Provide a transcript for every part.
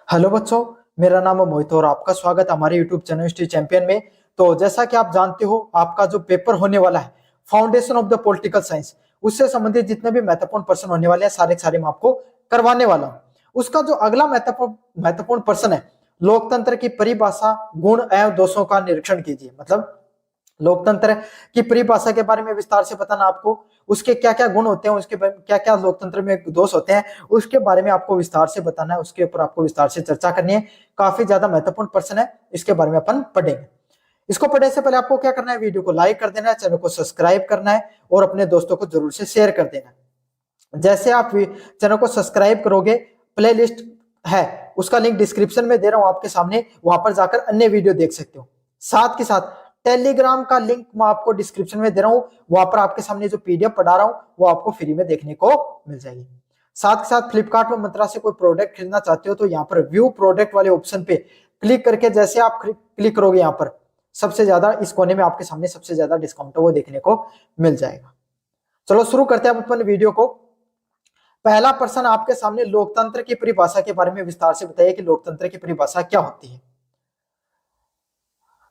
Hello बच्चों, मेरा नाम है मोहित और आपका स्वागत है हमारे यूट्यूब चैनल हिस्ट्री चैंपियन में। तो जैसा कि आप जानते हो, आपका जो पेपर होने वाला है foundation of the political science, उससे संबंधित जितने भी महत्वपूर्ण प्रश्न होने वाले हैं सारे के सारे मैं आपको करवाने वाला हूँ। उसका जो अगला महत्वपूर्ण प्रश्न है, लोकतंत्र की परिभाषा, गुण एवं दोषों का निरीक्षण कीजिए। मतलब लोकतंत्र की परिभाषा के बारे में विस्तार से बताना आपको, उसके क्या क्या गुण होते हैं, उसके क्या क्या लोकतंत्र में दोष होते हैं, उसके बारे में आपको विस्तार से बताना है, उसके ऊपर आपको विस्तार से चर्चा करनी है। काफी ज्यादा महत्वपूर्ण प्रश्न है, इसके बारे में अपन पढ़ेंगे। इसको पढ़ने से पहले आपको क्या करना है, वीडियो को लाइक कर देना है, चैनल को सब्सक्राइब करना है और अपने दोस्तों को जरूर से शेयर कर देना है। जैसे आप चैनल को सब्सक्राइब करोगे, प्ले लिस्ट है उसका लिंक डिस्क्रिप्शन में दे रहा हूं आपके सामने, वहां पर जाकर अन्य वीडियो देख सकते हो। साथ के साथ टेलीग्राम का लिंक मैं आपको डिस्क्रिप्शन में दे रहा हूं, वहां पर आपके सामने जो पीडीएफ पढ़ा रहा हूं वो आपको फ्री में देखने को मिल जाएगी। साथ के साथ फ्लिपकार्ट में मंत्रा से कोई प्रोडक्ट खरीदना चाहते हो तो यहाँ पर व्यू प्रोडक्ट वाले ऑप्शन पे क्लिक करके जैसे आप क्लिक करोगे, यहाँ पर सबसे ज्यादा इस कोने में आपके सामने सबसे ज्यादा डिस्काउंट है वो देखने को मिल जाएगा। चलो शुरू करते हैं अपन वीडियो को। पहला प्रश्न आपके सामने, लोकतंत्र की परिभाषा के बारे में विस्तार से बताइए कि लोकतंत्र की परिभाषा क्या होती है।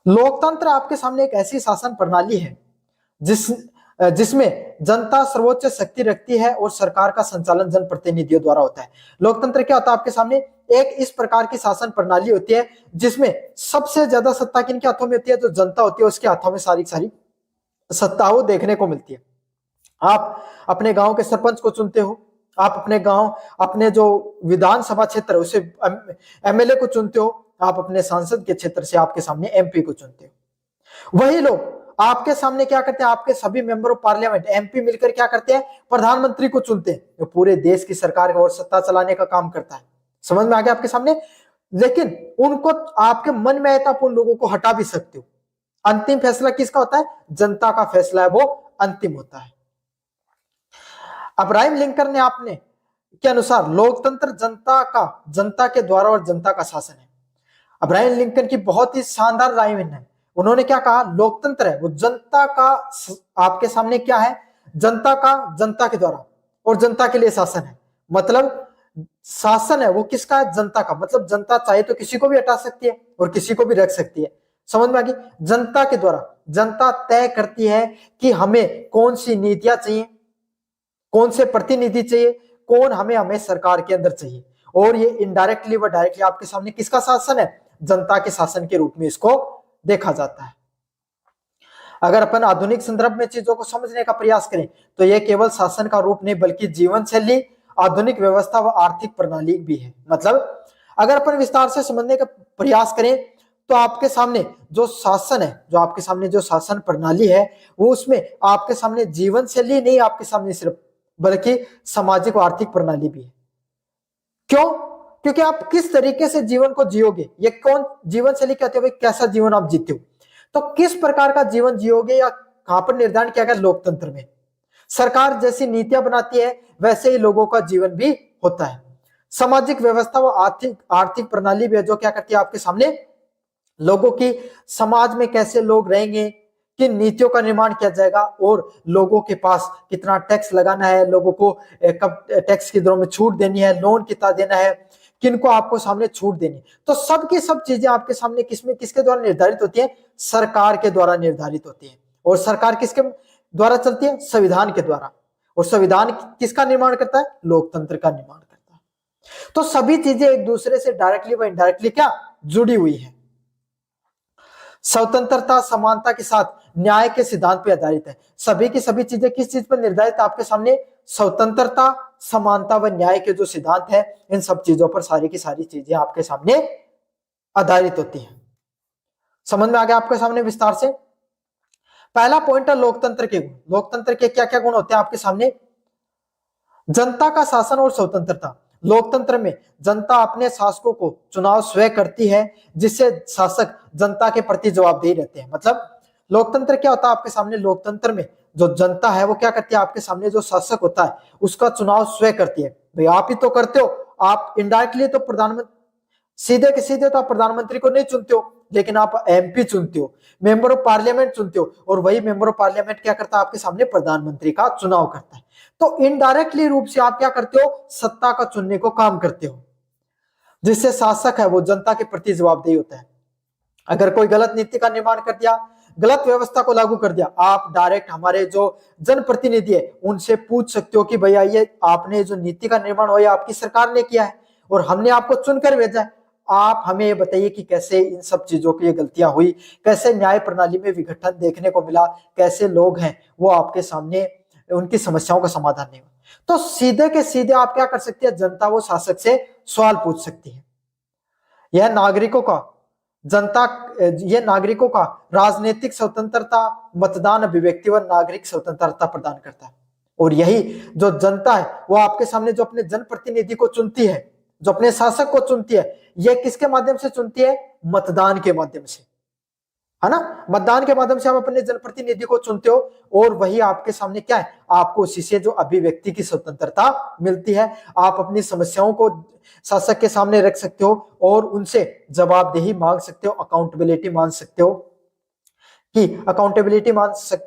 लोकतंत्र आपके सामने एक ऐसी शासन प्रणाली है जिसमें जनता सर्वोच्च शक्ति रखती है और सरकार का संचालन जनप्रतिनिधियों द्वारा होता है। लोकतंत्र क्या होता है आपके सामने, एक इस प्रकार की शासन प्रणाली होती है जिसमें सबसे ज्यादा सत्ता किनके हाथों में होती है, जो जनता होती है उसके हाथों में सारी सारी सत्ता वो देखने को मिलती है। आप अपने गांव के सरपंच को चुनते हो, आप अपने गांव, अपने जो विधानसभा क्षेत्र है उसे एमएलए को चुनते हो, आप अपने सांसद के क्षेत्र से आपके सामने एमपी को चुनते हो। वही लोग आपके सामने क्या करते हैं, आपके सभी मेंबर ऑफ पार्लियामेंट एमपी मिलकर क्या करते हैं, प्रधानमंत्री को चुनते हैं, जो पूरे देश की सरकार और सत्ता चलाने का काम करता है। समझ में आ गया आपके सामने। लेकिन उनको आपके मन में आए तो आप उन लोगों को हटा भी सकते हो। अंतिम फैसला किसका होता है, जनता का फैसला है, वो अंतिम होता है। अब्राहम लिंकन ने आपने के अनुसार लोकतंत्र जनता के द्वारा और जनता का शासन है। अब्राहम लिंकन की बहुत ही शानदार राय है। उन्होंने क्या कहा, लोकतंत्र है वो जनता का, आपके सामने क्या है, जनता का जनता के द्वारा और जनता के लिए शासन है। मतलब शासन है वो किसका है, जनता का। मतलब जनता चाहे तो किसी को भी हटा सकती है और किसी को भी रख सकती है। समझ में आ गई। जनता के द्वारा, जनता तय करती है कि हमें कौन सी नीतियां चाहिए, कौन से प्रतिनिधि चाहिए, कौन हमें हमें सरकार के अंदर चाहिए। और ये इनडायरेक्टली व डायरेक्टली आपके सामने किसका शासन है, जनता के शासन के रूप में इसको देखा जाता है। अगर अपन आधुनिक संदर्भ में चीजों को समझने का प्रयास करें तो यह केवल शासन का रूप नहीं बल्कि जीवन शैली, आधुनिक व्यवस्था व आर्थिक प्रणाली भी है। मतलब अगर अपन विस्तार से समझने का प्रयास करें तो आपके सामने जो शासन है, जो आपके सामने जो शासन प्रणाली है, वो उसमें आपके सामने जीवन शैली नहीं आपके सामने सिर्फ, बल्कि सामाजिक और आर्थिक प्रणाली भी है। क्यों? क्योंकि आप किस तरीके से जीवन को जियोगे, ये कौन जीवन शैली कहते हो, कैसा जीवन आप जीते हो, तो किस प्रकार का जीवन जियोगे या कहां पर निर्धारण किया गया, लोकतंत्र में। सरकार जैसी नीतियां बनाती है वैसे ही लोगों का जीवन भी होता है। सामाजिक व्यवस्था व आर्थिक प्रणाली भी है जो क्या करती है आपके सामने, लोगों की समाज में कैसे लोग रहेंगे, किन नीतियों का निर्माण किया जाएगा और लोगों के पास कितना टैक्स लगाना है, लोगों को कब टैक्स की दरों में छूट देनी है, लोन कितना देना है, किनको आपको सामने छूट देनी। तो सब की सब चीजें आपके सामने किसके द्वारा निर्धारित होती है, सरकार के द्वारा निर्धारित होती है। और सरकार किसके द्वारा चलती है, संविधान के द्वारा। और संविधान किसका निर्माण करता है, लोकतंत्र का निर्माण करता है। तो सभी चीजें एक दूसरे से डायरेक्टली व इनडायरेक्टली क्या जुड़ी हुई है। स्वतंत्रता समानता के साथ न्याय के सिद्धांत पर आधारित है। सभी की सभी चीजें किस चीज पर निर्धारित है आपके सामने, स्वतंत्रता, समानता व न्याय के जो सिद्धांत है, इन सब चीजों पर सारी की सारी चीजें आपके सामने आधारित होती हैं। समझ में आ गया आपके सामने विस्तार से। पहला पॉइंट है लोकतंत्र के गुण। लोकतंत्र के क्या क्या गुण होते हैं आपके सामने, जनता का शासन और स्वतंत्रता। लोकतंत्र में जनता अपने शासकों को चुनाव स्वयं करती है, जिससे शासक जनता के प्रति जवाबदेही रहते हैं। मतलब लोकतंत्र क्या होता है आपके सामने, लोकतंत्र में जो जनता है वो क्या करती है आपके सामने, जो शासक होता है उसका चुनाव स्वयं करती है। भाई आप ही तो करते हो, आप इनडायरेक्टली तो प्रधानमंत्री, सीधे के सीधे तो आप प्रधानमंत्री को नहीं चुनते हो, लेकिन आप एमपी चुनते हो, मेंबर ऑफ पार्लियामेंट चुनते हो, और वही मेंबर ऑफ पार्लियामेंट क्या करता है आपके सामने, प्रधानमंत्री का चुनाव करता है। तो इनडायरेक्टली रूप से आप क्या करते हो, सत्ता का चुनने को काम करते हो। जिससे शासक है वो जनता के प्रति जवाबदेही होता है। अगर कोई गलत नीति का निर्माण कर दिया, गलत व्यवस्था को लागू कर दिया, आप डायरेक्ट हमारे जो जनप्रतिनिधि है उनसे पूछ सकते हो कि भैया ये आपने जो नीति का निर्माण हो आपकी सरकार ने किया है और हमने आपको चुनकर भेजा है, आप हमें ये बताइए कि कैसे इन सब चीजों की ये गलतियां हुई, कैसे न्याय प्रणाली में विघटन देखने को मिला, कैसे लोग हैं वो आपके सामने उनकी समस्याओं का समाधान नहीं हुआ। तो सीधे के सीधे आप क्या कर सकते हैं, जनता वो शासक से सवाल पूछ सकती है। यह नागरिकों का जनता ये नागरिकों का राजनीतिक स्वतंत्रता, मतदान अभिव्यक्ति व नागरिक स्वतंत्रता प्रदान करता है। और यही जो जनता है वो आपके सामने जो अपने जनप्रतिनिधि को चुनती है, जो अपने शासक को चुनती है, यह किसके माध्यम से चुनती है, मतदान के माध्यम से, है ना। मतदान के माध्यम से आप अपने जनप्रतिनिधि को चुनते हो और वही आपके सामने क्या है, आपको उसी से जो अभिव्यक्ति की स्वतंत्रता मिलती है, आप अपनी समस्याओं को शासक के सामने रख सकते हो और उनसे जवाबदेही मांग सकते हो, अकाउंटेबिलिटी मांग सकते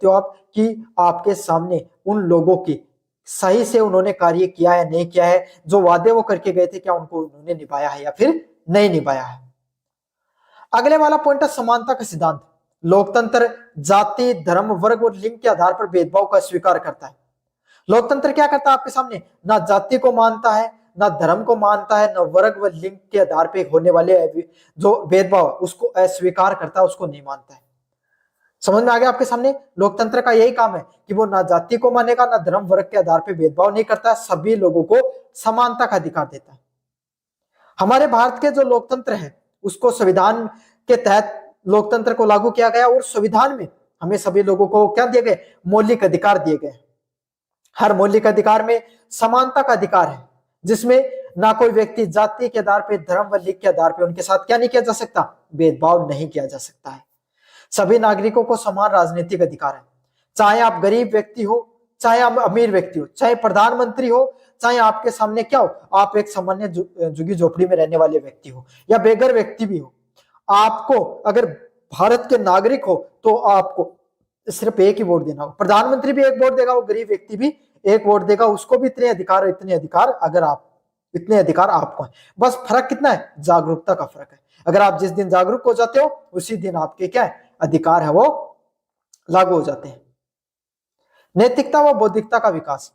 हो आप कि आपके सामने उन लोगों की सही से उन्होंने कार्य किया है नहीं किया है, जो वादे वो करके गए थे क्या उनको उन्होंने निभाया है या फिर नहीं निभाया है। अगले वाला पॉइंट है समानता का सिद्धांत। लोकतंत्र जाति, धर्म, वर्ग और लिंग के आधार पर भेदभाव का स्वीकार करता है। लोकतंत्र क्या करता है, आपके सामने ना जाति को मानता है, ना धर्म को मानता है, ना वर्ग व लिंग के आधार पर होने वाले जो भेदभाव उसको अस्वीकार करता है, उसको नहीं मानता है। समझ में आ गया आपके सामने, लोकतंत्र का यही काम है कि वो ना जाति को मानेगा, ना धर्म वर्ग के आधार पर भेदभाव नहीं करता, सभी लोगों को समानता का अधिकार देता है। हमारे भारत के जो लोकतंत्र है उसको संविधान के तहत लोकतंत्र को लागू किया गया और संविधान में हमें सभी लोगों को क्या दिए गए, मौलिक अधिकार दिए गए। हर मौलिक अधिकार में समानता का अधिकार है, जिसमें ना कोई व्यक्ति जाति के आधार पर, धर्म व लिंग के आधार पर उनके साथ क्या नहीं किया जा सकता, भेदभाव नहीं किया जा सकता है। सभी नागरिकों को समान राजनीतिक अधिकार है, चाहे आप गरीब व्यक्ति हो, चाहे आप अमीर व्यक्ति हो, चाहे प्रधानमंत्री हो, चाहे आपके सामने क्या हो, आप एक सामान्य झुग्गी झोपड़ी में रहने वाले व्यक्ति हो या बेघर व्यक्ति भी हो, आपको अगर भारत के नागरिक हो तो आपको सिर्फ एक ही वोट देना हो। प्रधानमंत्री भी एक वोट देगा, वो गरीब व्यक्ति भी एक वोट देगा, उसको भी इतने अधिकार अगर आप इतने अधिकार आपको है। बस फर्क कितना है, जागरूकता का फर्क है। अगर आप जिस दिन जागरूक हो जाते हो उसी दिन आपके क्या है, अधिकार है वो लागू हो जाते हैं। नैतिकता व बौद्धिकता का विकास।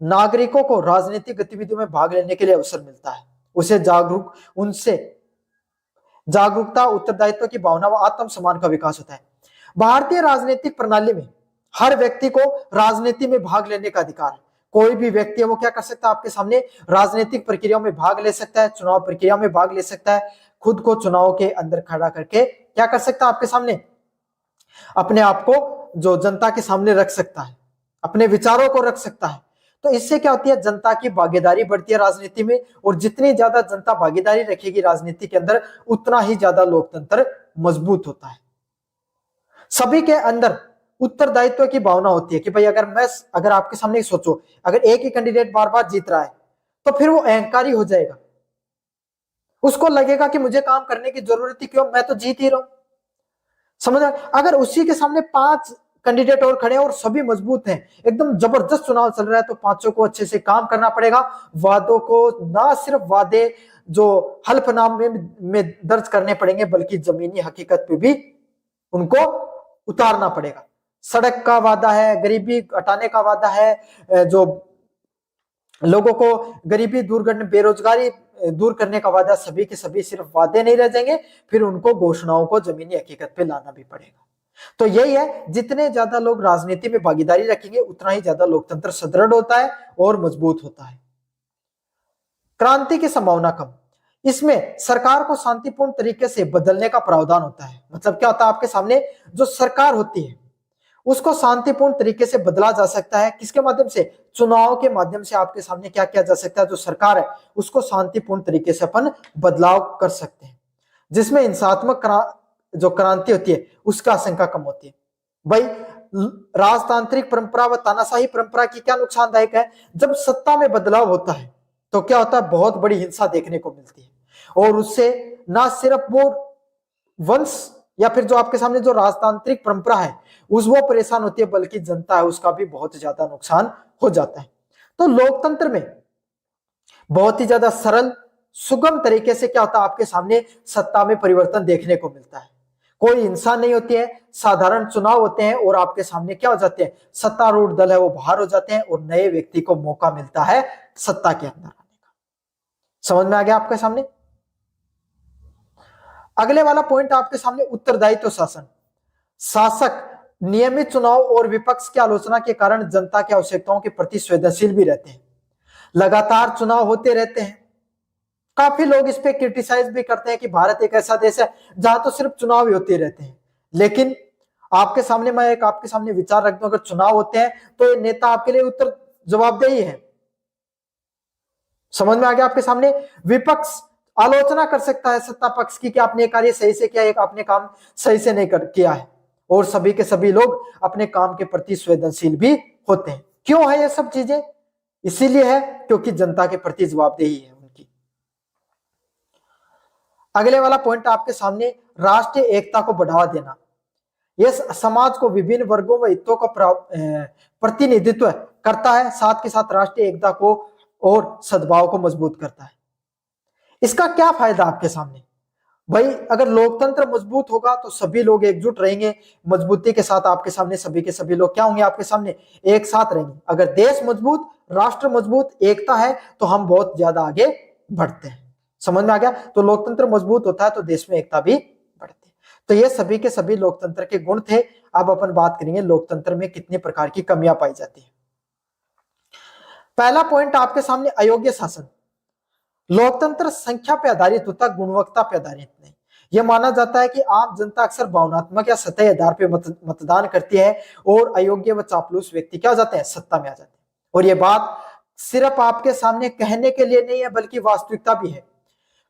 नागरिकों को राजनीतिक गतिविधियों में भाग लेने के लिए अवसर मिलता है, उनसे जागरूकता, उत्तरदायित्व की भावना व आत्मसम्मान का विकास होता है। भारतीय राजनीतिक प्रणाली में हर व्यक्ति को राजनीति में भाग लेने का अधिकार है। कोई भी व्यक्ति है वो क्या कर सकता है, आपके सामने राजनीतिक प्रक्रियाओं में भाग ले सकता है, चुनाव प्रक्रिया में भाग ले सकता है, खुद को चुनाव के अंदर खड़ा करके क्या कर सकता है, आपके सामने अपने आप को जो जनता के सामने रख सकता है, अपने विचारों को रख सकता है। तो इससे क्या होती है, जनता की भागीदारी बढ़ती है राजनीति में, और जितनी ज्यादा जनता भागीदारी रखेगी राजनीति के अंदर उतना ही ज्यादा लोकतंत्र मजबूत होता है। सभी के अंदर उत्तरदायित्व की भावना होती है कि भाई अगर आपके सामने सोचो, अगर एक ही कैंडिडेट बार बार जीत रहा है तो फिर वो अहंकारी हो जाएगा, उसको लगेगा कि मुझे काम करने की जरूरत ही क्यों, मैं तो जीत ही रहा हूं। समझ रहे? अगर उसी के सामने 5 कैंडिडेट और खड़े हैं और सभी मजबूत हैं, एकदम जबरदस्त चुनाव चल रहा है, तो पांचों को अच्छे से काम करना पड़ेगा। वादों को ना सिर्फ वादे जो हल्फनामे में दर्ज करने पड़ेंगे, बल्कि जमीनी हकीकत पे भी उनको उतारना पड़ेगा। सड़क का वादा है, गरीबी हटाने का वादा है, जो लोगों को गरीबी दूर करने, बेरोजगारी दूर करने का वादा, सभी के सभी सिर्फ वादे नहीं रह जाएंगे, फिर उनको घोषणाओं को जमीनी हकीकत पे लाना भी पड़ेगा। तो यही है, जितने ज्यादा लोग राजनीति में भागीदारी रखेंगे उतना ही ज्यादा लोकतंत्र सुदृढ़ होता है और मजबूत होता है। क्रांति की संभावना कम। इसमें सरकार को शांतिपूर्ण तरीके से बदलने का प्रावधान होता है। मतलब क्या होता है, आपके सामने जो सरकार होती है उसको शांतिपूर्ण तरीके से बदला जा सकता है। किसके माध्यम से, चुनाव के माध्यम से आपके सामने क्या किया जा सकता है, जो सरकार है उसको शांतिपूर्ण तरीके से अपन बदलाव कर सकते हैं, जिसमें हिंसात्मक जो क्रांति होती है उसका आशंका कम होती है। भाई राजतांत्रिक परंपरा व तानाशाही परंपरा की क्या नुकसानदायक है, जब सत्ता में बदलाव होता है तो क्या होता है, बहुत बड़ी हिंसा देखने को मिलती है, और उससे ना सिर्फ वो वंश या फिर जो आपके सामने जो राजतांत्रिक परंपरा है वो परेशान होती है, बल्कि जनता है उसका भी बहुत ज्यादा नुकसान हो जाता है। तो लोकतंत्र में बहुत ही ज्यादा सरल, सुगम तरीके से क्या होता है, आपके सामने सत्ता में परिवर्तन देखने को मिलता है। कोई इंसान नहीं होती है, साधारण चुनाव होते हैं और आपके सामने क्या हो जाते हैं, सत्तारूढ़ दल है वो बाहर हो जाते हैं और नए व्यक्ति को मौका मिलता है सत्ता के अंदर आने का। समझ में आ गया आपके सामने। अगले वाला पॉइंट आपके सामने उत्तरदायित्व शासन। शासक नियमित चुनाव और विपक्ष की आलोचना के कारण जनता की आवश्यकताओं के प्रति संवेदनशील भी रहते हैं। लगातार चुनाव होते रहते हैं, काफी लोग इस पे क्रिटिसाइज भी करते हैं कि भारत एक ऐसा देश है जहां तो सिर्फ चुनाव ही होते रहते हैं। लेकिन आपके सामने मैं एक आपके सामने विचार रखता हूं, अगर चुनाव होते हैं तो ये नेता आपके लिए उत्तर जवाबदेही है। समझ में आ गया आपके सामने। विपक्ष आलोचना कर सकता है सत्ता पक्ष की कि आपने कार्य सही से किया, एक आपने काम सही से नहीं किया है, और सभी के सभी लोग अपने काम के प्रति संवेदनशील भी होते हैं। क्यों है ये सब चीजें? इसीलिए है क्योंकि जनता के प्रति जवाबदेही है उनकी। अगले वाला पॉइंट आपके सामने राष्ट्रीय एकता को बढ़ावा देना। यह समाज को विभिन्न वर्गों व हितों का प्रतिनिधित्व करता है, साथ के साथ राष्ट्रीय एकता को और सद्भाव को मजबूत करता है। इसका क्या फायदा आपके सामने? भाई अगर लोकतंत्र मजबूत होगा तो सभी लोग एकजुट रहेंगे, मजबूती के साथ आपके सामने सभी के सभी लोग क्या होंगे, आपके सामने एक साथ रहेंगे। अगर देश मजबूत, राष्ट्र मजबूत, एकता है तो हम बहुत ज्यादा आगे बढ़ते हैं। समझ में आ गया। तो लोकतंत्र मजबूत होता है तो देश में एकता भी बढ़ती है। तो ये सभी के सभी लोकतंत्र के गुण थे। अब अपन बात करेंगे लोकतंत्र में कितने प्रकार की कमियां पाई जाती है। पहला पॉइंट आपके सामने अयोग्य शासन। लोकतंत्र संख्या पे आधारित होता, गुणवत्ता पे आधारित नहीं। यह माना जाता है कि आम जनता अक्सर भावनात्मक या सतही आधार पे मतदान करती है और अयोग्य व चापलूस व्यक्ति क्या हो जाते हैं, सत्ता में आ जाते हैं। और ये बात सिर्फ आपके सामने कहने के लिए नहीं है बल्कि वास्तविकता भी है।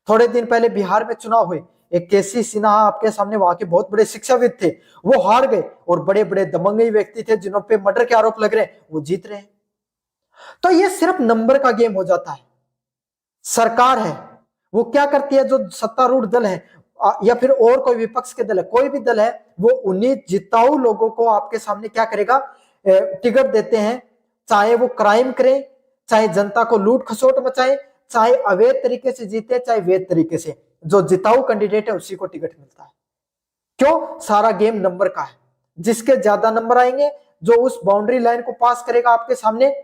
थोड़े दिन पहले बिहार में चुनाव हुए, एक केसी सिन्हा आपके सामने वहां के बहुत बड़े शिक्षाविद थे, वो हार गए और बड़े बड़े दबंगई व्यक्ति थे जिन्हों पे मर्डर के आरोप लग रहे हैं वो जीत रहे हैं। तो ये सिर्फ नंबर का गेम हो जाता है। सरकार है वो क्या करती है, जो सत्तारूढ़ दल है या फिर और कोई विपक्ष के दल है, कोई भी दल है, वो उन्हीं जिताऊ लोगों को आपके सामने क्या करेगा, टिकट देते हैं। चाहे वो क्राइम करें, चाहे जनता को लूट खसोट मचाए, चाहे अवैध तरीके से जीते, चाहे वैध तरीके से, जो जिताऊ कैंडिडेट है उसी को टिकट मिलता है। क्यों? सारा गेम नंबर का है। जिसके ज्यादा नंबर आएंगे, जो उस बाउंड्री लाइन को पास करेगा आपके सामने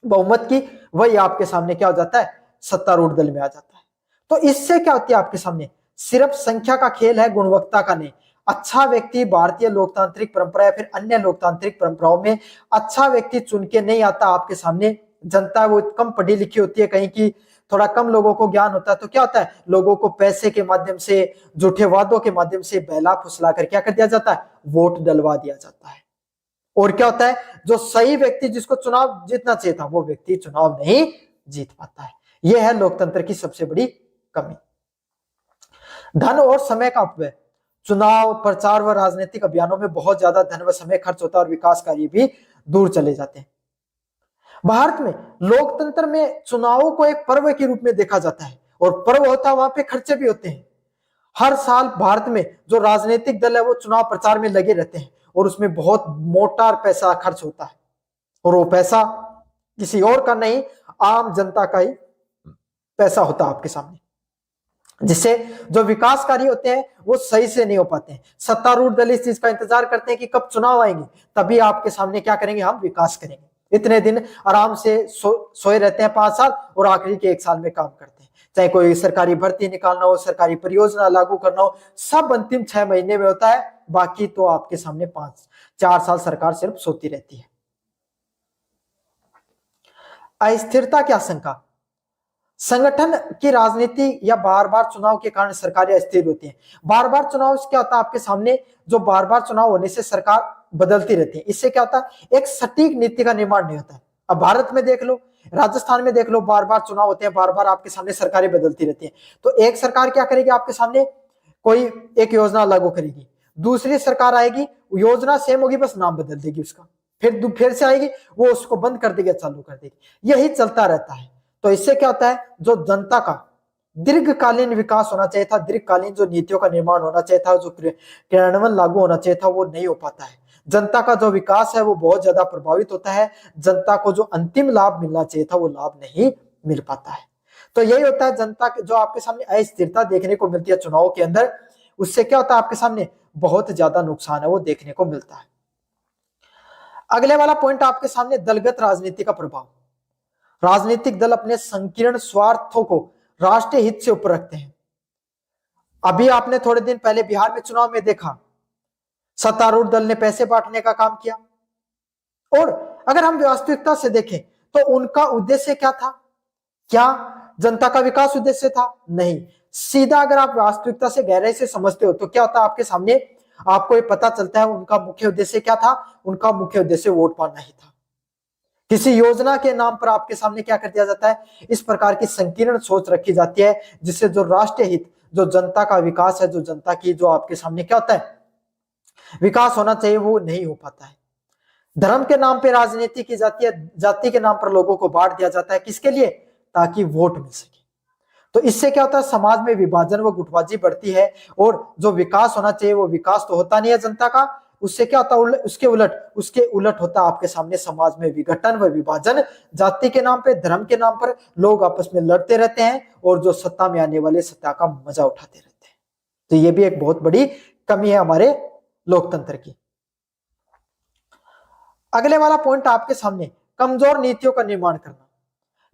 बहुमत की, वही आपके सामने क्या हो जाता है, सत्तारूढ़ दल में आ जाता है। तो इससे क्या होती है आपके सामने, सिर्फ संख्या का खेल है, गुणवत्ता का नहीं। अच्छा व्यक्ति भारतीय लोकतांत्रिक परंपरा या फिर अन्य लोकतांत्रिक परंपराओं में अच्छा व्यक्ति चुन के नहीं आता आपके सामने। जनता वो कम पढ़ी लिखी होती है, कहीं की थोड़ा कम लोगों को ज्ञान होता है, तो क्या होता है, लोगों को पैसे के माध्यम से, झूठे वादों के माध्यम से बहला फुसला कर क्या कर दिया जाता है, वोट डलवा दिया जाता है। और क्या होता है, जो सही व्यक्ति जिसको चुनाव जीतना चाहिए था वो व्यक्ति चुनाव नहीं जीत पाता है। यह है लोकतंत्र की सबसे बड़ी कमी। धन और समय का अपव्यय। चुनाव, प्रचार व राजनीतिक अभियानों में बहुत ज्यादा धन व समय खर्च होता है और विकास कार्य भी दूर चले जाते हैं। भारत में लोकतंत्र में चुनावों को एक पर्व के रूप में देखा जाता है, और पर्व होता है वहां पे खर्चे भी होते हैं। हर साल भारत में जो राजनीतिक दल है वो चुनाव प्रचार में लगे रहते हैं और उसमें बहुत मोटा पैसा खर्च होता है, और वो पैसा किसी और का नहीं, आम जनता का ही पैसा होता है आपके सामने, जिससे जो विकास कार्य होते हैं वो सही से नहीं हो पाते हैं। सत्तारूढ़ दल इस चीज का इंतजार करते हैं कि कब चुनाव आएंगे, तभी आपके सामने क्या करेंगे, हम विकास करेंगे। इतने दिन आराम से सोए रहते हैं 5 साल, और आखिरी के 1 साल में काम करते हैं। चाहे कोई सरकारी भर्ती निकालना हो, सरकारी परियोजना लागू करना हो, सब अंतिम 6 महीने में होता है। बाकी तो आपके सामने 4 साल सरकार सिर्फ सोती रहती है। अस्थिरता की आशंका। संगठन की राजनीति या बार बार चुनाव के कारण सरकारें अस्थिर होती हैं। बार बार चुनाव से क्या होता है आपके सामने, जो बार बार चुनाव होने से सरकार बदलती रहती है, इससे क्या होता है, एक सटीक नीति का निर्माण नहीं होता है। अब भारत में देख लो, राजस्थान में देख लो, बार बार चुनाव होते हैं, बार बार आपके सामने सरकारें बदलती रहती हैं। तो एक सरकार क्या करेगी, आपके सामने कोई एक योजना लागू करेगी, दूसरी सरकार आएगी, योजना सेम होगी, बस नाम बदल देगी उसका, फिर से आएगी, वो उसको बंद कर देगी, चालू कर देगी। यही चलता रहता है। तो इससे क्या होता है, जो जनता का दीर्घकालीन विकास होना चाहिए था, दीर्घकालीन जो नीतियों का निर्माण होना चाहिए था, जो क्रियान्वयन लागू होना चाहिए था, वो नहीं हो पाता है। जनता का जो विकास है वो बहुत ज्यादा प्रभावित होता है, जनता को जो अंतिम लाभ मिलना चाहिए था वो लाभ नहीं मिल पाता है। तो यही होता है जनता के जो आपके सामने अस्थिरता देखने को मिलती है चुनाव के अंदर, उससे क्या होता है आपके सामने बहुत ज्यादा नुकसान है वो देखने को मिलता है। अगले वाला पॉइंट आपके सामने दलगत राजनीति का प्रभाव। राजनीतिक दल अपने संकीर्ण स्वार्थों को राष्ट्रीय हित से ऊपर रखते हैं। अभी आपने थोड़े दिन पहले बिहार में चुनाव में देखा, सत्तारूढ़ दल ने पैसे बांटने का काम किया, और अगर हम वास्तविकता से देखें तो उनका उद्देश्य क्या था? क्या जनता का विकास उद्देश्य था? नहीं। सीधा अगर आप वास्तविकता से गहराई से समझते हो तो क्या होता है आपके सामने, आपको ये पता चलता है उनका मुख्य उद्देश्य क्या था। उनका मुख्य उद्देश्य वोट पाना ही था। किसी योजना के नाम पर आपके सामने क्या कर दिया जाता है, इस प्रकार की संकीर्ण सोच रखी जाती है जिससे जो राष्ट्रीय हित, जो जनता का विकास है, जो जनता की जो आपके सामने क्या होता है विकास होना चाहिए, वो नहीं हो पाता है। धर्म के नाम पे राजनीति की जाती है, जाति के नाम पर लोगों को बांट दिया जाता है, किसके लिए? ताकि वोट मिल सके। तो इससे क्या होता है, समाज में विभाजन व गुटबाजी बढ़ती है, और जो विकास होना चाहिए वो विकास तो होता नहीं है जनता का। उससे क्या होता है, उसके उलट होता है आपके सामने समाज में विघटन व विभाजन। जाति के नाम पे, धर्म के नाम पर लोग आपस में लड़ते रहते हैं, और जो सत्ता में आने वाले सत्ता का मजा उठाते रहते हैं। तो ये भी एक बहुत बड़ी कमी है हमारे लोकतंत्र की। अगले वाला पॉइंट आपके सामने कमजोर नीतियों का निर्माण करना।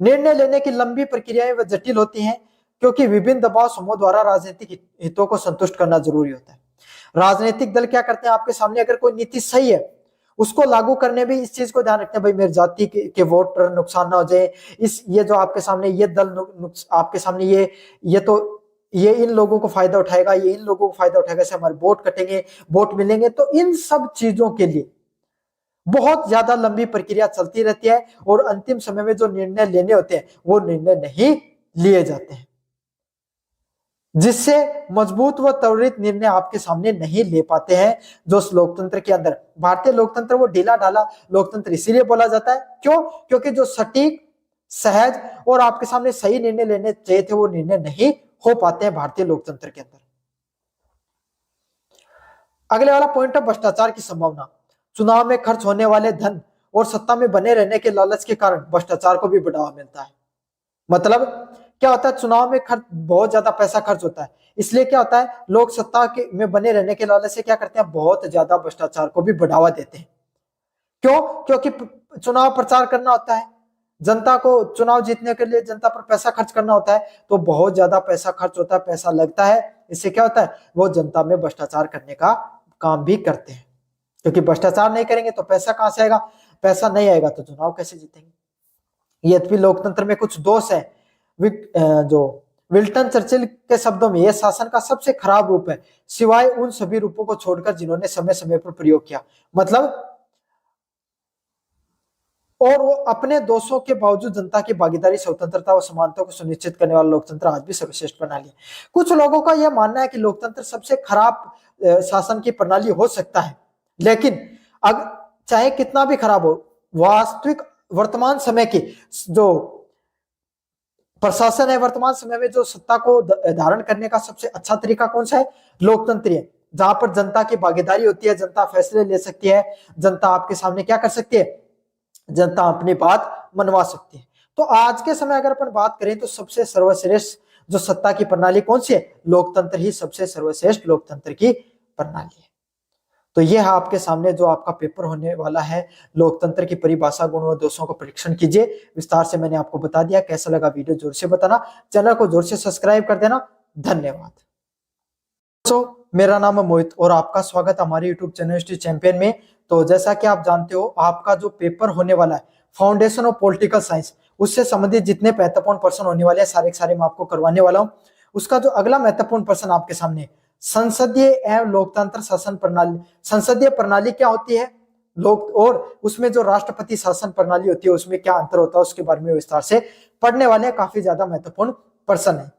निर्णय लेने की लंबी प्रक्रियाएं व जटिल होती हैं, क्योंकि विभिन्न दबाव समूह द्वारा राजनीतिक हितों को संतुष्ट करना जरूरी होता है। राजनीतिक दल क्या करते हैं आपके सामने, अगर कोई नीति सही है उसको लागू करने भी इस चीज को ध्यान रखते हैं, भाई मेरी जाति के वोटर नुकसान ना हो जाए, ये जो आपके सामने ये दल आपके सामने ये इन लोगों को फायदा उठाएगा, ये इन लोगों को फायदा उठाएगा, से हमारे वोट कटेंगे, वोट मिलेंगे। तो इन सब चीजों के लिए बहुत ज्यादा लंबी प्रक्रिया चलती रहती है, और अंतिम समय में जो निर्णय लेने होते हैं वो निर्णय नहीं लिए जाते हैं, जिससे मजबूत व त्वरित निर्णय आपके सामने नहीं ले पाते हैं। जो लोकतंत्र के अंदर, भारतीय लोकतंत्र वो ढीला ढाला लोकतंत्र इसीलिए बोला जाता है। क्यों? क्योंकि जो सटीक, सहज और आपके सामने सही निर्णय लेने चाहिए थे वो निर्णय नहीं हो पाते हैं भारतीय लोकतंत्र के अंदर। अगले वाला पॉइंट है भ्रष्टाचार की संभावना। चुनाव में खर्च होने वाले धन और सत्ता में बने रहने के लालच के कारण भ्रष्टाचार को भी बढ़ावा मिलता है। मतलब क्या होता है, चुनाव में खर्च, बहुत ज्यादा पैसा खर्च होता है, इसलिए क्या होता है लोग सत्ता के में बने रहने के लालच से क्या करते हैं, बहुत ज्यादा भ्रष्टाचार को भी बढ़ावा देते हैं। क्यों? क्योंकि चुनाव प्रचार करना होता है, जनता को चुनाव जीतने के लिए जनता पर पैसा खर्च करना होता है, तो बहुत ज्यादा पैसा खर्च होता है, पैसा लगता है। इससे क्या होता है, वो जनता में भ्रष्टाचार करने का काम भी करते हैं, क्योंकि भ्रष्टाचार नहीं करेंगे तो पैसा कहां से आएगा, पैसा नहीं आएगा तो चुनाव कैसे जीतेंगे। यद्यपि लोकतंत्र में कुछ दोष है। जो विल्टन चर्चिल के शब्दों में, यह शासन का सबसे खराब रूप है, सिवाय उन सभी रूपों को छोड़कर जिन्होंने समय समय पर प्रयोग किया। मतलब, और वो अपने दोषों के बावजूद जनता की भागीदारी, स्वतंत्रता और समानता को सुनिश्चित करने वाला लोकतंत्र आज भी सर्वश्रेष्ठ प्रणाली है। कुछ लोगों का यह मानना है कि लोकतंत्र सबसे खराब शासन की प्रणाली हो सकता है, लेकिन अब चाहे कितना भी खराब हो, वास्तविक वर्तमान समय की जो प्रशासन है, वर्तमान समय में जो सत्ता को धारण करने का सबसे अच्छा तरीका कौन सा है, लोकतंत्र है, जहां पर जनता की भागीदारी होती है, जनता फैसले ले सकती है, जनता आपके सामने क्या कर सकती है, जनता अपनी बात मनवा सकती है। तो आज के समय अगर अपन बात करें तो सबसे सर्वश्रेष्ठ जो सत्ता की प्रणाली कौन सी है, लोकतंत्र ही सबसे सर्वश्रेष्ठ लोकतंत्र की प्रणाली है। तो यह है आपके सामने जो आपका पेपर होने वाला है, लोकतंत्र की परिभाषा, गुण व दोषों का परीक्षण कीजिए। विस्तार से मैंने आपको बता दिया। कैसा लगा वीडियो जोर से बताना, चैनल को जोर से सब्सक्राइब कर देना। धन्यवाद। मेरा नाम है मोहित और आपका स्वागत हमारे यूट्यूब चैनल हिस्ट्री चैंपियन में। तो जैसा कि आप जानते हो, आपका जो पेपर होने वाला है फाउंडेशन ऑफ पॉलिटिकल साइंस, उससे संबंधित जितने महत्वपूर्ण प्रश्न होने वाले हैं सारे सारे मैं आपको करवाने वाला हूं। उसका जो अगला महत्वपूर्ण प्रश्न आपके सामने, संसदीय एवं लोकतंत्र शासन प्रणाली। संसदीय प्रणाली क्या होती है, लोक, और उसमें जो राष्ट्रपति शासन प्रणाली होती है उसमें क्या अंतर होता है, उसके बारे में विस्तार से पढ़ने वाले। काफी ज्यादा महत्वपूर्ण प्रश्न है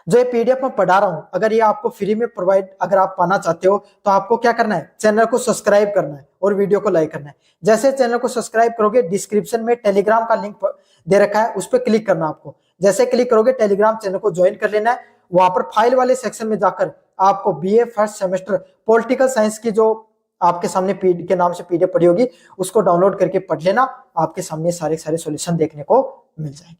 जो ये पीडीएफ में पढ़ा रहा हूं। अगर ये आपको फ्री में प्रोवाइड अगर आप पाना चाहते हो तो आपको क्या करना है, चैनल को सब्सक्राइब करना है और वीडियो को लाइक करना है। जैसे चैनल को सब्सक्राइब करोगे, डिस्क्रिप्शन में टेलीग्राम का लिंक दे रखा है, उस पर क्लिक करना आपको। जैसे क्लिक करोगे टेलीग्राम चैनल को ज्वाइन कर लेना है। वहां पर फाइल वाले सेक्शन में जाकर आपको BA first semester political science की जो आपके सामने के नाम से पीडीएफ पड़ी होगी उसको डाउनलोड करके पढ़ लेना। आपके सामने सारे सारे सॉल्यूशन देखने को मिल जाएंगे।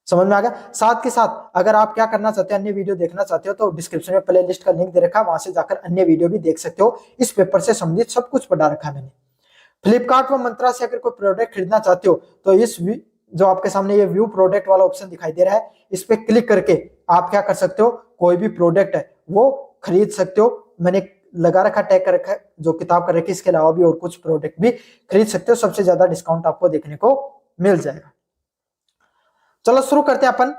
समझ में आ गया। साथ के साथ अगर आप क्या करना चाहते हो, अन्य वीडियो देखना चाहते हो, तो डिस्क्रिप्शन में प्ले लिस्ट का लिंक दे रखा है, वहां से जाकर अन्य वीडियो भी देख सकते हो। इस पेपर से संबंधित सब कुछ पढ़ा रखा है मैंने। फ्लिपकार्ट व मंत्रा से अगर कोई प्रोडक्ट खरीदना चाहते हो तो इस जो आपके सामने ये व्यू प्रोडक्ट वाला ऑप्शन दिखाई दे रहा है, इस पे क्लिक करके आप क्या कर सकते हो, कोई भी प्रोडक्ट है वो खरीद सकते हो। मैंने लगा रखा, टैग कर रखा है, जो किताब कर रखी है, इसके अलावा भी और कुछ प्रोडक्ट भी खरीद सकते हो। सबसे ज्यादा डिस्काउंट आपको देखने को मिल जाएगा। चलो शुरू करते हैं अपन।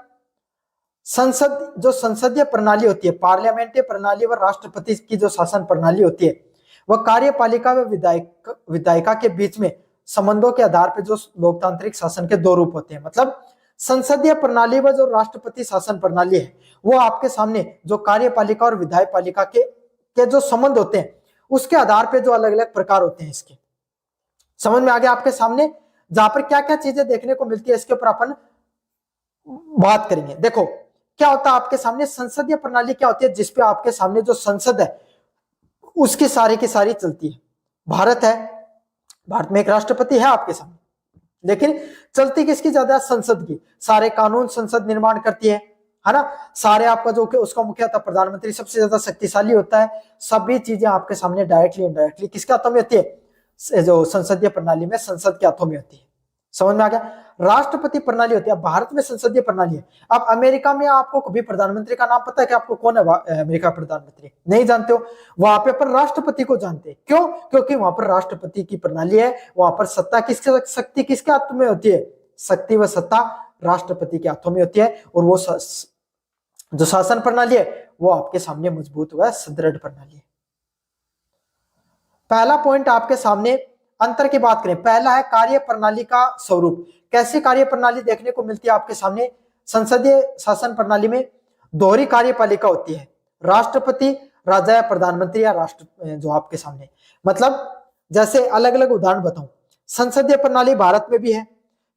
संसद, जो संसदीय प्रणाली होती है, पार्लियामेंट्री प्रणाली व राष्ट्रपति की जो शासन प्रणाली होती है, वह कार्यपालिका व विधायिका के बीच में संबंधों के आधार पर जो लोकतांत्रिक शासन के दो रूप होते हैं। मतलब संसदीय प्रणाली व जो राष्ट्रपति शासन प्रणाली है, वो आपके सामने जो कार्यपालिका और विधायपालिका के जो संबंध होते हैं, उसके आधार पर जो अलग अलग प्रकार होते हैं इसके। समझ में आ गया आपके सामने, जहां पर क्या क्या चीजें देखने को मिलती है इसके ऊपर अपन बात करेंगे। देखो क्या होता है आपके सामने, संसदीय प्रणाली क्या होती है, जिसपे आपके सामने जो संसद है उसकी सारी की सारी चलती है। भारत है, भारत में एक राष्ट्रपति है आपके सामने, लेकिन चलती किसकी ज्यादा, संसद की। सारे कानून संसद निर्माण करती है ना। सारे आपका जो उसका मुखिया प्रधानमंत्री सबसे ज्यादा शक्तिशाली होता है। सभी चीजें आपके सामने डायरेक्टली इनडायरेक्टली किसके हाथों में होती है, जो संसदीय प्रणाली में संसद के हाथों में होती है। समझ में आ गया। राष्ट्रपति प्रणाली होती है, भारत में संसदीय प्रणाली है। अब अमेरिका में आपको कभी प्रधानमंत्री का नाम पता है कि आपको कौन है अमेरिका प्रधानमंत्री, नहीं जानते हो। वहां पे अपन राष्ट्रपति को जानते हैं, क्यों, क्योंकि वहां पर राष्ट्रपति की प्रणाली है। वहां पर सत्ता किसके, शक्ति किसके हाथों में होती है, शक्ति व सत्ता राष्ट्रपति के हाथों में होती है। और वो जो शासन प्रणाली है वो आपके सामने मजबूत हुआ सुदृढ़ प्रणाली है। पहला पॉइंट आपके सामने अंतर की बात करें, पहला है कार्य प्रणाली का स्वरूप। कैसी कार्य प्रणाली देखने को मिलती है आपके सामने, संसदीय शासन प्रणाली में दोहरी कार्यपालिका होती है, राष्ट्रपति, राजा या प्रधानमंत्री या राष्ट्र जो आपके सामने। मतलब जैसे अलग अलग उदाहरण बताऊं, संसदीय प्रणाली भारत में भी है।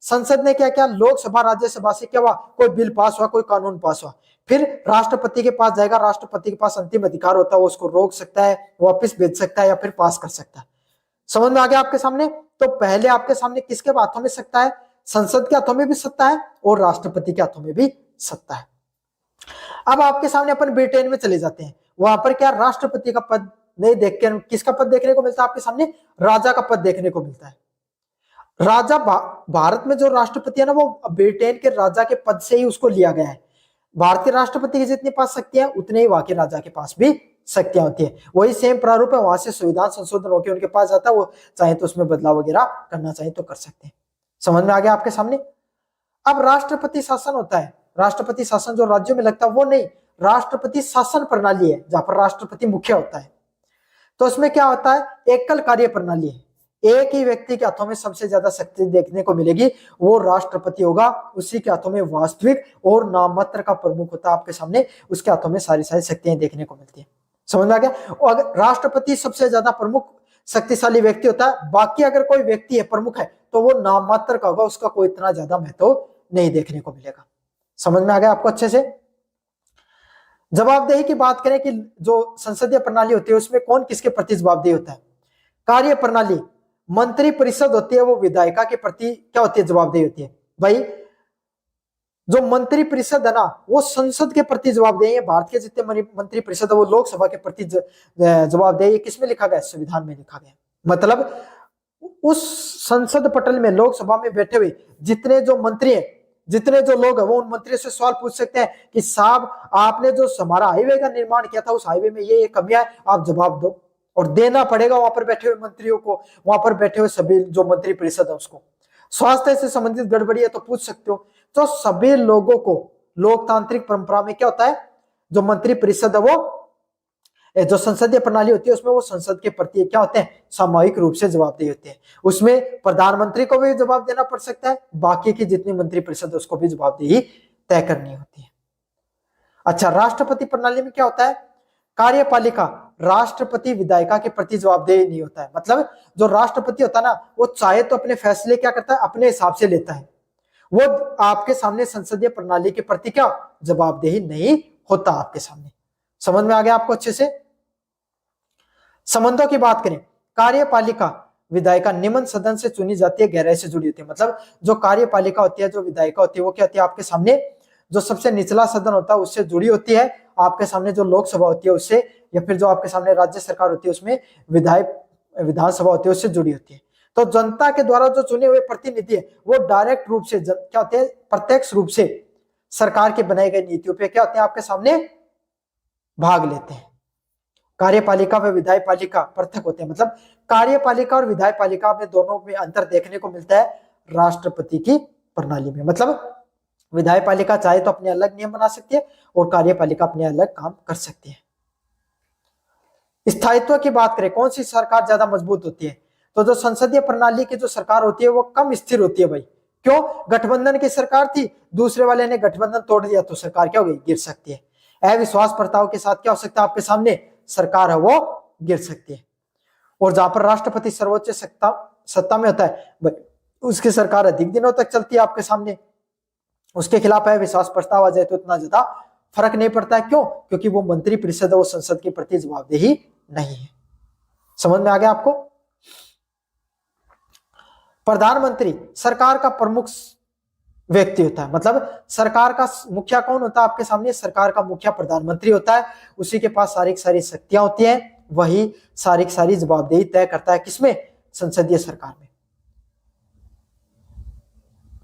संसद ने क्या किया, लोकसभा राज्यसभा से क्या हुआ, कोई बिल पास हुआ, कोई कानून पास हुआ, फिर राष्ट्रपति के पास जाएगा। राष्ट्रपति के पास अंतिम अधिकार होता है, वो उसको रोक सकता है, वापस भेज सकता है या फिर पास कर सकता है। समझ में आ गया आपके सामने। तो पहले आपके सामने किसके हाथों में सत्ता है, संसद के हाथों में भी सत्ता है और राष्ट्रपति के हाथों में भी सत्ता है। अब आपके सामने अपन ब्रिटेन में चले जाते हैं, वहां पर क्या राष्ट्रपति का पद नहीं देख के किसका पद देखने को मिलता है आपके सामने, राजा का पद देखने को मिलता है। राजा भारत में जो राष्ट्रपति है ना, वो ब्रिटेन के राजा के पद से ही उसको लिया गया है। भारतीय राष्ट्रपति की जितनी पास शक्तियां उतने ही वहां के राजा के पास भी शक्तियां होती है। वही सेम प्रारूप है, वहां से संविधान संशोधन होकर उनके पास जाता है, वो चाहे तो उसमें बदलाव वगैरह करना चाहे तो कर सकते हैं। समझ में आ गया आपके सामने। अब राष्ट्रपति शासन होता है, राष्ट्रपति शासन जो राज्यों में लगता है वो नहीं, राष्ट्रपति शासन प्रणाली है जहां पर राष्ट्रपति मुख्य होता है। तो उसमें क्या होता है, एकल कार्य प्रणाली है, एक ही व्यक्ति के हाथों में सबसे ज्यादा शक्ति देखने को मिलेगी, वो राष्ट्रपति होगा। उसी के हाथों में वास्तविक और नाममात्र का प्रमुख होता है आपके सामने, उसके हाथों में सारी सारी शक्तियां देखने को मिलती है। समझ में आ गया। और अगर राष्ट्रपति सबसे ज्यादा प्रमुख शक्तिशाली व्यक्ति होता है, बाकी अगर कोई व्यक्ति है प्रमुख है तो वो नाममात्र का होगा, उसका कोई इतना ज्यादा महत्व नहीं देखने को मिलेगा। समझ में आ गया आपको अच्छे से। जवाबदेही की बात करें कि जो संसदीय प्रणाली होती है उसमें कौन किसके प्रति जवाबदेही होता है। कार्य प्रणाली, मंत्री परिषद होती है वो विधायिका के प्रति क्या होती है, जवाबदेही होती है। भाई जो मंत्री परिषद है ना वो संसद के प्रति जवाबदेही है। भारत के जितने मंत्री परिषद है वो लोकसभा के प्रति जवाबदेही। किसमें लिखा गया, संविधान में लिखा गया। मतलब उस संसद पटल में लोकसभा में बैठे हुए जितने जो मंत्री हैं, जितने जो लोग हैं, वो उन मंत्रियों से सवाल पूछ सकते हैं कि साहब आपने जो हमारा हाईवे का निर्माण किया था उस हाईवे में ये कमियां है, आप जवाब दो। और देना पड़ेगा वहां पर बैठे हुए मंत्रियों को, वहां पर बैठे हुए सभी जो मंत्री परिषद है उसको। स्वास्थ्य से संबंधित गड़बड़ी है तो पूछ सकते हो। तो सभी लोगों को लोकतांत्रिक परंपरा में क्या होता है, जो मंत्री परिषद है वो जो संसदीय प्रणाली होती है उसमें वो संसद के प्रति क्या होते हैं, सामूहिक रूप से जवाबदेही होती है। उसमें प्रधानमंत्री को भी जवाब देना पड़ सकता है, बाकी की जितनी मंत्री परिषद है उसको भी जवाबदेही तय करनी होती है। अच्छा, राष्ट्रपति प्रणाली में क्या होता है, कार्यपालिका राष्ट्रपति विधायिका के प्रति जवाबदेही नहीं होता है। मतलब जो राष्ट्रपति होता है ना वो चाहे तो अपने फैसले क्या करता है, अपने हिसाब से लेता है, वो आपके सामने संसदीय प्रणाली के प्रति क्या जवाबदेही नहीं होता आपके सामने। समझ में आ गया आपको अच्छे से। संबंधों की बात करें, कार्यपालिका विधायिका निम्न सदन से चुनी जाती है, गहराई से जुड़ी होती है। मतलब जो कार्यपालिका होती है, जो विधायिका होती है, वो क्या होती है आपके सामने जो सबसे निचला सदन होता है उससे जुड़ी होती है, आपके सामने जो लोकसभा होती है उससे, या फिर जो आपके सामने राज्य सरकार होती है उसमें विधानसभा होती है उससे जुड़ी होती है। तो जनता के द्वारा जो चुने हुए प्रतिनिधि है वो डायरेक्ट रूप से क्या होते हैं, प्रत्यक्ष रूप से सरकार के बनाई गई नीतियों पे क्या होते हैं आपके सामने भाग लेते हैं। कार्यपालिका व विधायपालिका पृथक होते हैं। मतलब कार्यपालिका और विधायपालिका में दोनों में अंतर देखने को मिलता है राष्ट्रपति की प्रणाली में। मतलब विधायपालिका चाहे तो अपने अलग नियम बना सकती है और कार्यपालिका अपने अलग काम कर सकती है। स्थायित्व की बात करें, कौन सी सरकार ज्यादा मजबूत होती है, तो जो संसदीय प्रणाली की जो सरकार होती है वो कम स्थिर होती है भाई। क्यों? गठबंधन की सरकार थी, दूसरे वाले ने गठबंधन तोड़ दिया तो सरकार क्या हो गई, गिर सकती है। अविश्वास प्रस्ताव के साथ क्या हो सकता है आपके सामने, सरकार है वो गिर सकती है। और जहां पर राष्ट्रपति सर्वोच्च सत्ता में होता है उसकी सरकार अधिक दिनों तक चलती है आपके सामने। उसके खिलाफ अविश्वास प्रस्ताव आ जाए तो इतना ज्यादा फर्क नहीं पड़ता है। क्यों? क्योंकि वो मंत्री परिषद और संसद के प्रति जवाबदेही नहीं है। समझ में आ गया आपको? प्रधानमंत्री सरकार का प्रमुख व्यक्ति होता है। मतलब सरकार का मुखिया कौन होता है आपके सामने, सरकार का मुखिया प्रधानमंत्री होता है। उसी के पास सारी शक्तियां होती हैं, वही सारी जवाबदेही तय करता है किसमें, संसदीय सरकार में।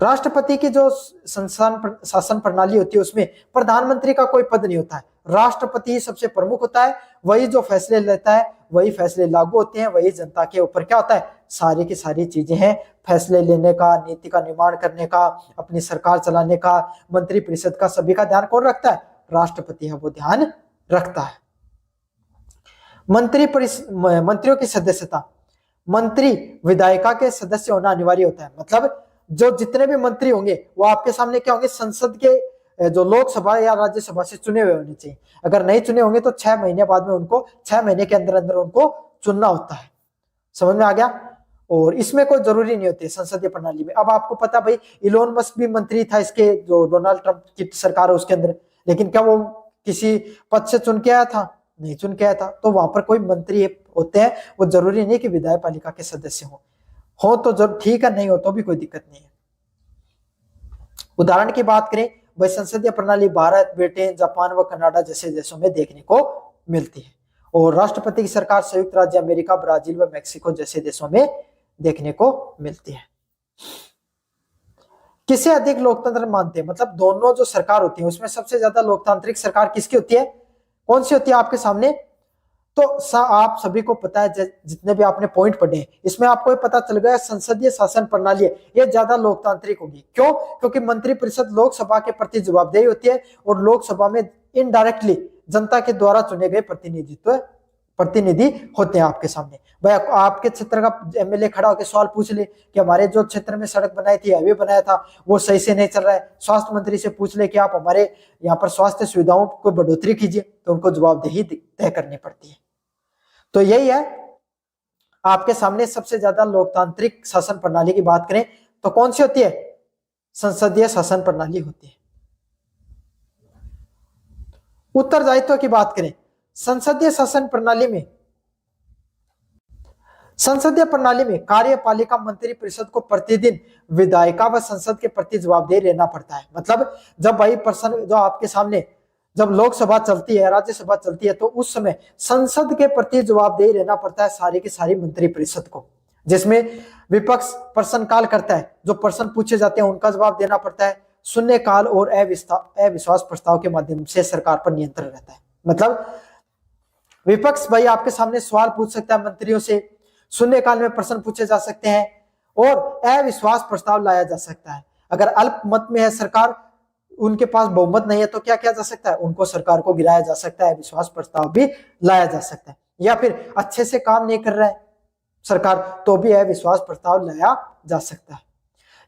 राष्ट्रपति की जो शासन प्रणाली होती है उसमें प्रधानमंत्री का कोई पद नहीं होता है, राष्ट्रपति ही सबसे प्रमुख होता है। वही जो फैसले लेता है वही फैसले लागू होते हैं, वही जनता के ऊपर क्या होता है, सारी की सारी चीजें हैं, फैसले लेने का, नीति का निर्माण करने का, अपनी सरकार चलाने का, मंत्री परिषद का, सभी का ध्यान कौन रखता है, राष्ट्रपति है वो ध्यान रखता है। मंत्रियों की सदस्यता, मंत्री विधायिका के सदस्य होना अनिवार्य होता है। मतलब जो जितने भी मंत्री होंगे वो आपके सामने क्या होंगे, संसद के जो लोकसभा या राज्यसभा से चुने हुए होने चाहिए। अगर नहीं चुने होंगे तो 6 महीने बाद में उनको 6 महीने के अंदर अंदर उनको चुनना होता है। समझ में आ गया? और इसमें कोई जरूरी नहीं होती संसदीय प्रणाली में। अब आपको पता भाई इलोन मस्क भी मंत्री था इसके जो डोनाल्ड ट्रंप की सरकार है उसके अंदर, लेकिन क्या वो किसी पद से चुन के आया था? नहीं चुन के आया था। तो वहां पर कोई मंत्री होते हैं, वो जरूरी नहीं कि विधायपालिका के सदस्य हो तो जरूर ठीक है, नहीं हो तो भी कोई दिक्कत नहीं है। उदाहरण की बात करें भाई, संसदीय प्रणाली भारत, ब्रिटेन, जापान व कनाडा जैसे देशों में देखने को मिलती है। और राष्ट्रपति की सरकार संयुक्त राज्य अमेरिका, ब्राजील व मेक्सिको जैसे देशों में देखने को मिलती है। किसे अधिक लोकतंत्र मानते हैं? मतलब दोनों जो सरकार होती है उसमें सबसे ज्यादा लोकतांत्रिक सरकार किसकी होती है, कौन सी होती है आपके सामने? तो आप सभी को पता है, जितने भी आपने पॉइंट पढ़े इसमें आपको पता चल गया संसदीय शासन प्रणाली है ये ज्यादा लोकतांत्रिक होगी। क्यों? क्योंकि मंत्रिपरिषद लोकसभा के प्रति जवाबदेही होती है और लोकसभा में इनडायरेक्टली जनता के द्वारा चुने गए प्रतिनिधि होते हैं आपके सामने। भाई आपके क्षेत्र का एमएलए खड़ा होकर सवाल पूछ ले कि हमारे जो क्षेत्र में सड़क बनाई थी, हाईवे बनाया था, वो सही से नहीं चल रहा है। स्वास्थ्य मंत्री से पूछ ले कि आप हमारे यहाँ पर स्वास्थ्य सुविधाओं को बढ़ोतरी कीजिए, तो उनको जवाबदेही तय करनी पड़ती है। तो यही है आपके सामने सबसे ज्यादा लोकतांत्रिक शासन प्रणाली की बात करें तो कौन सी होती है, संसदीय शासन प्रणाली होती है। उत्तरदायित्व की बात करें, संसदीय शासन प्रणाली में कार्यपालिका मंत्री परिषद को प्रतिदिन विधायिका व संसद के प्रति जवाबदेही रहना पड़ता है। मतलब जब भाई पर्सन जो आपके सामने जब लोकसभा चलती है, राज्यसभा चलती है, तो उस समय संसद के प्रति जवाबदेही रहना पड़ता है सारी की सारी मंत्री परिषद को, जिसमें विपक्ष प्रश्नकाल करता है, जो प्रश्न पूछे जाते हैं उनका जवाब देना पड़ता है, शून्यकाल और अविश्वास प्रस्ताव के माध्यम से सरकार पर नियंत्रण रहता है। मतलब विपक्ष भाई आपके सामने सवाल पूछ सकता है मंत्रियों से, शून्यकाल में प्रश्न पूछे जा सकते हैं और अविश्वास प्रस्ताव लाया जा सकता है। अगर अल्प मत में है सरकार, उनके पास बहुमत नहीं है, तो क्या किया जा सकता है, उनको सरकार को गिराया जा सकता है, विश्वास प्रस्ताव भी लाया जा सकता है। या फिर अच्छे से काम नहीं कर रहा है सरकार, तो भी अविश्वास प्रस्ताव लाया जा सकता है।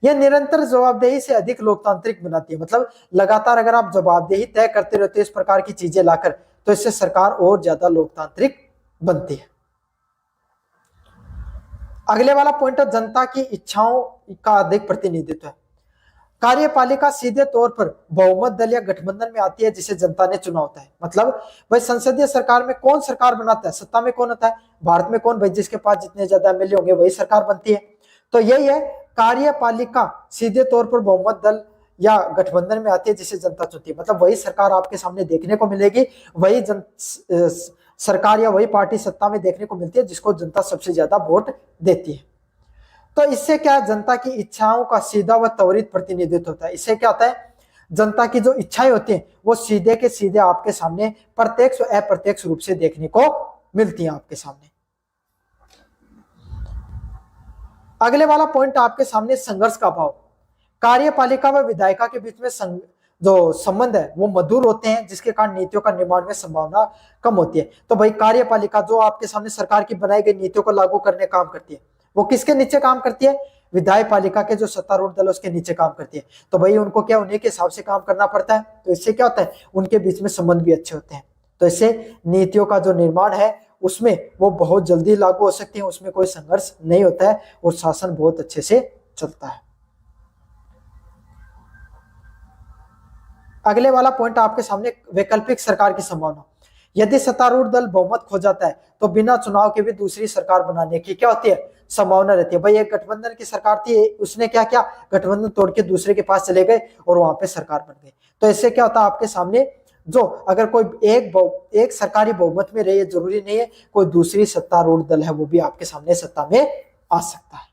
यह निरंतर जवाबदेही से अधिक लोकतांत्रिक बनाती है। मतलब लगातार अगर आप जवाबदेही तय करते रहते हो इस प्रकार की चीजें लाकर, तो इससे सरकार और ज्यादा लोकतांत्रिक बनती है। अगले वाला पॉइंट है जनता की इच्छाओं का अधिक प्रतिनिधित्व है। कार्यपालिका सीधे तौर पर बहुमत दल या गठबंधन में आती है जिसे जनता ने चुना होता है। मतलब भाई संसदीय सरकार में कौन सरकार बनाता है, सत्ता में कौन होता है, भारत में कौन, भाई जिसके पास जितने ज्यादा एमएलए होंगे वही सरकार बनती है। तो यही है, कार्यपालिका सीधे तौर पर बहुमत दल या गठबंधन में आती है जिसे जनता चुनती है। मतलब वही सरकार आपके सामने देखने को मिलेगी, वही सरकार या वही पार्टी सत्ता में देखने को मिलती है जिसको जनता सबसे ज्यादा वोट देती है। तो इससे क्या, जनता की इच्छाओं का सीधा व त्वरित प्रतिनिधित्व होता है। इससे क्या होता है, जनता की जो इच्छाएं होती हैं वो सीधे के सीधे आपके सामने प्रत्यक्ष व अप्रत्यक्ष रूप से देखने को मिलती हैं आपके सामने। अगले वाला पॉइंट आपके सामने संघर्ष का अभाव। कार्यपालिका व विधायिका के बीच में जो संबंध है वो मधुर होते हैं जिसके कारण नीतियों का निर्माण में संभावना कम होती है। तो भाई कार्यपालिका जो आपके सामने सरकार की बनाई गई नीतियों को लागू करने काम करती है, वो किसके नीचे काम करती है, विधायपालिका के जो सत्तारूढ़ दल उसके नीचे काम करती है। तो भाई उनको क्या, उन्हीं के हिसाब से काम करना पड़ता है। तो इससे क्या होता है, उनके बीच में संबंध भी अच्छे होते हैं। तो इससे नीतियों का जो निर्माण है उसमें वो बहुत जल्दी लागू हो सकती है, उसमें कोई संघर्ष नहीं होता है और शासन बहुत अच्छे से चलता है। अगले वाला पॉइंट आपके सामने वैकल्पिक सरकार की संभावना। यदि सत्तारूढ़ दल बहुमत खो जाता है तो बिना चुनाव के भी दूसरी सरकार बनाने की क्या होती है, संभावना रहती है। भाई एक गठबंधन की सरकार थी, उसने क्या किया, गठबंधन तोड़ के दूसरे के पास चले गए और वहां पे सरकार बन गई। तो इससे क्या होता है आपके सामने, जो अगर कोई एक सरकारी बहुमत में रहे, जरूरी नहीं है कोई दूसरी सत्तारूढ़ दल है वो भी आपके सामने सत्ता में आ सकता है।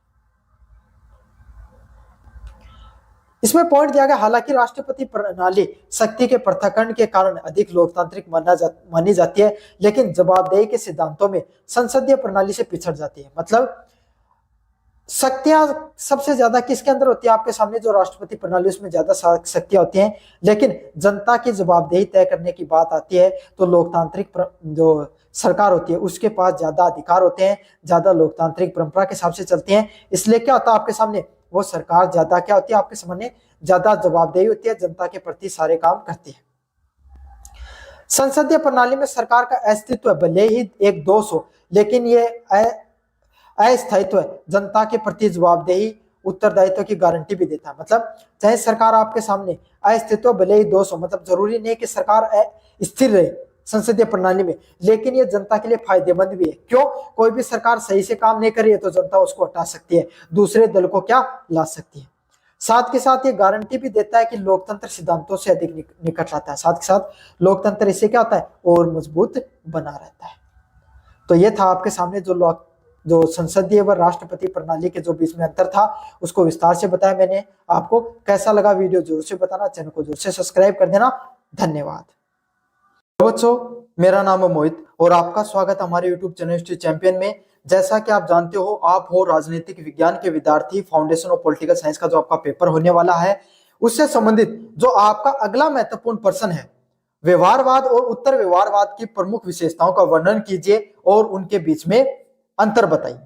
इसमें पॉइंट दिया गया, हालांकि राष्ट्रपति प्रणाली शक्ति के पृथक्करण के कारण अधिक लोकतांत्रिक मानी जाती है, लेकिन जवाबदेही के सिद्धांतों में संसदीय प्रणाली से पिछड़ जाती है। मतलब शक्तियां सबसे ज्यादा किसके अंदर होती है, आपके सामने जो राष्ट्रपति प्रणाली उसमें ज्यादा शक्तियां होती हैं, लेकिन जनता की जवाबदेही तय करने की बात आती है तो लोकतांत्रिक जो सरकार होती है उसके पास ज्यादा अधिकार होते हैं, ज्यादा लोकतांत्रिक परंपरा के हिसाब से चलते हैं। इसलिए क्या होता है आपके सामने, वो सरकार ज्यादा क्या होती है आपके सामने, ज्यादा जवाबदेही होती है, जनता के प्रति सारे काम करती है। संसदीय प्रणाली में सरकार का अस्तित्व भले ही एक दोष हो, लेकिन ये अस्थायित्व जनता के प्रति जवाबदेही उत्तरदायित्व की गारंटी भी देता है। मतलब चाहे सरकार आपके सामने अस्तित्व भले ही दोष हो, मतलब जरूरी नहीं कि सरकार स्थिर रहे संसदीय प्रणाली में, लेकिन ये जनता के लिए फायदेमंद भी है। क्यों, कोई भी सरकार सही से काम नहीं कर रही है तो जनता उसको हटा सकती है, दूसरे दल को क्या ला सकती है। साथ के साथ ये गारंटी भी देता है कि लोकतंत्र सिद्धांतों से अधिक निकट रहता है। साथ के साथ लोकतंत्र इससे क्या होता है, और मजबूत बना रहता है। तो ये था आपके सामने जो संसदीय व राष्ट्रपति प्रणाली के जो बीच में अंतर था उसको विस्तार से बताया मैंने। आपको कैसा लगा वीडियो जरूर से बताना, चैनल को जरूर से सब्सक्राइब कर देना। धन्यवाद बच्चों, मेरा नाम है मोहित और आपका स्वागत हमारे YouTube चैनल हिस्ट्री चैंपियन में। जैसा कि आप जानते हो, आप हो राजनीतिक विज्ञान के विद्यार्थी। फाउंडेशन ऑफ पॉलिटिकल साइंस का जो आपका पेपर होने वाला है उससे संबंधित जो आपका अगला महत्वपूर्ण प्रश्न है, व्यवहारवाद और उत्तर व्यवहारवाद की प्रमुख विशेषताओं का वर्णन कीजिए और उनके बीच में अंतर बताइए।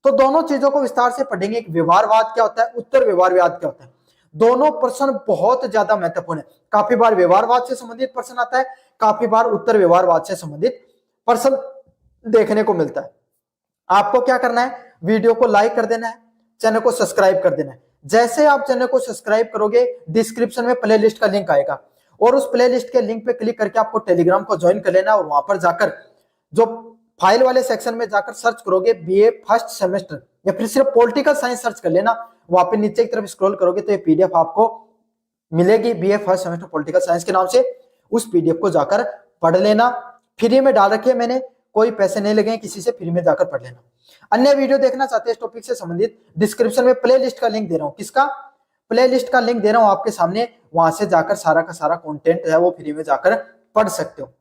तो दोनों चीजों को विस्तार से पढ़ेंगे। व्यवहारवाद क्या होता है, उत्तर व्यवहारवाद क्या होता है। दोनों प्रश्न बहुत ज्यादा महत्वपूर्ण है। काफी बार व्यवहारवाद से संबंधित प्रश्न आता है, काफी बार उत्तर व्यवहारवाद से संबंधित प्रश्न देखने को मिलता है। आपको क्या करना है, वीडियो को लाइक कर देना है, चैनल को सब्सक्राइब कर देना है। जैसे आप चैनल को सब्सक्राइब करोगे, डिस्क्रिप्शन में प्लेलिस्ट का लिंक आएगा और उस प्लेलिस्ट के लिंक पे क्लिक करके आपको टेलीग्राम को ज्वाइन कर लेना और वहां पर जाकर जो फाइल वाले सेक्शन में जाकर सर्च करोगे बीए फर्स्ट सेमेस्टर या फिर सिर्फ पॉलिटिकल साइंस सर्च कर लेना। वहां पे नीचे की तरफ स्क्रॉल करोगे तो ये पीडीएफ आपको मिलेगी BA first semester political science के नाम से। उस पीडीएफ को जाकर पढ़ लेना, फ्री में डाल रखी है मैंने, कोई पैसे नहीं लगे, किसी से फ्री में जाकर पढ़ लेना। अन्य वीडियो देखना चाहते हैं इस टॉपिक से संबंधित, डिस्क्रिप्शन में प्ले लिस्ट का लिंक दे रहा हूँ। किसका, प्ले लिस्ट का लिंक दे रहा हूँ आपके सामने, वहां से जाकर सारा का सारा कंटेंट है वो फ्री में जाकर पढ़ सकते हो।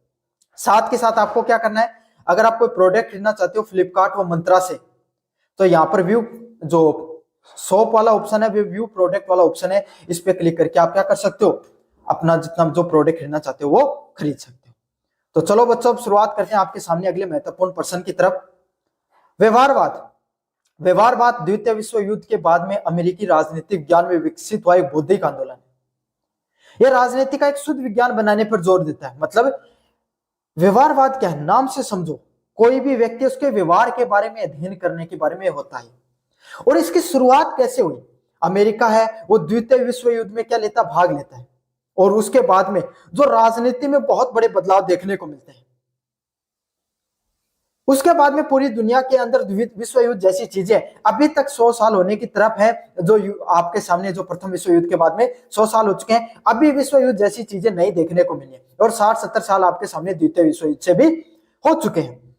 साथ के साथ आपको क्या करना है, अगर आप कोई प्रोडक्ट खरीदना चाहते हो फ्लिपकार्ट व मंत्रा से, तो यहाँ पर व्यू जो शॉप वाला ऑप्शन है, व्यू प्रोडक्ट वाला ऑप्शन है, इस पे क्लिक करके आप क्या कर सकते हो, अपना जितना जो प्रोडक्ट खरीदना चाहते हो वो खरीद सकते हो। तो चलो बच्चों, अब शुरुआत करते हैं आपके सामने अगले महत्वपूर्ण प्रश्न की तरफ। व्यवहारवाद। व्यवहारवाद द्वितीय विश्व युद्ध के बाद में अमेरिकी राजनीतिक विज्ञान में विकसित हुआ एक बौद्धिक आंदोलन है। यह राजनीति का एक शुद्ध विज्ञान बनाने पर जोर देता है। मतलब व्यवहारवाद क्या है, नाम से समझो, कोई भी व्यक्ति उसके व्यवहार के बारे में अध्ययन करने के बारे में होता है। और इसकी शुरुआत कैसे हुई, अमेरिका है वो द्वितीय विश्व युद्ध में क्या लेता, भाग लेता है। और उसके बाद में जो राजनीति में बहुत बड़े बदलाव देखने को मिलते हैं, उसके बाद में पूरी दुनिया के अंदर विश्व युद्ध जैसी चीजें अभी तक 100 साल होने की तरफ है। जो आपके सामने जो प्रथम विश्व युद्ध के बाद में 100 साल हो चुके हैं, अभी विश्व युद्ध जैसी चीजें नहीं देखने को मिली है। और 60-70 साल आपके सामने द्वितीय विश्व युद्ध से भी हो चुके हैं।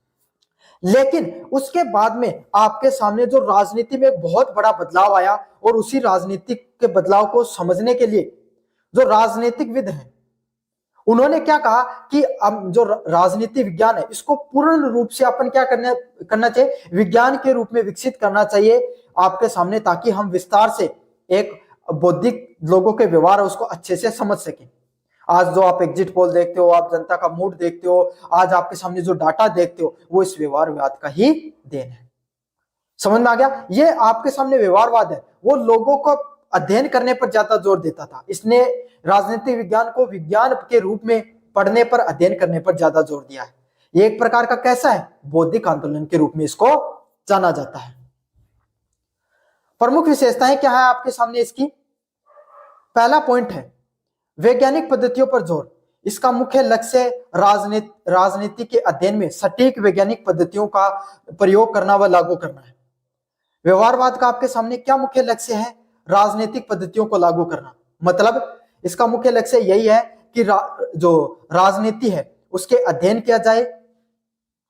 लेकिन उसके बाद में आपके सामने जो राजनीति में बहुत बड़ा बदलाव आया, और उसी राजनीतिक के बदलाव को समझने के लिए जो राजनीतिकविद हैं उन्होंने क्या कहा कि अब जो राजनीति विज्ञान है इसको पूर्ण रूप से अपन क्या करना चाहिए, विज्ञान के रूप में विकसित करना चाहिए आपके सामने, ताकि हम विस्तार से एक बौद्धिक लोगों के व्यवहार है उसको अच्छे से समझ सकें। आज जो आप एग्जिट पोल देखते हो, आप जनता का मूड देखते हो, आज आपके सामने जो डाटा देखते हो, वो इस व्यवहारवाद का ही देन है। समझ में आ गया? ये आपके सामने व्यवहारवाद है, वो लोगों को अध्ययन करने पर ज्यादा जोर देता था। इसने राजनीतिक विज्ञान को विज्ञान के रूप में पढ़ने पर, अध्ययन करने पर ज्यादा जोर दिया है। ये एक प्रकार का कैसा है, बौद्धिक आंदोलन के रूप में इसको जाना जाता है। प्रमुख विशेषताएं क्या है आपके सामने इसकी? पहला पॉइंट है वैज्ञानिक पद्धतियों पर जोर। इसका मुख्य लक्ष्य राजनीति के अध्ययन में सटीक वैज्ञानिक पद्धतियों का प्रयोग करना व लागू करना है। व्यवहारवाद का आपके सामने क्या मुख्य लक्ष्य है? राजनीतिक पद्धतियों को लागू करना। मतलब इसका मुख्य लक्ष्य यही है कि जो राजनीति है उसके अध्ययन किया जाए,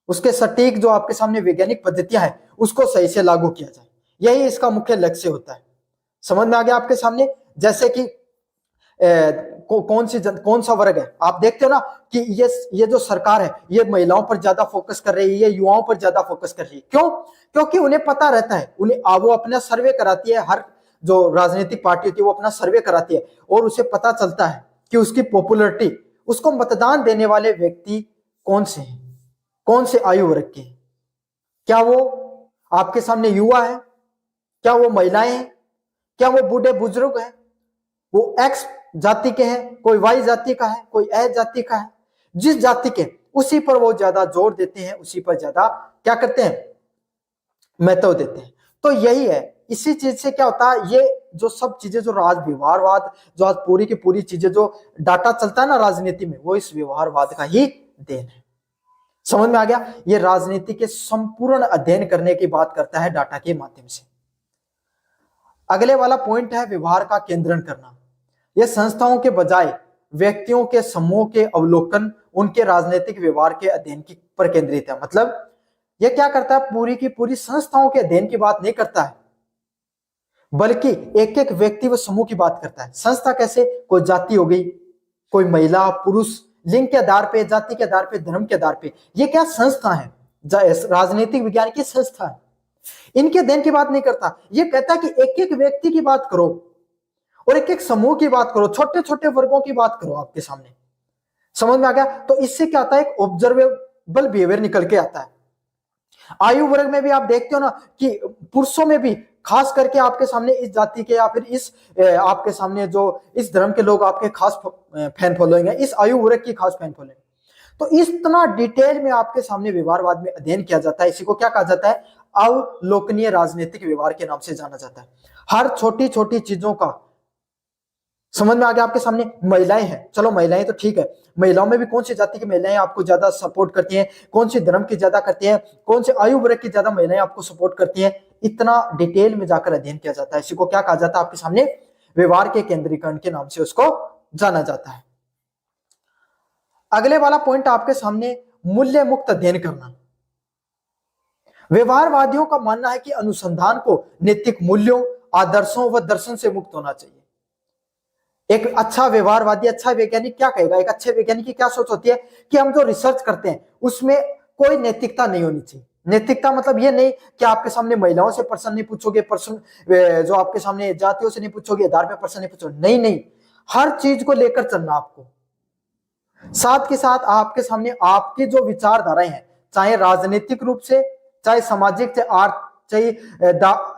उसके सटीक जो आपके सामने वैज्ञानिक पद्धतियां हैं उसको सही से लागू किया जाए, यही इसका मुख्य लक्ष्य होता है। समझ में आ गया आपके सामने? जैसे कि कौन सा वर्ग है, आप देखते हो ना कि ये जो सरकार है ये महिलाओं पर ज्यादा फोकस कर रही है, ये युवाओं पर ज्यादा फोकस कर रही है। क्यों? क्योंकि उन्हें पता रहता है, वो अपना सर्वे कराती है, हर जो राजनीतिक पार्टी होती है वो अपना सर्वे कराती है, और उसे पता चलता है कि उसकी पॉपुलैरिटी, उसको मतदान देने वाले व्यक्ति कौन से हैं, कौन से आयु वर्ग के हैं। क्या वो आपके सामने युवा है, क्या वो महिलाएं हैं, क्या वो बूढ़े बुजुर्ग हैं, वो एक्स जाति के हैं, कोई वाई जाति का है, कोई ए जाति का है। जिस जाति के उसी पर वो ज्यादा जोर देते हैं, उसी पर ज्यादा क्या करते हैं, महत्व देते हैं। तो यही है, इसी चीज से क्या होता है, ये जो सब चीजें जो व्यवहारवाद, जो आज पूरी की पूरी चीजें जो डाटा चलता है ना राजनीति में, वो इस व्यवहारवाद का ही देन है। समझ में आ गया? ये राजनीति के संपूर्ण अध्ययन करने की बात करता है डाटा के माध्यम से। अगले वाला पॉइंट है व्यवहार का केंद्रण करना। यह संस्थाओं के बजाय व्यक्तियों के समूह के अवलोकन, उनके राजनीतिक व्यवहार के अध्ययन की पर केंद्रित है। मतलब यह क्या करता है, पूरी की पूरी संस्थाओं के अध्ययन की बात नहीं करता है, बल्कि एक एक व्यक्ति व समूह की बात करता है। संस्था कैसे? कोई जाति हो गई, कोई महिला पुरुष, लिंग के आधार पे, जाति के आधार पे, धर्म के आधार पे, ये क्या संस्था है, राजनीतिक विज्ञान की संस्था है। इनके अध्ययन की बात नहीं करता, ये कहता है कि एक एक व्यक्ति की बात करो और एक एक समूह की बात करो, छोटे छोटे वर्गों की बात करो आपके सामने। समझ में आ गया? तो इससे क्या आता है, एक ऑब्जर्वेबल बिहेवियर निकल के आता है। आयु वर्ग में भी आप देखते हो ना कि पुरुषों में भी खास करके आपके सामने इस जाति के या फिर इस आपके सामने जो इस धर्म के लोग आपके खास फैन फॉलोइंग है, इस आयु वर्ग की खास फैन फॉलोइंग। तो इतना डिटेल में आपके सामने व्यवहारवाद में अध्ययन किया जाता है। इसी को क्या कहा जाता है, अवलोकनीय राजनीतिक व्यवहार के नाम से जाना जाता है। हर छोटी छोटी चीजों का समझ में आ गया आपके सामने। महिलाएं हैं, चलो महिलाएं तो ठीक है, महिलाओं में भी कौन सी जाति की महिलाएं आपको ज्यादा सपोर्ट करती हैं, कौन सी धर्म की ज्यादा करती हैं, कौन से आयु वर्ग की ज्यादा महिलाएं आपको सपोर्ट करती हैं, इतना डिटेल में जाकर अध्ययन किया जाता है। इसी को क्या कहा जाता है आपके सामने, व्यवहार के केंद्रीकरण के नाम से उसको जाना जाता है। अगले वाला पॉइंट आपके सामने, मूल्य मुक्त अध्ययन करना। व्यवहारवादियों का मानना है कि अनुसंधान को नैतिक मूल्यों, आदर्शों व दर्शन से मुक्त होना चाहिए। एक अच्छा व्यवहारवादी, अच्छा वैज्ञानिक क्या कहेगा, एक अच्छे वैज्ञानिक की क्या सोच होती है कि हम जो रिसर्च करते हैं उसमें कोई नैतिकता नहीं होनी चाहिए। नैतिकता मतलब ये नहीं कि आपके सामने महिलाओं से प्रश्न नहीं पूछोगे, प्रश्न जो आपके सामने जातियों से नहीं पूछोगे, आधार पे प्रश्न नहीं पूछोगे, नहीं नहीं, हर चीज को लेकर चलना आपको। साथ के साथ आपके सामने आपकी जो विचारधाराएं हैं, चाहे राजनीतिक रूप से, चाहे सामाजिक, चाहे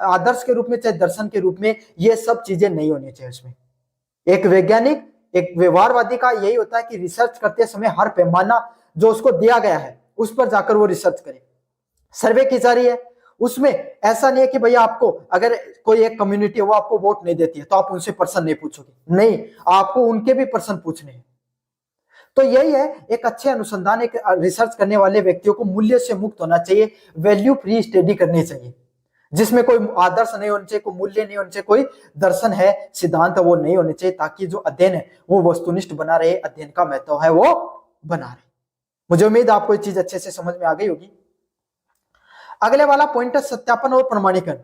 आदर्श के रूप में, चाहे दर्शन के रूप में, ये सब चीजें नहीं होनी चाहिए उसमें। एक वैज्ञानिक, एक व्यवहारवादी का यही होता है कि रिसर्च करते समय हर पैमाना जो उसको दिया गया है उस पर जाकर वो रिसर्च करे। सर्वे की जा रही है, उसमें ऐसा नहीं है कि भैया आपको अगर कोई एक कम्युनिटी है वो आपको वोट नहीं देती है तो आप उनसे प्रश्न नहीं पूछोगे, नहीं, आपको उनके भी प्रश्न पूछने हैं। तो यही है, एक अच्छे अनुसंधान, एक रिसर्च करने वाले व्यक्तियों को मूल्य से मुक्त होना चाहिए, वैल्यू फ्री स्टडी करनी चाहिए, जिसमें कोई आदर्श नहीं होने चाहिए, कोई मूल्य नहीं होने चाहिए, कोई दर्शन है, सिद्धांत वो नहीं होने चाहिए, ताकि जो अध्ययन है वो वस्तुनिष्ठ बना रहे, अध्ययन का महत्व है वो बना रहे। मुझे उम्मीद है आपको ये चीज अच्छे से समझ में आ गई होगी। अगले वाला पॉइंट है सत्यापन और प्रमाणीकरण।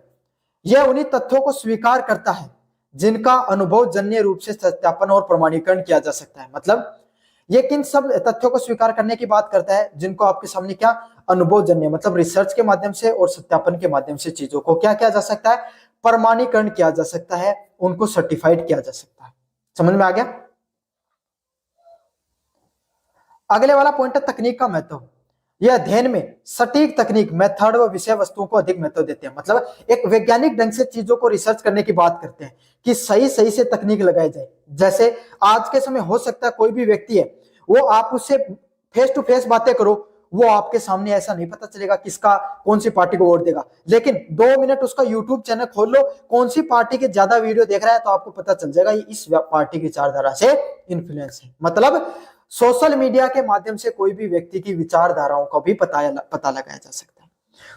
यह उन्हीं तथ्यों को स्वीकार करता है जिनका अनुभव जन्य रूप से सत्यापन और प्रमाणीकरण किया जा सकता है। मतलब ये किन सब तथ्यों को स्वीकार करने की बात करता है जिनको आपके सामने क्या अनुभव जन्य, मतलब रिसर्च के माध्यम से और सत्यापन के माध्यम से चीजों को क्या किया जा सकता है, प्रमाणीकरण किया जा सकता है, उनको सर्टिफाइड किया जा सकता है। समझ में आ गया। अगले वाला पॉइंट है तकनीक का महत्व। यह अध्ययन में सटीक तकनीक, मेथड व विषय वस्तुओं को अधिक महत्व देते हैं। मतलब एक वैज्ञानिक ढंग से चीजों को रिसर्च करने की बात करते हैं कि सही सही से तकनीक लगाई जाए। जैसे आज के समय हो सकता है कोई भी व्यक्ति है, वो आप उससे फेस टू फेस बातें करो, वो आपके सामने ऐसा नहीं पता चलेगा किसका कौन सी पार्टी को वोट देगा, लेकिन 2 मिनट उसका यूट्यूब चैनल खोल लो, कौन सी पार्टी के ज्यादा वीडियो देख रहा है तो आपको पता चल जाएगा ये इस पार्टी की विचारधारा से इन्फ्लुएंस है। मतलब सोशल मीडिया के माध्यम से कोई भी व्यक्ति की विचारधाराओं का भी पता लगाया जा सकता है।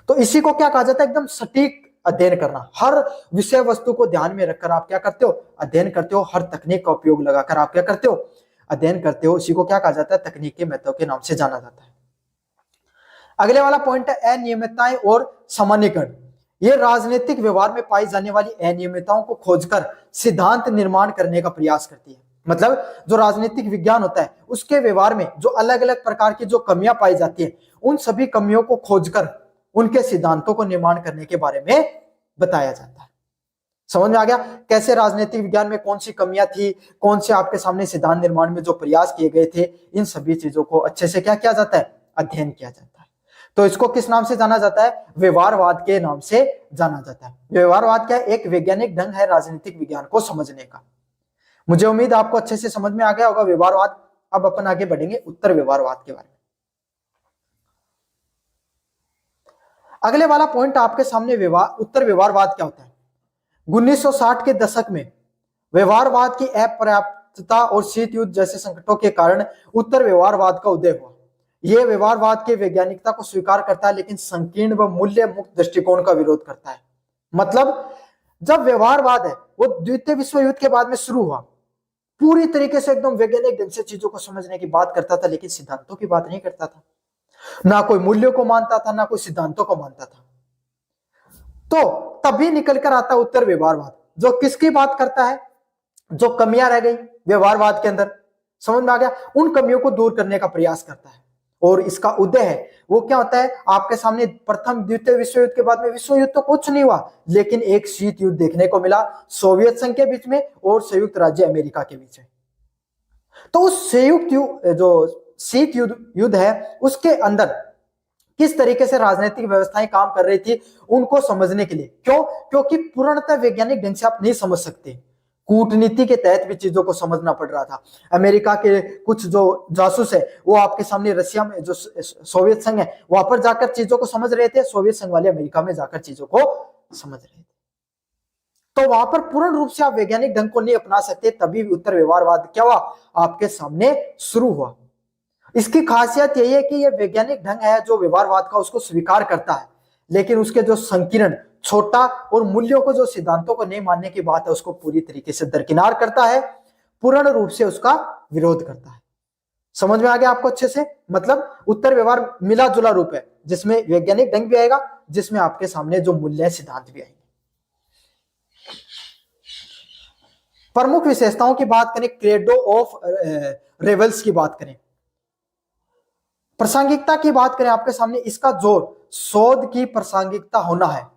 तो इसी को क्या कहा जाता है, एकदम सटीक अध्ययन करना। हर विषय वस्तु को ध्यान में रखकर आप क्या करते हो, अध्ययन करते हो। हर तकनीक का उपयोग लगाकर आप क्या करते हो, अध्ययन करते हो। इसी को क्या कहा जाता है, तकनीक के महत्व के नाम से जाना जाता है। अगले वाला पॉइंट है अनियमितताएं और सामान्यीकरण। ये राजनीतिक व्यवहार में पाई जाने वाली अनियमितताओं को खोजकर सिद्धांत निर्माण करने का प्रयास करती है। मतलब जो राजनीतिक विज्ञान होता है उसके व्यवहार में जो अलग अलग प्रकार की जो कमियां पाई जाती है, उन सभी कमियों को खोजकर उनके सिद्धांतों को निर्माण करने के बारे में बताया जाता है। समझ में आ गया कैसे राजनीतिक विज्ञान में कौन सी कमियां थी, कौन से आपके सामने सिद्धांत निर्माण में जो प्रयास किए गए थे, इन सभी चीजों को अच्छे से क्या किया जाता है, अध्ययन किया जाता है। तो इसको किस नाम से जाना जाता है, व्यवहारवाद के नाम से जाना जाता है। व्यवहारवाद क्या है, एक वैज्ञानिक ढंग है राजनीतिक विज्ञान को समझने का। मुझे उम्मीद आपको अच्छे से समझ में आ गया होगा व्यवहारवाद। अब अपन आगे बढ़ेंगे उत्तर व्यवहारवाद के बारे में। अगले वाला पॉइंट आपके सामने उत्तर व्यवहारवाद क्या होता है। 1960 के दशक में व्यवहारवाद की अपर्याप्तता और शीत युद्ध जैसे संकटों के कारण उत्तर व्यवहारवाद का उदय हुआ। यह व्यवहारवाद के वैज्ञानिकता को स्वीकार करता है लेकिन संकीर्ण व मूल्य मुक्त दृष्टिकोण का विरोध करता है। मतलब जब व्यवहारवाद है वो द्वितीय विश्व युद्ध के बाद में शुरू हुआ, पूरी तरीके से एकदम वैज्ञानिक ढंग से चीजों को समझने की बात करता था, लेकिन सिद्धांतों की बात नहीं करता था। ना कोई मूल्यों को मानता था, ना कोई सिद्धांतों को मानता था। तो तभी निकल कर आता उत्तर व्यवहारवाद, जो किसकी बात करता है, जो कमियां रह गई व्यवहारवाद के अंदर, समझ में आ गया, उन कमियों को दूर करने का प्रयास करता है। और इसका उदय है वो क्या होता है आपके सामने, प्रथम द्वितीय विश्व युद्ध के बाद में विश्व युद्ध तो कुछ नहीं हुआ, लेकिन एक शीत युद्ध देखने को मिला सोवियत संघ के बीच में और संयुक्त राज्य अमेरिका के बीच में। तो उस संयुक्त जो शीत युद्ध है उसके अंदर किस तरीके से राजनीतिक व्यवस्थाएं काम कर रही थी उनको समझने के लिए, क्योंकि पूर्णतः वैज्ञानिक ढंग से आप नहीं समझ सकते, कूटनीति के तहत भी चीजों को समझना पड़ रहा था। अमेरिका के कुछ जो जासूस है वो आपके सामने रशिया में जो सोवियत संघ है वहां पर जाकर चीजों को समझ रहे थे, सोवियत संघ वाले अमेरिका में जाकर चीजों को समझ रहे थे। तो वहां पर पूर्ण रूप से आप वैज्ञानिक ढंग को नहीं अपना सकते, तभी उत्तर व्यवहारवाद क्या हुआ आपके सामने शुरू हुआ। इसकी खासियत यही है कि यह वैज्ञानिक ढंग है जो व्यवहारवाद का उसको स्वीकार करता है, लेकिन उसके जो संकीर्ण, छोटा और मूल्यों को, जो सिद्धांतों को नहीं मानने की बात है, उसको पूरी तरीके से दरकिनार करता है, पूर्ण रूप से उसका विरोध करता है। समझ में आ गया आपको अच्छे से। मतलब उत्तर व्यवहार मिला जुला रूप है जिसमें वैज्ञानिक ढंग भी आएगा, जिसमें आपके सामने जो मूल्य सिद्धांत भी आएंगे। प्रमुख विशेषताओं की बात करें, क्रेडो ऑफ रेवल्स की बात करें, प्रासंगिकता की बात करें आपके सामने, इसका जोर शोध की प्रासंगिकता होना है।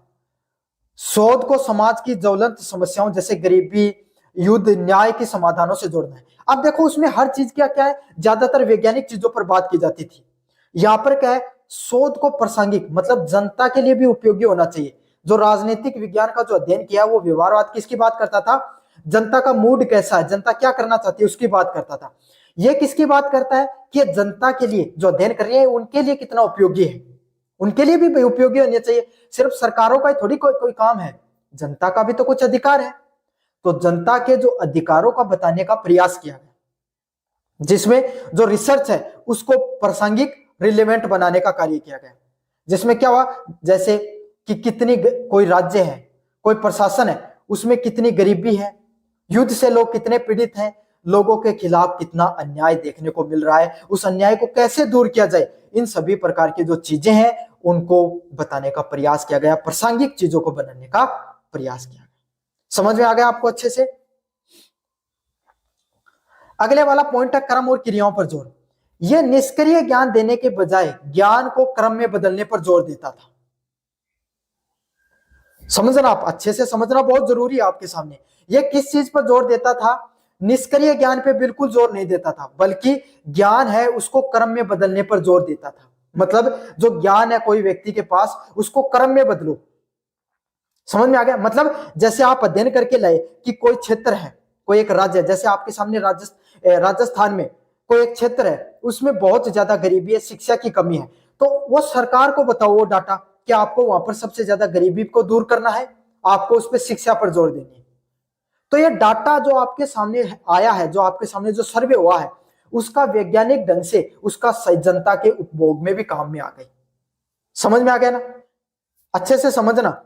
शोध को समाज की ज्वलंत समस्याओं जैसे गरीबी, युद्ध, न्याय के समाधानों से जोड़ना है। अब देखो उसमें हर चीज क्या है, ज्यादातर वैज्ञानिक चीजों पर बात की जाती थी। यहां पर क्या है, शोध को प्रासंगिक, मतलब जनता के लिए भी उपयोगी होना चाहिए। जो राजनीतिक विज्ञान का जो अध्ययन किया वो व्यवहारवाद किसकी बात करता था, जनता का मूड कैसा है, जनता क्या करना चाहती है उसकी बात करता था। ये किसकी बात करता है कि जनता के लिए जो अध्ययन कर रही है उनके लिए कितना उपयोगी है, उनके लिए भी उपयोगी होने चाहिए। सिर्फ सरकारों का ही थोड़ी कोई काम है, जनता का भी तो कुछ अधिकार है। तो जनता के जो अधिकारों का बताने का प्रयास किया गया, जिसमें जो रिसर्च है उसको प्रासंगिक रिलेवेंट बनाने का कार्य किया गया। जिसमें क्या हुआ, जैसे कि कितनी कोई राज्य है, कोई प्रशासन है, उसमें कितनी गरीबी है, युद्ध से लोग कितने पीड़ित हैं, लोगों के खिलाफ कितना अन्याय देखने को मिल रहा है, उस अन्याय को कैसे दूर किया जाए, इन सभी प्रकार की जो चीजें हैं उनको बताने का प्रयास किया गया, प्रासंगिक चीजों को बनाने का प्रयास किया गया। समझ में आ गया आपको अच्छे से? अगले वाला पॉइंट है क्रम और क्रियाओं पर जोर। यह निष्क्रिय ज्ञान देने के बजाय ज्ञान को क्रम में बदलने पर जोर देता था। समझना, आप अच्छे से समझना बहुत जरूरी है आपके सामने। यह किस चीज पर जोर देता था? निष्क्रिय ज्ञान पे बिल्कुल जोर नहीं देता था, बल्कि ज्ञान है उसको क्रम में बदलने पर जोर देता था। मतलब जो ज्ञान है कोई व्यक्ति के पास, उसको क्रम में बदलो। समझ में आ गया? मतलब जैसे आप अध्ययन करके लाए कि कोई क्षेत्र है, कोई एक राज्य है, जैसे आपके सामने राजस्थान में कोई एक क्षेत्र है, उसमें बहुत ज्यादा गरीबी है, शिक्षा की कमी है, तो वो सरकार को बताओ वो डाटा कि आपको वहां पर सबसे ज्यादा गरीबी को दूर करना है, आपको उस पर शिक्षा पर जोर देनी है। तो ये डाटा जो आपके सामने आया है, जो आपके सामने जो सर्वे हुआ है, उसका वैज्ञानिक ढंग से उसका जनता के उपभोग में भी काम में आ गई। समझ में आ गया ना? अच्छे से समझना।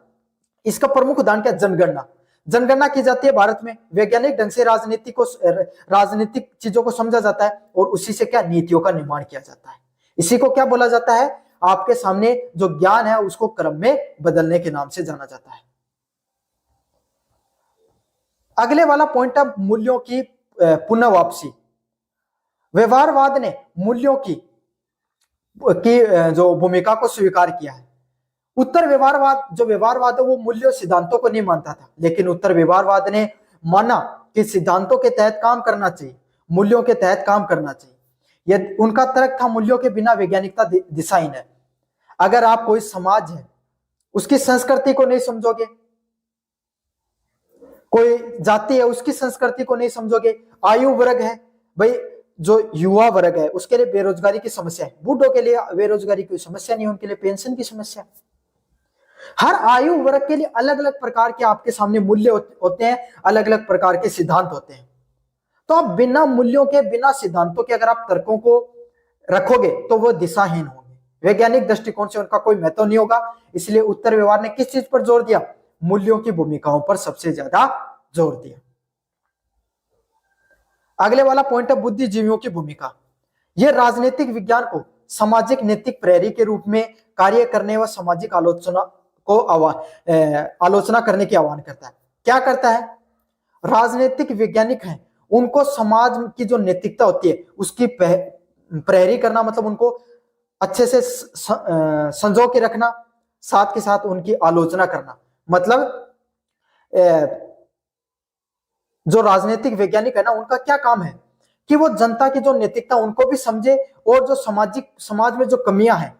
इसका प्रमुख उदाहरण क्या? जनगणना। जनगणना की जाती है भारत में, वैज्ञानिक ढंग से राजनीतिक चीजों को समझा जाता है और उसी से क्या नीतियों का निर्माण किया जाता है। इसी को क्या बोला जाता है? आपके सामने जो ज्ञान है उसको क्रम में बदलने के नाम से जाना जाता है। अगले वाला पॉइंट है मूल्यों की पुनः वापसी। व्यवहारवाद ने मूल्यों की जो भूमिका को स्वीकार किया है। उत्तर व्यवहारवाद, जो व्यवहारवाद है वो मूल्यों सिद्धांतों को नहीं मानता था, लेकिन उत्तर व्यवहारवाद ने माना कि सिद्धांतों के तहत काम करना चाहिए, मूल्यों के तहत काम करना चाहिए। यह उनका तर्क था, मूल्यों के बिना वैज्ञानिकता दिशाहीन है। अगर आप कोई समाज है उसकी संस्कृति को नहीं समझोगे, कोई जाति है उसकी संस्कृति को नहीं समझोगे, आयु वर्ग है भाई, जो युवा वर्ग है उसके लिए बेरोजगारी की समस्या है, बूढ़ों के लिए बेरोजगारी की समस्या नहीं, उनके लिए पेंशन की समस्या। हर आयु वर्ग के लिए अलग अलग प्रकार के आपके सामने मूल्य होते हैं, अलग अलग प्रकार के सिद्धांत होते हैं। तो आप बिना मूल्यों के, बिना सिद्धांतों के अगर आप तर्कों को रखोगे तो वो दिशाहीन होंगे, वैज्ञानिक दृष्टिकोण से उनका कोई महत्व नहीं होगा। इसलिए उत्तर व्यवहार ने किस चीज पर जोर दिया? मूल्यों की भूमिकाओं पर सबसे ज्यादा जोर दिया। अगले वाला पॉइंट है बुद्धिजीवियों की भूमिका। यह राजनीतिक विज्ञान को सामाजिक नैतिक प्रहरी के रूप में कार्य करने व सामाजिक आलोचना करने की आह्वान करता है। क्या करता है? राजनीतिक वैज्ञानिक हैं, उनको समाज की जो नैतिकता होती है उसकी प्रहरी करना, मतलब उनको अच्छे से संजो के रखना, साथ के साथ उनकी आलोचना करना। मतलब जो राजनीतिक वैज्ञानिक है ना, उनका क्या काम है कि वो जनता की जो नैतिकता उनको भी समझे, और जो समाज में जो कमियां हैं,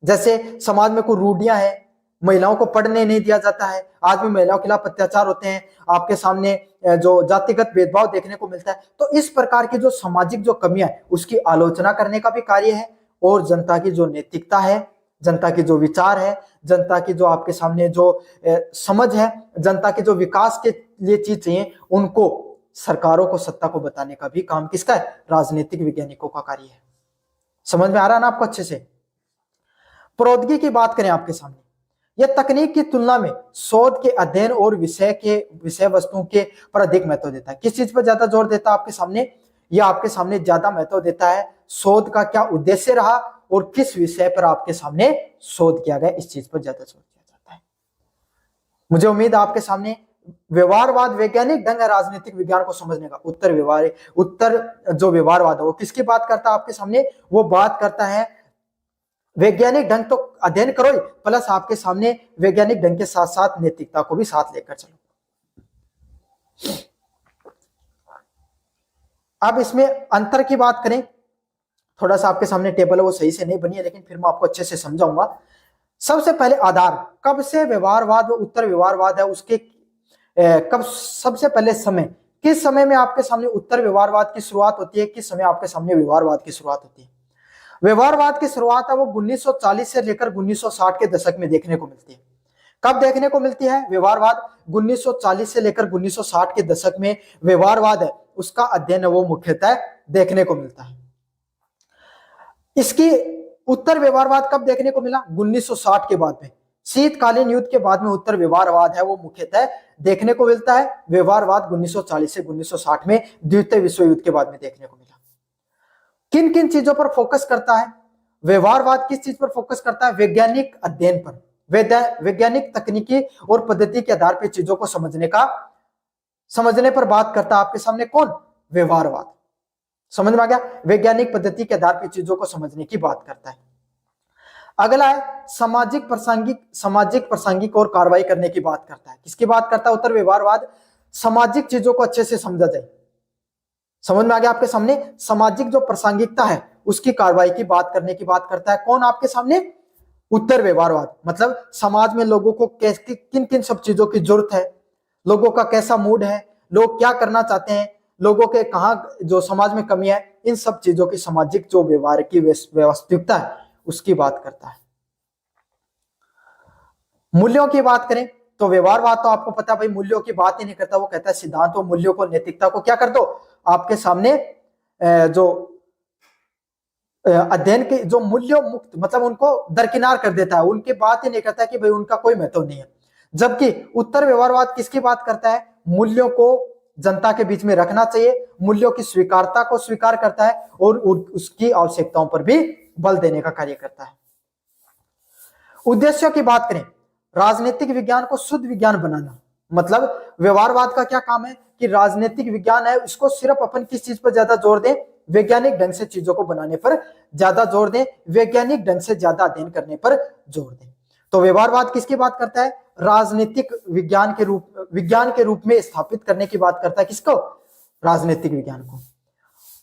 जैसे समाज में कोई रूढ़ियां हैं, महिलाओं को पढ़ने नहीं दिया जाता है, आज भी महिलाओं के खिलाफ अत्याचार होते हैं, आपके सामने जो जातिगत भेदभाव देखने को मिलता है, तो इस प्रकार की जो सामाजिक जो कमियां है उसकी आलोचना करने का भी कार्य है। और जनता की जो नैतिकता है, जनता की जो विचार है, जनता की जो आपके सामने जो समझ है, जनता के जो विकास के लिए चीज चाहिए, उनको सरकारों को, सत्ता को बताने का भी काम किसका है? राजनीतिक वैज्ञानिकों का कार्य है। समझ में आ रहा है ना आपको अच्छे से? प्रौद्योगिकी की बात करें आपके सामने, यह तकनीक की तुलना में शोध के अध्ययन और विषय वस्तुओं के पर अधिक महत्व देता है। किस चीज पर ज्यादा जोर देता है आपके सामने? यह आपके सामने ज्यादा महत्व देता है शोध का क्या उद्देश्य रहा और किस विषय पर आपके सामने शोध किया गया, इस चीज पर ज्यादा जोर दिया जाता है। मुझे उम्मीद है आपके सामने व्यवहारवाद वैज्ञानिक ढंग है राजनीतिक विज्ञान को समझने का। उत्तर जो व्यवहारवाद है वो किसकी बात करता है आपके सामने? वो बात करता है वैज्ञानिक ढंग तो अध्ययन करो ही, प्लस आपके सामने वैज्ञानिक ढंग के साथ साथ नैतिकता को भी साथ लेकर चलो। अब इसमें अंतर की बात करें, थोड़ा सा आपके सामने टेबल है वो सही से नहीं बनी है, लेकिन फिर मैं आपको अच्छे से समझाऊंगा। सबसे पहले आधार, कब से व्यवहारवाद व उत्तर व्यवहारवाद है उसके कब, सबसे पहले समय, किस समय में आपके सामने उत्तर व्यवहारवाद की शुरुआत होती है, किस समय आपके सामने व्यवहारवाद की शुरुआत होती है। व्यवहारवाद की शुरुआत है वो 1940 से लेकर 1960 के दशक में देखने को मिलती है। कब देखने को मिलती है व्यवहारवाद? 1940 से लेकर 1960 के दशक में व्यवहारवाद है उसका अध्ययन है वो मुख्यतः देखने को मिलता है। इसकी उत्तर व्यवहारवाद कब देखने को मिला? 1960 के बाद में, शीतकालीन युद्ध के बाद में उत्तर व्यवहारवाद है वो मुख्यतः देखने को मिलता है। व्यवहारवाद 1940 से 1960 में द्वितीय विश्व युद्ध के बाद में देखने को मिला। किन किन चीजों पर फोकस करता है व्यवहारवाद? किस चीज पर फोकस करता है? वैज्ञानिक अध्ययन पर, वैज्ञानिक तकनीकी और पद्धति के आधार पर चीजों को समझने पर बात करता है आपके सामने कौन? व्यवहारवाद। समझ में आ गया? वैज्ञानिक पद्धति के आधार पर चीजों को समझने की बात करता है। अगला है सामाजिक प्रासंगिक और कार्रवाई करने की बात करता है। किसकी बात करता है उत्तर व्यवहारवाद? सामाजिक चीजों को अच्छे से समझा जाए। समझ में आ गया आपके सामने? सामाजिक जो प्रासंगिकता है उसकी कार्रवाई की बात करने की बात करता है कौन आपके सामने? उत्तर व्यवहारवाद। मतलब समाज में लोगों को किन किन सब चीजों की जरूरत है, लोगों का कैसा मूड है, लोग क्या करना चाहते हैं, लोगों के कहाँ जो समाज में कमी है, इन सब चीजों की सामाजिक जो व्यवहार की व्यवस्थितता है उसकी बात करता है। मूल्यों की बात करें तो व्यवहारवाद तो आपको पता है भाई मूल्यों की बात ही नहीं करता, वो कहता है सिद्धांतों, मूल्यों को, नैतिकता को क्या कर दो आपके सामने जो अध्ययन के जो मूल्यों मुक्त मतलब उनको दरकिनार कर देता है, उनकी बात ही नहीं करता कि भाई उनका कोई महत्व नहीं है। जबकि उत्तर व्यवहारवाद किसकी बात करता है? मूल्यों को जनता के बीच में रखना चाहिए, मूल्यों की स्वीकारता को स्वीकार करता है और उसकी आवश्यकताओं पर भी बल देने का कार्य करता है। उद्देश्यों की बात करें, राजनीतिक विज्ञान को शुद्ध विज्ञान बनाना। मतलब व्यवहारवाद का क्या काम है कि राजनीतिक विज्ञान है इसको सिर्फ अपन किस चीज पर ज्यादा जोर दें? वैज्ञानिक ढंग से चीजों को बनाने पर ज्यादा जोर दें, वैज्ञानिक ढंग से ज्यादा अध्ययन करने पर जोर दें। तो व्यवहारवाद किसकी बात करता है? राजनीतिक विज्ञान के रूप में स्थापित करने की बात करता है। किसको? राजनीतिक विज्ञान को।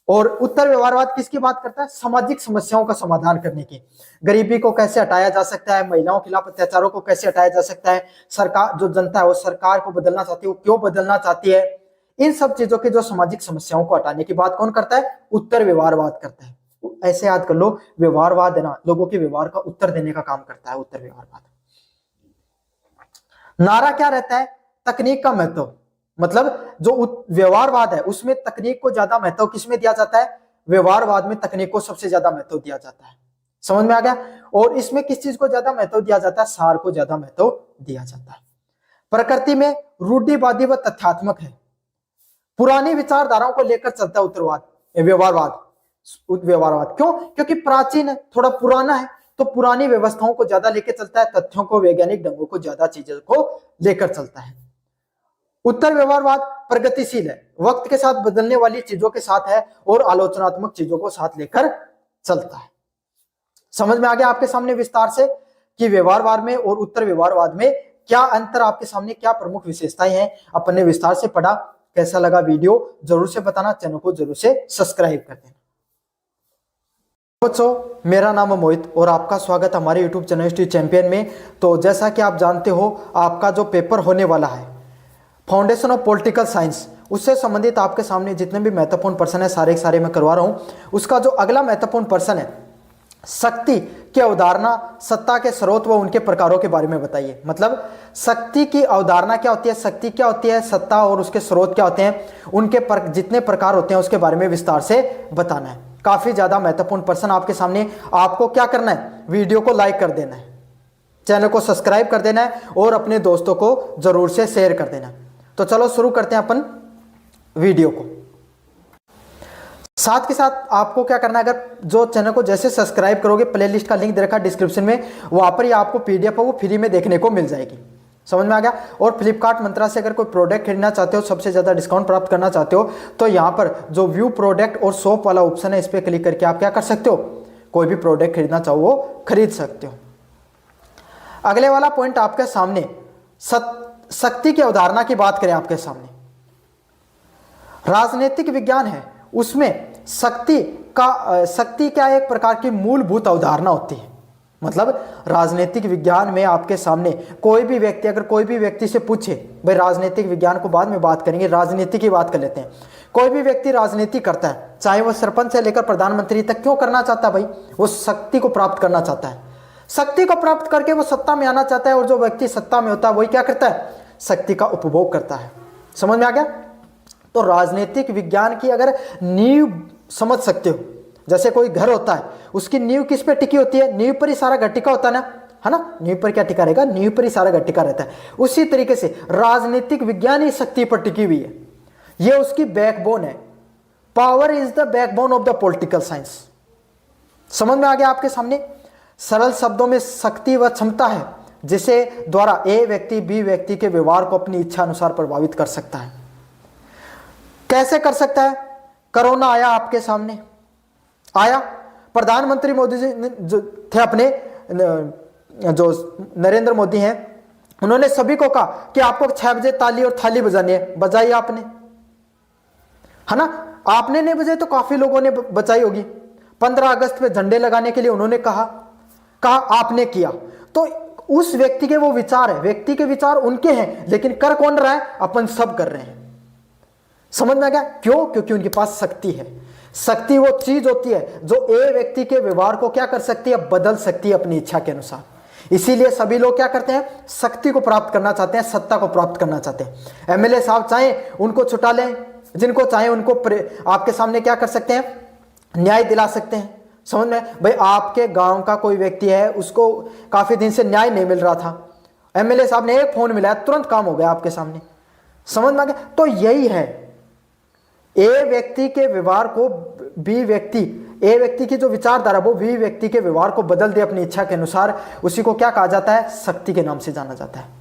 और उत्तर व्यवहारवाद किसकी बात करता है? सामाजिक समस्याओं का समाधान करने की। गरीबी को कैसे हटाया जा सकता है, महिलाओं के खिलाफ अत्याचारों को कैसे हटाया जा सकता है, सरकार जो जनता है वो सरकार को बदलना चाहती है, वो क्यों बदलना चाहती है, इन सब चीजों की जो सामाजिक समस्याओं को हटाने की बात कौन करता है? उत्तर व्यवहारवाद करता है। ऐसे याद कर लो, व्यवहारवाद है ना लोगों के व्यवहार का उत्तर देने का काम करता है उत्तर व्यवहारवाद। नारा क्या रहता है? तकनीक का महत्व। मतलब जो व्यवहारवाद है उसमें तकनीक को ज्यादा महत्व किसमें दिया जाता है? व्यवहारवाद में तकनीक को सबसे ज्यादा महत्व दिया जाता है। समझ में आ गया? और इसमें किस चीज को ज्यादा महत्व दिया जाता है? सार को ज्यादा महत्व दिया जाता है। प्रकृति में रूढ़िवादी व तथ्यात्मक है, पुरानी विचारधाराओं को लेकर चलता है व्यवहारवाद। क्यों? क्योंकि प्राचीन है, थोड़ा पुराना है, तो पुरानी व्यवस्थाओं को ज्यादा लेकर चलता है, तथ्यों को, वैज्ञानिक ढंगों को ज्यादा चीजों को लेकर चलता है। उत्तर व्यवहारवाद प्रगतिशील है, वक्त के साथ बदलने वाली चीजों के साथ है और आलोचनात्मक चीजों को साथ लेकर चलता है। समझ में आ गया आपके सामने विस्तार से कि व्यवहारवाद में और उत्तर व्यवहारवाद में क्या अंतर, आपके सामने क्या प्रमुख विशेषताएं हैं, अपन ने विस्तार से पढ़ा। कैसा लगा वीडियो जरूर से बताना, चैनल को जरूर से सब्सक्राइब कर देना। बच्चों, मेरा नाम है मोहित और आपका स्वागत हमारे यूट्यूब चैनल हिस्ट्री चैंपियन में। तो जैसा कि आप जानते हो, आपका जो पेपर होने वाला है फाउंडेशन ऑफ पॉलिटिकल साइंस, उससे संबंधित आपके सामने जितने भी महत्वपूर्ण प्रश्न है सारे के सारे मैं करवा रहा हूं। उसका जो अगला महत्वपूर्ण प्रश्न है, शक्ति की अवधारणा, सत्ता के स्रोत व उनके प्रकारों के बारे में बताइए। मतलब शक्ति की अवधारणा क्या होती है, शक्ति क्या होती है, सत्ता और उसके स्रोत क्या होते हैं, उनके जितने प्रकार होते हैं उसके बारे में विस्तार से बताना है। काफी ज्यादा महत्वपूर्ण प्रश्न आपके सामने। आपको क्या करना है? वीडियो को लाइक कर देना है, चैनल को सब्सक्राइब कर देना है और अपने दोस्तों को जरूर से शेयर कर देना। तो चलो शुरू करते हैं अपन वीडियो को। साथ के साथ आपको क्या करना है, अगर जो चैनल को जैसे सब्सक्राइब करोगे, प्लेलिस्ट का लिंक दे रखा डिस्क्रिप्शन में, वहां पर ही आपको पीडीएफ है वो फ्री में देखने को मिल जाएगी। समझ में आ गया? और फ्लिपकार्ट मंत्रा से अगर कोई प्रोडक्ट खरीदना चाहते हो, सबसे ज्यादा डिस्काउंट प्राप्त करना चाहते हो, तो यहाँ पर जो व्यू प्रोडक्ट और शॉप वाला ऑप्शन है, इस पर क्लिक करके आप क्या कर सकते हो, कोई भी प्रोडक्ट खरीदना चाहो वो खरीद सकते हो। अगले वाला पॉइंट आपके सामने, शक्ति की अवधारणा की बात करें आपके सामने, राजनीतिक विज्ञान है उसमें शक्ति क्या एक प्रकार की मूलभूत अवधारणा होती है। मतलब राजनीतिक विज्ञान में आपके सामने कोई भी व्यक्ति, अगर कोई भी व्यक्ति से पूछे, भाई राजनीतिक विज्ञान को बाद में बात करेंगे, राजनीति की बात कर लेते हैं। कोई भी व्यक्ति राजनीति करता है, चाहे वो सरपंच से लेकर प्रधानमंत्री तक, क्यों करना चाहता है भाई? वो शक्ति को प्राप्त करना चाहता है, शक्ति को प्राप्त करके वो सत्ता में आना चाहता है। और जो व्यक्ति सत्ता में होता है वही क्या करता है? शक्ति का उपभोग करता है। समझ में आ गया? तो राजनीतिक विज्ञान की अगर नींव समझ सकते हो, जैसे कोई घर होता है, उसकी नींव किस पे टिकी होती है? नींव पर ही सारा घर टिका होता है ना, है ना? नींव पर क्या टिका रहेगा? नींव पर ही सारा घर टिका रहता है। उसी तरीके से राजनीतिक विज्ञान ही शक्ति पर टिकी हुई है, ये उसकी बैकबोन है। Power is the backbone of the political science. समझ में आ गया आपके सामने? सरल शब्दों में शक्ति वह क्षमता है जिसे द्वारा ए व्यक्ति बी व्यक्ति के व्यवहार को अपनी इच्छा अनुसार प्रभावित कर सकता है। कैसे कर सकता है? कोरोना आया आपके सामने, आया, प्रधानमंत्री मोदी जी जो थे अपने, जो नरेंद्र मोदी हैं, उन्होंने सभी को कहा कि आपको 6 बजे ताली और थाली बजानी है, बजाई आपने, है ना? आपने नहीं बजाई तो काफी लोगों ने बजाई होगी। 15 अगस्त पे झंडे लगाने के लिए उन्होंने कहा आपने किया। तो उस व्यक्ति के वो विचार है, व्यक्ति के विचार उनके हैं, लेकिन कर कौन रहा है? अपन सब कर रहे हैं। समझ में आ गया? क्यों? क्योंकि उनके पास शक्ति है। शक्ति वो चीज होती है जो ए व्यक्ति के व्यवहार को क्या कर सकती है? बदल सकती है अपनी इच्छा के अनुसार। इसीलिए सभी लोग क्या करते हैं? शक्ति को प्राप्त करना चाहते हैं, सत्ता को प्राप्त करना चाहते हैं। एमएलए साहब चाहे उनको छुटा लें, जिनको चाहे उनको आपके सामने क्या कर सकते हैं? न्याय दिला सकते हैं। समझ में? भाई आपके गांव का कोई व्यक्ति है, उसको काफी दिन से न्याय नहीं मिल रहा था, एमएलए साहब ने एक फोन मिलाया, तुरंत काम हो गया आपके सामने। समझ में आ गया? तो यही है, ए व्यक्ति के व्यवहार को बी व्यक्ति, ए व्यक्ति की जो विचारधारा वो बी व्यक्ति के व्यवहार को बदल दे अपनी इच्छा के अनुसार, उसी को क्या कहा जाता है? शक्ति के नाम से जाना जाता है।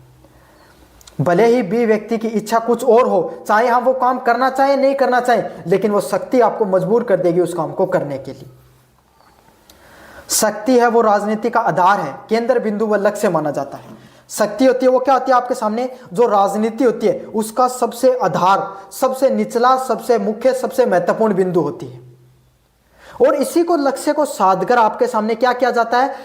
भले ही बी व्यक्ति की इच्छा कुछ और हो, चाहे हम वो काम करना चाहे नहीं करना चाहे, लेकिन वो शक्ति आपको मजबूर कर देगी उस काम को करने के लिए। शक्ति है वो राजनीति का आधार है, केंद्र बिंदु व लक्ष्य माना जाता है। शक्ति होती है वो क्या होती है आपके सामने? जो राजनीति होती है उसका सबसे आधार, सबसे निचला, सबसे मुख्य, सबसे महत्वपूर्ण बिंदु होती है। और इसी को लक्ष्य को साधकर आपके सामने क्या किया जाता है?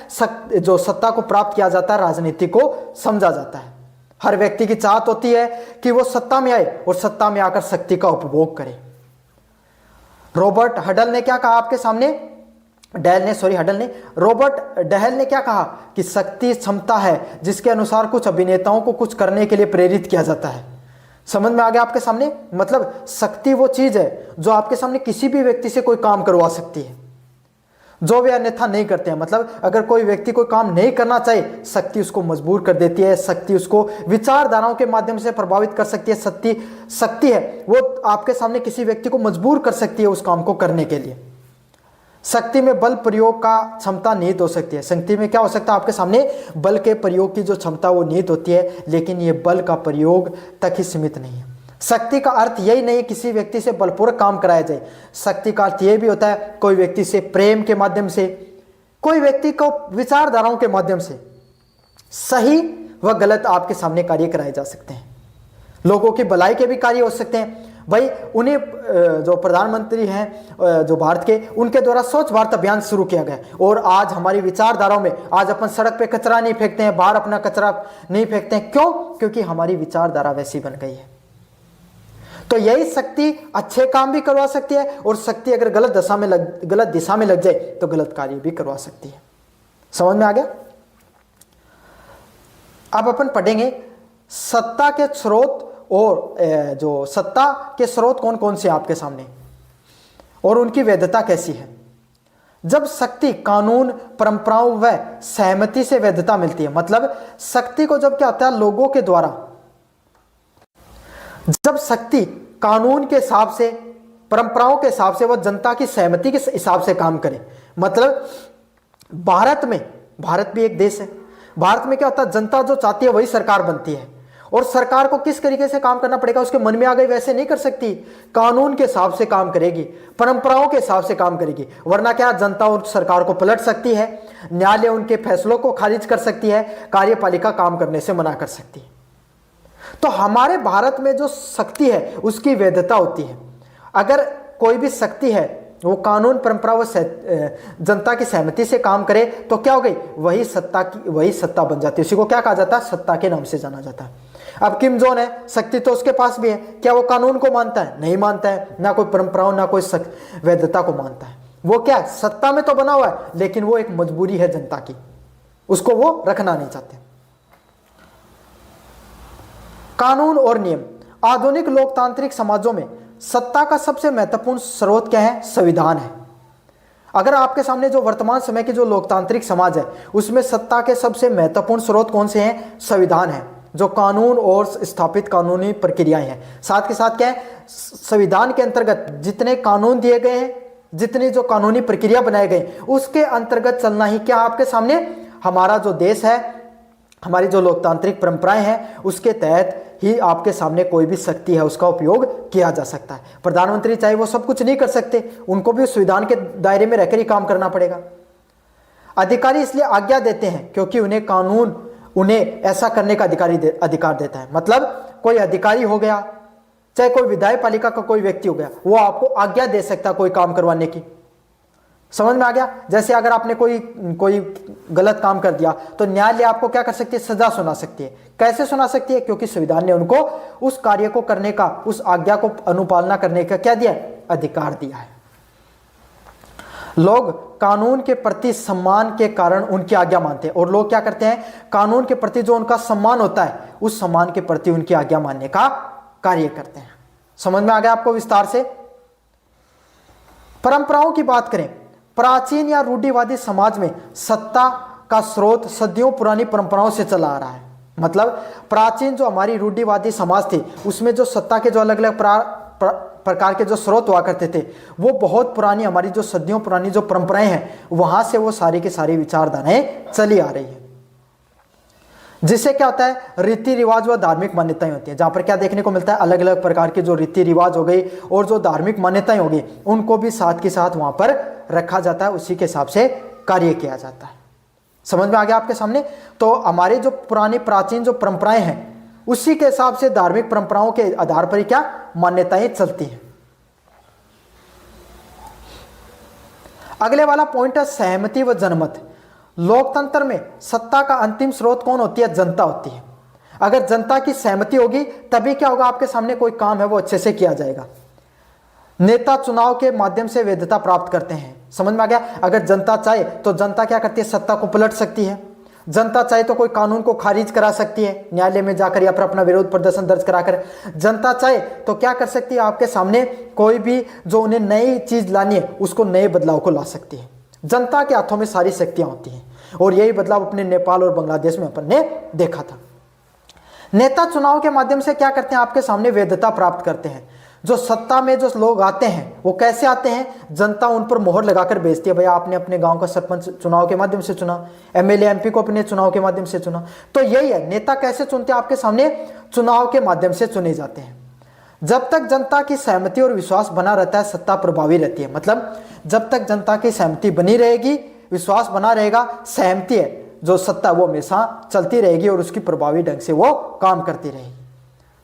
जो सत्ता को प्राप्त किया जाता है, राजनीति को समझा जाता है। हर व्यक्ति की चाहत होती है कि वो सत्ता में आए और सत्ता में आकर शक्ति का उपभोग करे। रॉबर्ट हडल ने क्या कहा आपके सामने? रॉबर्ट डहल ने क्या कहा कि शक्ति क्षमता है जिसके अनुसार कुछ अभिनेताओं को कुछ करने के लिए प्रेरित किया जाता है। समझ में आ गया आपके सामने? मतलब शक्ति वो चीज है जो आपके सामने किसी भी व्यक्ति से कोई काम करवा सकती है जो वे अन्यथा नहीं करते हैं। मतलब अगर कोई व्यक्ति कोई काम नहीं करना चाहे, शक्ति उसको मजबूर कर देती है, शक्ति उसको विचारधाराओं के माध्यम से प्रभावित कर सकती है। शक्ति है वो आपके सामने किसी व्यक्ति को मजबूर कर सकती है उस काम को करने के लिए। शक्ति में बल प्रयोग का क्षमता निहित हो सकती है। शक्ति में क्या हो सकता है आपके सामने? बल के प्रयोग की जो क्षमता वो निहित होती है, लेकिन ये बल का प्रयोग तक ही सीमित नहीं है। शक्ति का अर्थ यही नहीं है किसी व्यक्ति से बलपूर्वक काम कराया जाए। शक्ति का अर्थ यह भी होता है कोई व्यक्ति से प्रेम के माध्यम से, कोई व्यक्ति को विचारधाराओं के माध्यम से सही व गलत आपके सामने कार्य कराए जा सकते हैं। लोगों की भलाई के भी कार्य हो सकते हैं। भाई उन्हें जो प्रधानमंत्री हैं जो भारत के, उनके द्वारा स्वच्छ भारत अभियान शुरू किया गया और आज हमारी विचारधाराओं में आज अपन सड़क पे कचरा नहीं फेंकते हैं, बाहर अपना कचरा नहीं फेंकते हैं। क्यों? क्योंकि हमारी विचारधारा वैसी बन गई है। तो यही शक्ति अच्छे काम भी करवा सकती है और शक्ति अगर गलत दिशा में लग जाए तो गलत कार्य भी करवा सकती है। समझ में आ गया? अब अपन पढ़ेंगे सत्ता के स्रोत और जो सत्ता के स्रोत कौन कौन से आपके सामने और उनकी वैधता कैसी है। जब शक्ति कानून, परंपराओं व सहमति से वैधता मिलती है, मतलब शक्ति को जब क्या होता है लोगों के द्वारा, जब शक्ति कानून के हिसाब से, परंपराओं के हिसाब से, वह जनता की सहमति के हिसाब से काम करे। मतलब भारत भी एक देश है। भारत में क्या होता है? जनता जो चाहती है वही सरकार बनती है और सरकार को किस तरीके से काम करना पड़ेगा उसके मन में आ गई वैसे नहीं कर सकती। कानून के हिसाब से काम करेगी, परंपराओं के हिसाब से काम करेगी, वरना क्या जनता और सरकार को पलट सकती है, न्यायालय उनके फैसलों को खारिज कर सकती है, कार्यपालिका काम करने से मना कर सकती है। तो हमारे भारत में जो शक्ति है उसकी वैधता होती है। अगर कोई भी शक्ति है वो कानून परंपरा व जनता की सहमति से काम करे तो क्या हो गई, वही सत्ता बन जाती है। उसी को क्या कहा जाता है, सत्ता के नाम से जाना जाता है। अब किम जोन है, शक्ति तो उसके पास भी है, क्या वो कानून को मानता है, नहीं मानता है, ना कोई परंपराओं ना कोई वैधता को मानता है। वो क्या है, सत्ता में तो बना हुआ है, लेकिन वो एक मजबूरी है जनता की, उसको वो रखना नहीं चाहते। कानून और नियम। आधुनिक लोकतांत्रिक समाजों में सत्ता का सबसे महत्वपूर्ण स्रोत क्या है, संविधान है। अगर आपके सामने जो वर्तमान समय के जो लोकतांत्रिक समाज है उसमें सत्ता के सबसे महत्वपूर्ण स्रोत कौन से हैं, संविधान है, जो कानून और स्थापित कानूनी प्रक्रियाएं हैं। साथ के साथ क्या है, संविधान के अंतर्गत जितने कानून दिए गए हैं, जितनी जो कानूनी प्रक्रिया बनाए गए, उसके अंतर्गत चलना ही क्या आपके सामने हमारा जो देश है, हमारी जो लोकतांत्रिक परंपराएं हैं, उसके तहत ही आपके सामने कोई भी शक्ति है उसका उपयोग किया जा सकता है। प्रधानमंत्री चाहे वो सब कुछ नहीं कर सकते, उनको भी संविधान के दायरे में रहकर ही काम करना पड़ेगा। अधिकारी इसलिए आज्ञा देते हैं क्योंकि उन्हें कानून उन्हें ऐसा करने का अधिकार देता है। मतलब कोई अधिकारी हो गया, चाहे कोई विधायक पालिका का कोई व्यक्ति हो गया, वो आपको आज्ञा दे सकता है कोई काम करवाने की। समझ में आ गया। जैसे अगर आपने कोई गलत काम कर दिया तो न्यायालय आपको क्या कर सकती है, सजा सुना सकती है। कैसे सुना सकती है, क्योंकि संविधान ने उनको उस कार्य को करने का, उस आज्ञा को अनुपालना करने का क्या दिया, अधिकार दिया है। लोग कानून के प्रति सम्मान के कारण उनकी आज्ञा मानते हैं, और लोग क्या करते हैं, कानून के प्रति जो उनका सम्मान होता है उस सम्मान के प्रति उनकी आज्ञा मानने का कार्य करते हैं। समझ में आ गया आपको विस्तार से। परंपराओं की बात करें, प्राचीन या रूढ़िवादी समाज में सत्ता का स्रोत सदियों पुरानी परंपराओं से चला आ रहा है। मतलब प्राचीन जो हमारी रूढ़िवादी समाज थी उसमें जो सत्ता के जो अलग अलग प्रकार के जो स्रोत हुआ करते थे वो बहुत पुरानी, हमारी जो सदियों पुरानी जो परंपराएं हैं वहां से वो सारी की सारी विचारधाराएं चली आ रही है। जिससे क्या होता है, रीति रिवाज व धार्मिक मान्यताएं होती हैं, जहां पर क्या देखने को मिलता है, अलग अलग प्रकार के जो रीति रिवाज हो गई और जो धार्मिक मान्यताएं हो गई उनको भी साथ के साथ वहां पर रखा जाता है, उसी के हिसाब से कार्य किया जाता है। समझ में आ गया आपके सामने। तो हमारे जो पुरानी प्राचीन जो परंपराएं हैं उसी के हिसाब से धार्मिक परंपराओं के आधार पर ही क्या मान्यताएं चलती हैं। अगले वाला पॉइंट है सहमति व जनमत। लोकतंत्र में सत्ता का अंतिम स्रोत कौन होती है, जनता होती है। अगर जनता की सहमति होगी तभी क्या होगा, आपके सामने कोई काम है वो अच्छे से किया जाएगा। नेता चुनाव के माध्यम से वैधता प्राप्त करते हैं। समझ में आ गया। अगर जनता चाहे तो जनता क्या करती है, सत्ता को पलट सकती है। जनता चाहे तो कोई कानून को खारिज करा सकती है न्यायालय में जाकर या फिर अपना विरोध प्रदर्शन दर्ज कराकर। जनता चाहे तो क्या कर सकती है, आपके सामने कोई भी जो उन्हें नई चीज लानी है उसको नए बदलाव को ला सकती है। जनता के हाथों में सारी शक्तियां होती हैं, और यही बदलाव अपने नेपाल और बांग्लादेश में अपन ने देखा था। नेता चुनाव के माध्यम से क्या करते हैं, आपके सामने वैधता प्राप्त करते हैं। जो सत्ता में जो लोग आते हैं वो कैसे आते हैं, जनता उन पर मोहर लगाकर भेजती है, भैया आपने अपने गांव का सरपंच चुनाव के माध्यम से चुना, एमएलए एमपी को अपने चुनाव के माध्यम से चुना। तो यही है, नेता कैसे चुनते हैं, आपके सामने चुनाव के माध्यम से चुने जाते हैं। जब तक जनता की सहमति और विश्वास बना रहता है सत्ता प्रभावी रहती है। मतलब जब तक जनता की सहमति बनी रहेगी, विश्वास बना रहेगा, सहमति है जो सत्ता वो हमेशा चलती रहेगी और उसकी प्रभावी ढंग से वो काम करती रहेगी।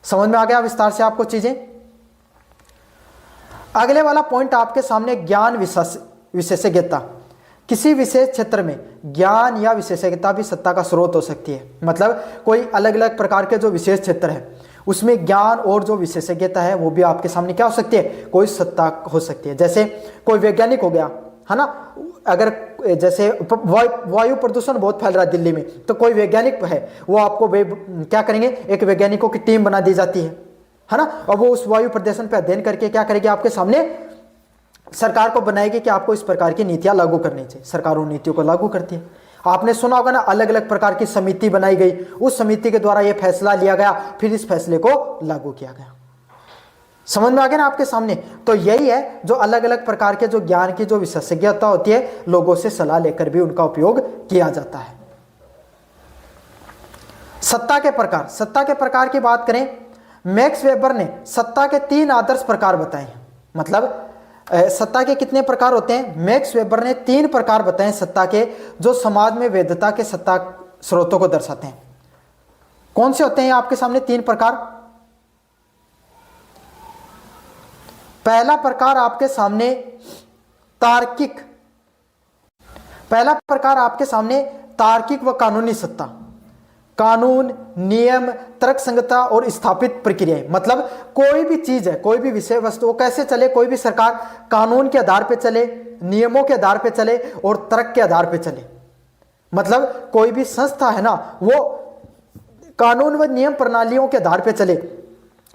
समझ में आ गया विस्तार से आपको चीजें। अगले वाला पॉइंट आपके सामने ज्ञान विशेषज्ञता। किसी विशेष क्षेत्र में ज्ञान या विशेषज्ञता भी सत्ता का स्रोत हो सकती है। मतलब कोई अलग अलग प्रकार के जो विशेष क्षेत्र है उसमें ज्ञान और जो विशेषज्ञता है वो भी आपके सामने क्या हो सकती है, कोई सत्ता हो सकती है। जैसे कोई वैज्ञानिक हो गया है ना, अगर जैसे वायु प्रदूषण बहुत फैल रहा है दिल्ली में, तो कोई वैज्ञानिक है वो आपको क्या करेंगे, एक वैज्ञानिकों की टीम बना दी जाती है ना, और वो उस वायु प्रदूषण पर अध्ययन करके क्या करेगी, आपके सामने सरकार को बनाएगी कि आपको इस प्रकार की नीतियां लागू करनी चाहिए। सरकार उन नीतियों को लागू करती है। आपने सुना होगा ना, अलग अलग प्रकार की समिति बनाई गई, उस समिति के द्वारा यह फैसला लिया गया, फिर इस फैसले को लागू किया गया। समझ में आ गया ना आपके सामने। तो यही है जो अलग अलग प्रकार के जो ज्ञान की जो विशेषज्ञता होती है, लोगों से सलाह लेकर भी उनका उपयोग किया जाता है। सत्ता के प्रकार। सत्ता के प्रकार की बात करें, मैक्स वेबर ने सत्ता के 3 आदर्श प्रकार बताए हैं। मतलब सत्ता के कितने प्रकार होते हैं, मैक्स वेबर ने 3 प्रकार बताए सत्ता के, जो समाज में वैधता के सत्ता स्रोतों को दर्शाते हैं। कौन से होते हैं आपके सामने 3 प्रकार। पहला प्रकार आपके सामने तार्किक, पहला प्रकार आपके सामने तार्किक व कानूनी सत्ता, कानून, नियम, तर्क संगतता और स्थापित प्रक्रियाएं। मतलब कोई भी चीज है, कोई भी विषय वस्तु, वो कैसे चले, कोई भी सरकार कानून के आधार पे चले, नियमों के आधार पे चले और तर्क के आधार पे चले। मतलब कोई भी संस्था है ना, वो कानून व नियम प्रणालियों के आधार पे चले,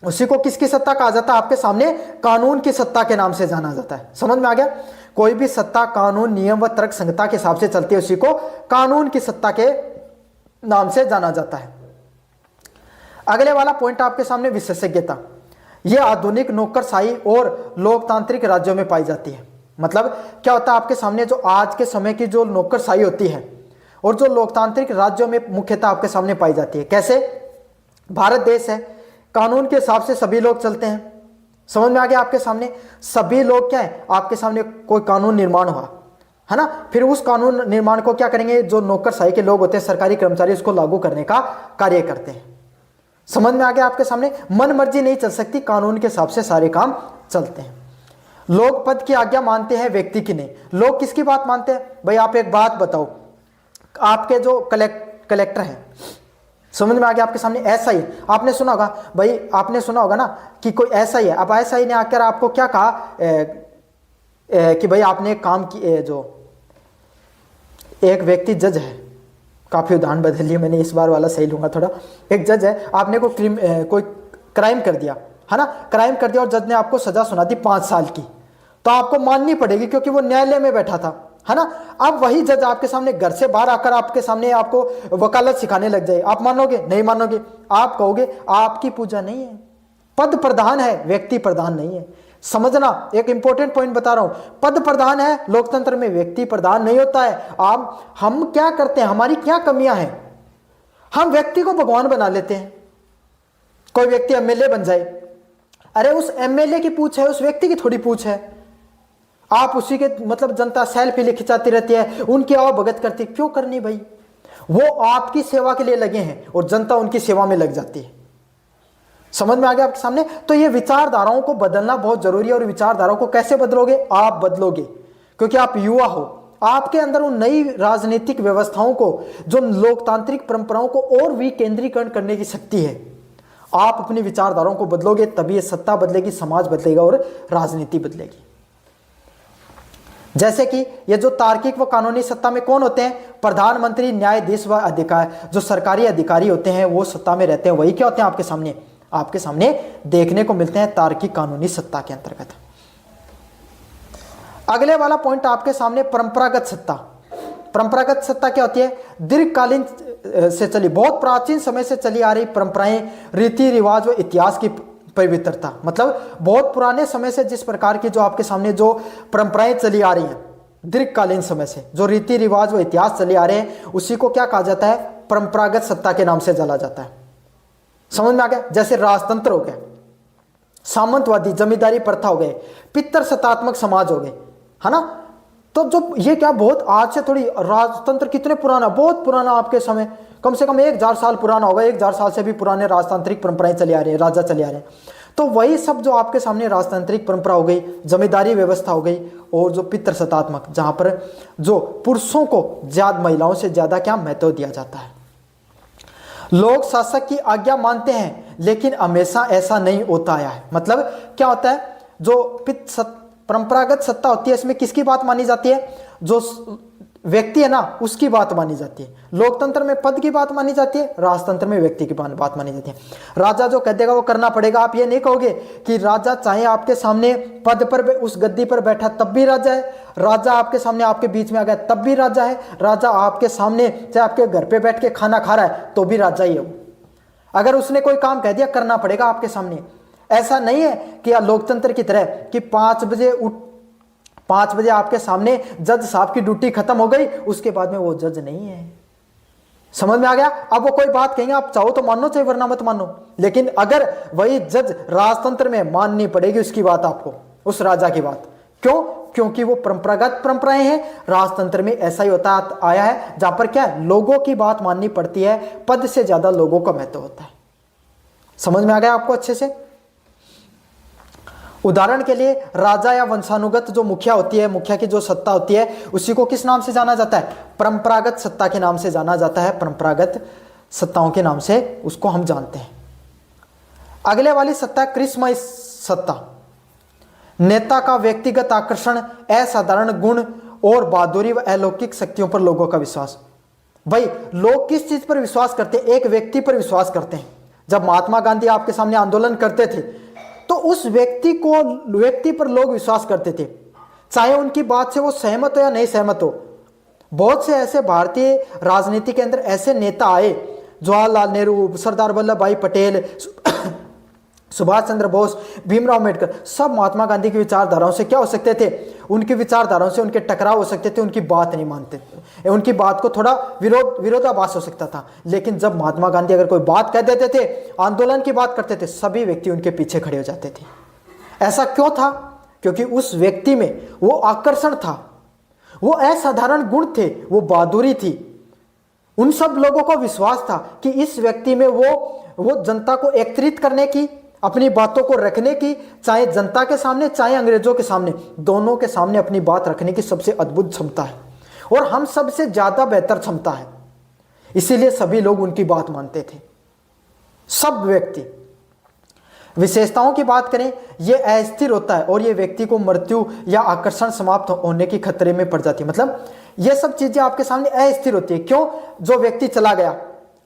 उसी को किसकी सत्ता कहा जाता है? आपके सामने कानून की सत्ता के नाम से जाना जाता है। समझ में आ गया? कोई भी सत्ता कानून, नियम व तर्क संगतता के हिसाब से चलती है, उसी को कानून की सत्ता के नाम से जाना जाता है। अगले वाला पॉइंट आपके सामने विशेषज्ञता। यह आधुनिक नौकरशाही और लोकतांत्रिक राज्यों में पाई जाती है। मतलब क्या होता है आपके सामने, जो आज के समय की जो नौकरशाही होती है और जो लोकतांत्रिक राज्यों में मुख्यतः आपके सामने पाई जाती है। कैसे? भारत देश है, कानून के हिसाब से सभी लोग चलते हैं। समझ में आ गया आपके सामने? सभी लोग क्या है, आपके सामने कोई कानून निर्माण हुआ है ना, फिर उस कानून निर्माण को क्या करेंगे, जो नौकरशाही के लोग होते हैं, सरकारी कर्मचारी, उसको लागू करने का कार्य करते हैं। समझ में आ गया आपके सामने? मन मर्जी नहीं चल सकती, कानून के हिसाब से सारे काम चलते हैं। लोग पद की आज्ञा मानते हैं, व्यक्ति की नहीं। लोग किसकी बात मानते हैं? भाई आप एक बात बताओ, आपके जो कलेक्टर हैं, समझ में आ गया आपके सामने? एसआई, आपने सुना होगा भाई, आपने सुना होगा ना कि कोई एसआई है। अब एसआई ने आकर आपको क्या कहा कि भाई आपने काम की, जो एक व्यक्ति जज है, काफी उदाहरण बदल लिया मैंने, इस बार वाला सही लूंगा थोड़ा। एक जज है, आपने कोई क्राइम कर दिया है ना, क्राइम कर दिया और जज ने आपको सजा सुना दी 5 साल की, तो आपको माननी पड़ेगी क्योंकि वो न्यायालय में बैठा था, है ना। अब वही जज आपके सामने घर से बाहर आकर आपके सामने आपको वकालत सिखाने लग जाए, आप मानोगे? नहीं मानोगे। आप कहोगे आपकी पूजा नहीं है, पद प्रधान है, व्यक्ति प्रधान नहीं है। समझना, एक इंपॉर्टेंट पॉइंट बता रहा हूं, पद प्रधान है लोकतंत्र में, व्यक्ति प्रधान नहीं होता है। हम क्या करते हैं, हमारी क्या कमियां हैं, हम व्यक्ति को भगवान बना लेते हैं। कोई व्यक्ति एमएलए बन जाए, अरे उस एमएलए की पूछ है, उस व्यक्ति की थोड़ी पूछ है। आप उसी के, मतलब जनता सेल्फी खिंचाती रहती है, उनकी आओ भगत करती, क्यों करनी भाई? वो आपकी सेवा के लिए लगे हैं और जनता उनकी सेवा में लग जाती है। समझ में आ गया आपके सामने? तो ये विचारधाराओं को बदलना बहुत जरूरी है। और विचारधाराओं को कैसे बदलोगे? आप बदलोगे, क्योंकि आप युवा हो, आपके अंदर उन नई राजनीतिक व्यवस्थाओं को, जो लोकतांत्रिक परंपराओं को और विकेंद्रीकरण करने की शक्ति है। आप अपनी विचारधाराओं को बदलोगे तभी ये सत्ता बदलेगी, समाज बदलेगा और राजनीति बदलेगी। जैसे कि ये जो तार्किक व कानूनी सत्ता में कौन होते हैं? प्रधानमंत्री, न्यायाधीश व अधिकारी, जो सरकारी अधिकारी होते हैं वो सत्ता में रहते हैं, वही क्या होते हैं आपके सामने देखने को मिलते हैं तार्किक कानूनी सत्ता के अंतर्गत। अगले वाला पॉइंट आपके सामने परंपरागत सत्ता। परंपरागत सत्ता क्या होती है? दीर्घकालीन से चली, बहुत प्राचीन समय से चली आ रही परंपराएं, रीति रिवाज व इतिहास की पवित्रता। मतलब बहुत पुराने समय से जिस प्रकार की जो आपके सामने जो परंपराएं चली आ रही हैं, दीर्घकालीन समय से जो रीति रिवाज व इतिहास चले आ रहे हैं, उसी को क्या कहा जाता है? परंपरागत सत्ता के नाम से जाना जाता है। समझ में आ गया? जैसे राजतंत्र हो गया, सामंतवादी जमींदारी प्रथा हो गए, पितृसत्तात्मक समाज हो गए, है ना। तो जो ये क्या बहुत आज से थोड़ी, राजतंत्र कितने पुराना, बहुत पुराना, आपके समय कम से कम 1000 साल पुराना होगा, 1000 साल से भी पुराने राजतांत्रिक परंपराएं चली आ रही है, राजा चले आ रहे हैं। तो वही सब जो आपके सामने राजतांत्रिक परंपरा हो गई, जमींदारी व्यवस्था हो गई, और जो पितृसत्तात्मक, जहां पर जो पुरुषों को ज्यादा, महिलाओं से ज्यादा क्या महत्व दिया जाता है। लोग शासक की आज्ञा मानते हैं, लेकिन हमेशा ऐसा नहीं होता है। मतलब क्या होता है? जो परंपरागत सत्ता होती है, इसमें किसकी बात मानी जाती है? जो व्यक्ति है ना, उसकी बात मानी जाती है। लोकतंत्र में पद की बात मानी जाती है, राजतंत्र में व्यक्ति की बात मानी जाती है। राजा जो कह देगा वो करना पड़ेगा। आप ये नहीं कहोगे कि राजा चाहे आपके सामने पद पर, उस गद्दी पर बैठा तब भी राजा है, राजा आपके सामने आपके बीच में आ गया तब भी राजा है, राजा आपके सामने चाहे आपके घर पे बैठ के खाना खा रहा है तो भी राजा ही है। अगर उसने कोई काम कह दिया करना पड़ेगा आपके सामने। ऐसा नहीं है कि लोकतंत्र की तरह कि 5 बजे आपके सामने जज साहब की ड्यूटी खत्म हो गई, उसके बाद में वो जज नहीं है। समझ में आ गया? अब वो कोई बात कहेंगे, आप चाहो तो मानो चाहे वरना मत मानो, लेकिन अगर वही जज राजतंत्र में माननी पड़ेगी उसकी बात, आपको उस राजा की बात। क्यों? क्योंकि वो परंपरागत परंपराएं हैं। राजतंत्र में ऐसा ही होता आया है, जहां पर क्या लोगों की बात माननी पड़ती है, पद से ज्यादा लोगों का महत्व होता है। समझ में आ गया आपको अच्छे से? उदाहरण के लिए राजा या वंशानुगत जो मुखिया होती है, मुखिया की जो सत्ता होती है, उसी को किस नाम से जाना जाता है? परंपरागत सत्ता के नाम से जाना जाता है। परंपरागत सत्ताओं के नाम से उसको हम जानते हैं। अगले वाली सत्ता क्रिस्मय सत्ता। नेता का व्यक्तिगत आकर्षण, असाधारण गुण और बहादुरी व अलौकिक शक्तियों पर लोगों का विश्वास। भाई लोग किस चीज पर विश्वास करते हैं? एक व्यक्ति पर विश्वास करते हैं। जब महात्मा गांधी आपके सामने आंदोलन करते थे तो उस व्यक्ति पर लोग विश्वास करते थे, चाहे उनकी बात से वो सहमत हो या नहीं सहमत हो। बहुत से ऐसे भारतीय राजनीति के अंदर ऐसे नेता आए, जवाहरलाल नेहरू, सरदार वल्लभ भाई पटेल, सुभाष चंद्र बोस, भीमराव अम्बेडकर, सब महात्मा गांधी की विचारधाराओं से क्या हो सकते थे? उनकी विचारधाराओं से उनके टकराव हो सकते थे, उनकी बात नहीं मानते थे, उनकी बात को थोड़ा विरोधाभास हो सकता था। लेकिन जब महात्मा गांधी अगर कोई बात कह देते थे, आंदोलन की बात करते थे, सभी व्यक्ति उनके पीछे खड़े हो जाते थे। ऐसा क्यों था? क्योंकि उस व्यक्ति में वो आकर्षण था, वो असाधारण गुण थे, वो बहादुरी थी। उन सब लोगों को विश्वास था कि इस व्यक्ति में वो जनता को एकत्रित करने की, अपनी बातों को रखने की, चाहे जनता के सामने चाहे अंग्रेजों के सामने, दोनों के सामने अपनी बात रखने की सबसे अद्भुत क्षमता है और हम सबसे ज्यादा बेहतर क्षमता है। इसीलिए सभी लोग उनकी बात मानते थे, सब व्यक्ति। विशेषताओं की बात करें, यह अस्थिर होता है और यह व्यक्ति को मृत्यु या आकर्षण समाप्त होने की खतरे में पड़ जाती है। मतलब यह सब चीजें आपके सामने अस्थिर होती है। क्यों? जो व्यक्ति चला गया,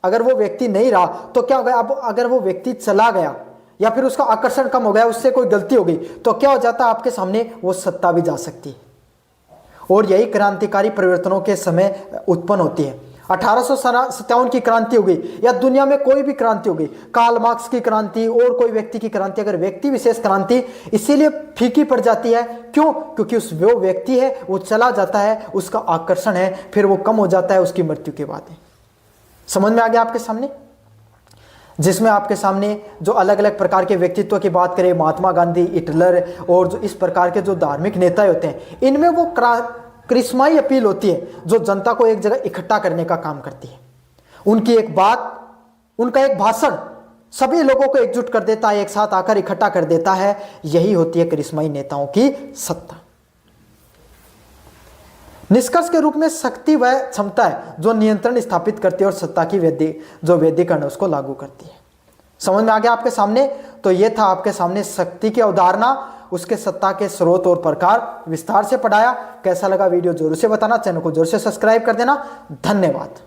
अगर वो व्यक्ति नहीं रहा तो क्या हो गया? अब अगर वो व्यक्ति चला गया या फिर उसका आकर्षण कम हो गया, उससे कोई गलती हो गई, तो क्या हो जाता है? आपके सामने वो सत्ता भी जा सकती है। और यही क्रांतिकारी परिवर्तनों के समय उत्पन्न होती है। 1857 की क्रांति हो गई या दुनिया में कोई भी क्रांति हो गई, कार्ल मार्क्स की क्रांति और कोई व्यक्ति की क्रांति, अगर व्यक्ति विशेष क्रांति इसीलिए फीकी पड़ जाती है। क्यों? क्योंकि उस वो व्यक्ति है, वो चला जाता है, उसका आकर्षण है, फिर वो कम हो जाता है उसकी मृत्यु के बाद। समझ में आ गया आपके सामने? जिसमें आपके सामने जो अलग अलग प्रकार के व्यक्तित्व की बात करें, महात्मा गांधी, हिटलर और जो इस प्रकार के जो धार्मिक नेता होते हैं, इनमें वो करिश्माई अपील होती है जो जनता को एक जगह इकट्ठा करने का काम करती है। उनकी एक बात, उनका एक भाषण सभी लोगों को एकजुट कर देता है, एक साथ आकर इकट्ठा कर देता है। यही होती है करिश्माई नेताओं की सत्ता। निष्कर्ष के रूप में शक्ति वह क्षमता है जो नियंत्रण स्थापित करती है और सत्ता की वैधीकरण उसको लागू करती है। समझ में आ गया आपके सामने? तो यह था आपके सामने शक्ति की अवधारणा, उसके सत्ता के स्रोत और प्रकार विस्तार से पढ़ाया। कैसा लगा वीडियो जरूर से बताना, चैनल को जरूर से सब्सक्राइब कर देना। धन्यवाद।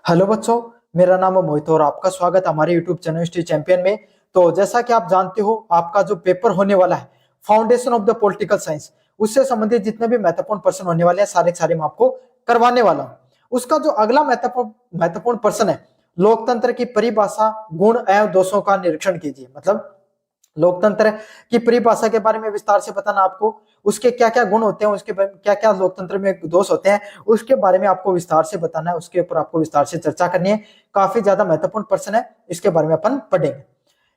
हेलो बच्चों, मेरा नाम है मोहित और आपका स्वागत हमारे यूट्यूब चैनल हिस्ट्री चैंपियन में। तो जैसा कि आप जानते हो, आपका जो पेपर होने वाला है foundation of the political science, उससे संबंधित जितने भी महत्वपूर्ण प्रश्न होने वाले हैं सारे मैं आपको करवाने वाला हूं। उसका जो अगला महत्वपूर्ण प्रश्न है, लोकतंत्र की परिभाषा, गुण एवं दोषों का निरीक्षण कीजिए। मतलब लोकतंत्र की परिभाषा के बारे में विस्तार से बताना आपको, उसके क्या क्या गुण होते हैं, उसके क्या क्या लोकतंत्र में दोष होते हैं, उसके बारे में आपको विस्तार से बताना है, उसके ऊपर आपको विस्तार से चर्चा करनी है। काफी ज्यादा महत्वपूर्ण प्रश्न है, इसके बारे में अपन पढ़ेंगे।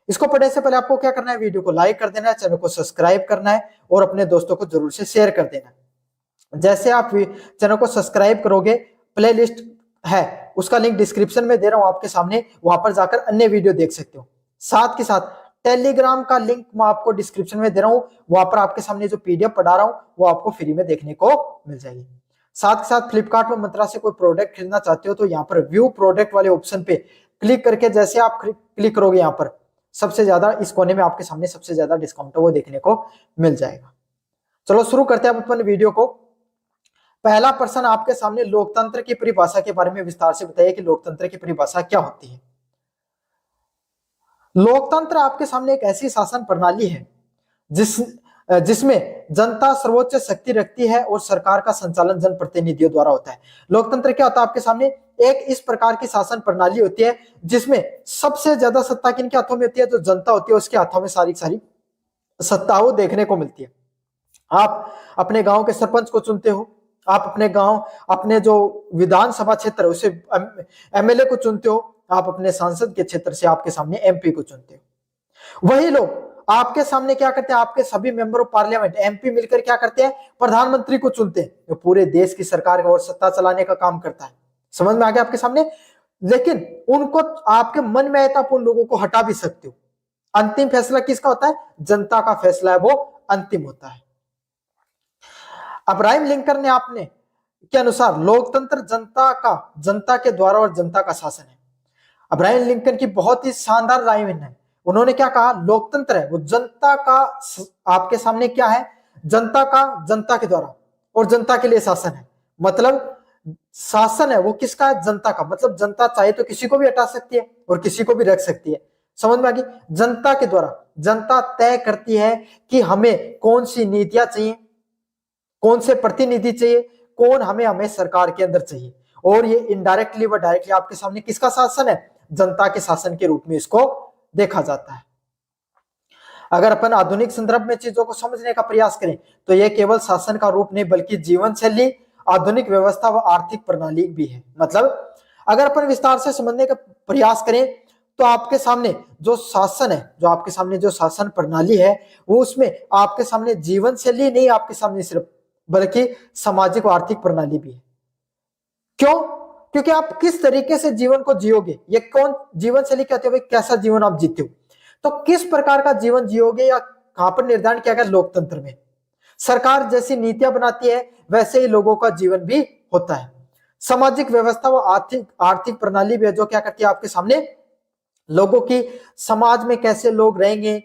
इसको पढ़ने से पहले आपको क्या करना है? वीडियो को लाइक कर देना है, चैनल को सब्सक्राइब करना है और अपने दोस्तों को जरूर से शेयर कर देना है। जैसे आप चैनल को सब्सक्राइब करोगे, प्लेलिस्ट है उसका लिंक डिस्क्रिप्शन में दे रहा हूं आपके सामने, वहां पर जाकर अन्य वीडियो देख सकते हो। साथ के साथ टेलीग्राम का लिंक मैं आपको डिस्क्रिप्शन में दे रहा हूं, वहां पर आपके सामने जो पीडीएफ पढ़ा रहा हूं वो आपको फ्री में देखने को मिल जाएगी। साथ के साथ फ्लिपकार्ट में मंत्रा से कोई प्रोडक्ट खरीदना चाहते हो तो यहाँ पर व्यू प्रोडक्ट वाले ऑप्शन पे क्लिक करके जैसे आप क्लिक करोगे, यहाँ पर सबसे ज्यादा इस कोने में आपके सामने सबसे ज्यादा डिस्काउंट है वो देखने को मिल जाएगा। चलो शुरू करते हैं अपन वीडियो को। पहला प्रश्न आपके सामने, लोकतंत्र की परिभाषा के बारे में विस्तार से बताइए कि लोकतंत्र की परिभाषा क्या होती है। लोकतंत्र आपके सामने एक ऐसी शासन प्रणाली है जिसमें जनता सर्वोच्च शक्ति रखती है और सरकार का संचालन जनप्रतिनिधियों द्वारा होता है। लोकतंत्र क्या होता है आपके सामने? एक इस प्रकार की शासन प्रणाली होती है जिसमें सबसे ज्यादा सत्ता किनके हाथों में होती है? जो जनता होती है उसके हाथों में सारी सत्ता वो देखने को मिलती है। आप अपने गांव के सरपंच को चुनते हो, आप अपने गांव, अपने जो विधानसभा क्षेत्र है उसे एमएलए को चुनते हो, आप अपने सांसद के क्षेत्र से आपके सामने एमपी को चुनते हो। वही लोग आपके सामने क्या करते हैं? आपके सभी मेंबर ऑफ पार्लियामेंट एमपी मिलकर क्या करते हैं? प्रधानमंत्री को चुनते हैं, जो पूरे देश की सरकार और सत्ता चलाने का काम करता है। समझ में आ गया आपके सामने? लेकिन उनको आपके मन में आए तो आप उन लोगों को हटा भी सकते हो। अंतिम फैसला किसका होता है? जनता का फैसला है वो अंतिम होता है। अब्राहम लिंकन ने आपने के अनुसार लोकतंत्र जनता के द्वारा और जनता का शासन है। अब्राहम लिंकन की बहुत ही शानदार राय है। उन्होंने क्या कहा? लोकतंत्र है वो जनता का, आपके सामने क्या है? जनता का, जनता के द्वारा और जनता के लिए शासन है। मतलब शासन है वो किसका है? जनता का। मतलब जनता चाहे तो किसी को भी हटा सकती है और किसी को भी रख सकती है। समझ में आ गई? जनता के द्वारा, जनता तय करती है कि हमें कौन सी नीतियां चाहिए, कौन से प्रतिनिधि चाहिए, कौन हमें हमें सरकार के अंदर चाहिए। और ये इनडायरेक्टली व डायरेक्टली आपके सामने किसका शासन है? जनता के शासन के रूप में इसको देखा जाता है। अगर अपन आधुनिक संदर्भ में चीजों को समझने का प्रयास करें तो यह केवल शासन का रूप नहीं बल्कि जीवन शैली, आधुनिक व्यवस्था व आर्थिक प्रणाली भी है। मतलब अगर अपन विस्तार से समझने का प्रयास करें तो आपके सामने जो शासन है, जो आपके सामने जो शासन प्रणाली है, वो उसमें आपके सामने जीवन शैली नहीं, आपके सामने सिर्फ बल्कि सामाजिक और आर्थिक प्रणाली भी है। क्यों? क्योंकि आप किस तरीके से जीवन को जियोगे, ये कौन जीवन शैली कहते हो? कैसा जीवन आप जीते हो, तो किस प्रकार का जीवन जियोगे या कहां पर निर्धारण किया गया? लोकतंत्र में। सरकार जैसी नीतियां बनाती है वैसे ही लोगों का जीवन भी होता है। सामाजिक व्यवस्था व आर्थिक प्रणाली भी है जो क्या करती है? आपके सामने लोगों की, समाज में कैसे लोग रहेंगे,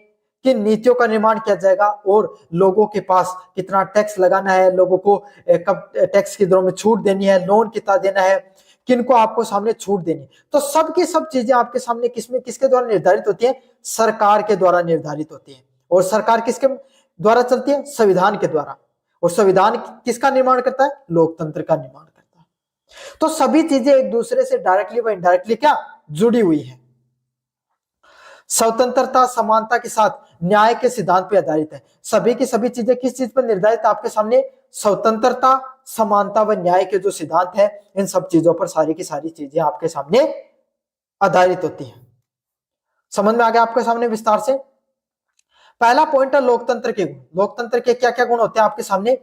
किन नीतियों का निर्माण किया जाएगा और लोगों के पास कितना टैक्स लगाना है, लोगों को कब टैक्स की दरों में छूट देनी है, लोन कितना देना है, किनको आपको सामने छूट देनी। तो सब की सब चीजें आपके सामने किसके द्वारा निर्धारित होती है? सरकार के द्वारा निर्धारित होती है। और सरकार किसके द्वारा चलती है? संविधान के द्वारा। और संविधान किसका निर्माण करता है? लोकतंत्र का निर्माण करता है। तो सभी चीजें एक दूसरे से डायरेक्टली व इनडायरेक्टली क्या जुड़ी हुई है। स्वतंत्रता, समानता के साथ न्याय के सिद्धांत पर आधारित है। सभी की सभी चीजें किस चीज पर निर्धारित है? आपके सामने स्वतंत्रता, समानता व न्याय के जो सिद्धांत है, इन सब चीजों पर सारी की सारी चीजें आपके सामने आधारित होती हैं। समझ में आ गया आपके सामने विस्तार से? पहला पॉइंट है लोकतंत्र के गुण। लोकतंत्र के क्या क्या गुण होते हैं आपके सामने?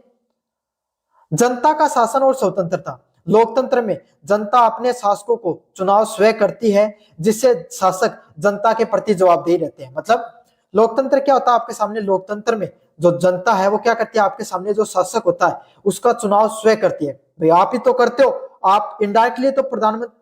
जनता का शासन और स्वतंत्रता। लोकतंत्र में जनता अपने शासकों को चुनाव स्वयं करती है, जिससे शासक जनता के प्रति जवाबदेही रहते हैं। मतलब लोकतंत्र क्या होता है आपके सामने? लोकतंत्र में जो जनता है वो क्या करती है? आपके सामने जो शासक होता है उसका चुनाव स्वयं करती है। भाई आप ही तो करते हो, आप इनडायरेक्टली तो प्रधानमंत्री,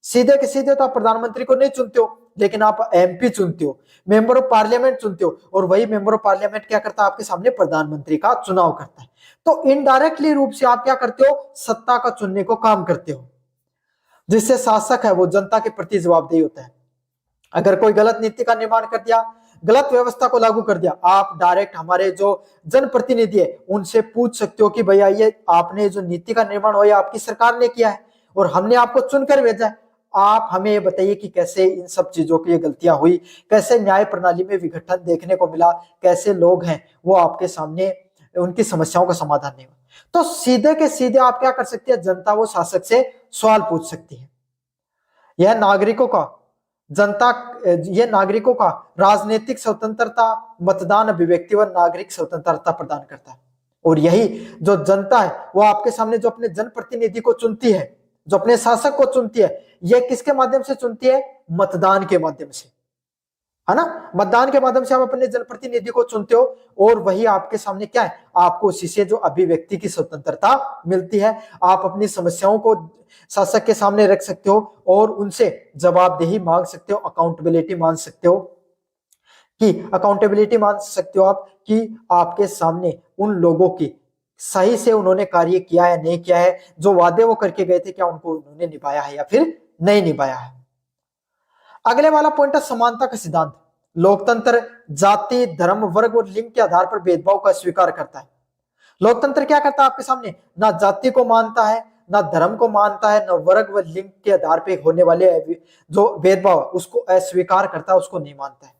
सीधे के सीधे तो आप प्रधानमंत्री को नहीं चुनते हो, लेकिन आप एमपी चुनते हो, मेंबर ऑफ पार्लियामेंट चुनते हो, और वही मेंबर ऑफ पार्लियामेंट क्या करता है? आपके सामने प्रधानमंत्री का चुनाव करता है। तो इनडायरेक्टली रूप से आप क्या करते हो? सत्ता का चुनने को काम करते हो, जिससे शासक है वो जनता के प्रति जवाबदेही होता है। अगर कोई गलत नीति का निर्माण कर दिया, गलत व्यवस्था को लागू कर दिया, आप डायरेक्ट हमारे जो जनप्रतिनिधि है उनसे पूछ सकते हो कि भैया ये आपने जो नीति का निर्माण हो आपकी सरकार ने किया है और हमने आपको चुनकर भेजा है, आप हमें ये बताइए कि कैसे इन सब चीजों की ये गलतियां हुई, कैसे न्याय प्रणाली में विघटन देखने को मिला, कैसे लोग हैं वो आपके सामने उनकी समस्याओं का समाधान नहीं हुआ। तो सीधे के सीधे आप क्या कर सकते हैं? जनता वो शासक से सवाल पूछ सकती है। यह नागरिकों का नागरिकों का राजनीतिक स्वतंत्रता, मतदान, अभिव्यक्ति व नागरिक स्वतंत्रता प्रदान करता है। और यही जो जनता है वो आपके सामने जो अपने जनप्रतिनिधि को चुनती है, जो अपने शासक को चुनती है, यह किसके माध्यम से चुनती है? मतदान के माध्यम से, है ना? मतदान के माध्यम से आप अपने जनप्रतिनिधि को चुनते हो और वही आपके सामने क्या है? आपको उसी से जो अभिव्यक्ति की स्वतंत्रता मिलती है, आप अपनी समस्याओं को शासक के सामने रख सकते हो और उनसे जवाबदेही मांग सकते हो, अकाउंटेबिलिटी मांग सकते हो आप कि आपके सामने उन लोगों की सही से उन्होंने कार्य किया है नहीं किया है, जो वादे वो करके गए थे क्या उनको उन्होंने निभाया है या फिर नहीं निभाया है। अगले वाला पॉइंट है समानता का सिद्धांत। लोकतंत्र जाति, धर्म, वर्ग और लिंग के आधार पर भेदभाव का स्वीकार करता है। लोकतंत्र क्या करता है आपके सामने? ना जाति को मानता है, ना धर्म को मानता है, ना वर्ग व लिंग के आधार पर होने वाले जो भेदभाव उसको अस्वीकार करता है, उसको नहीं मानता है।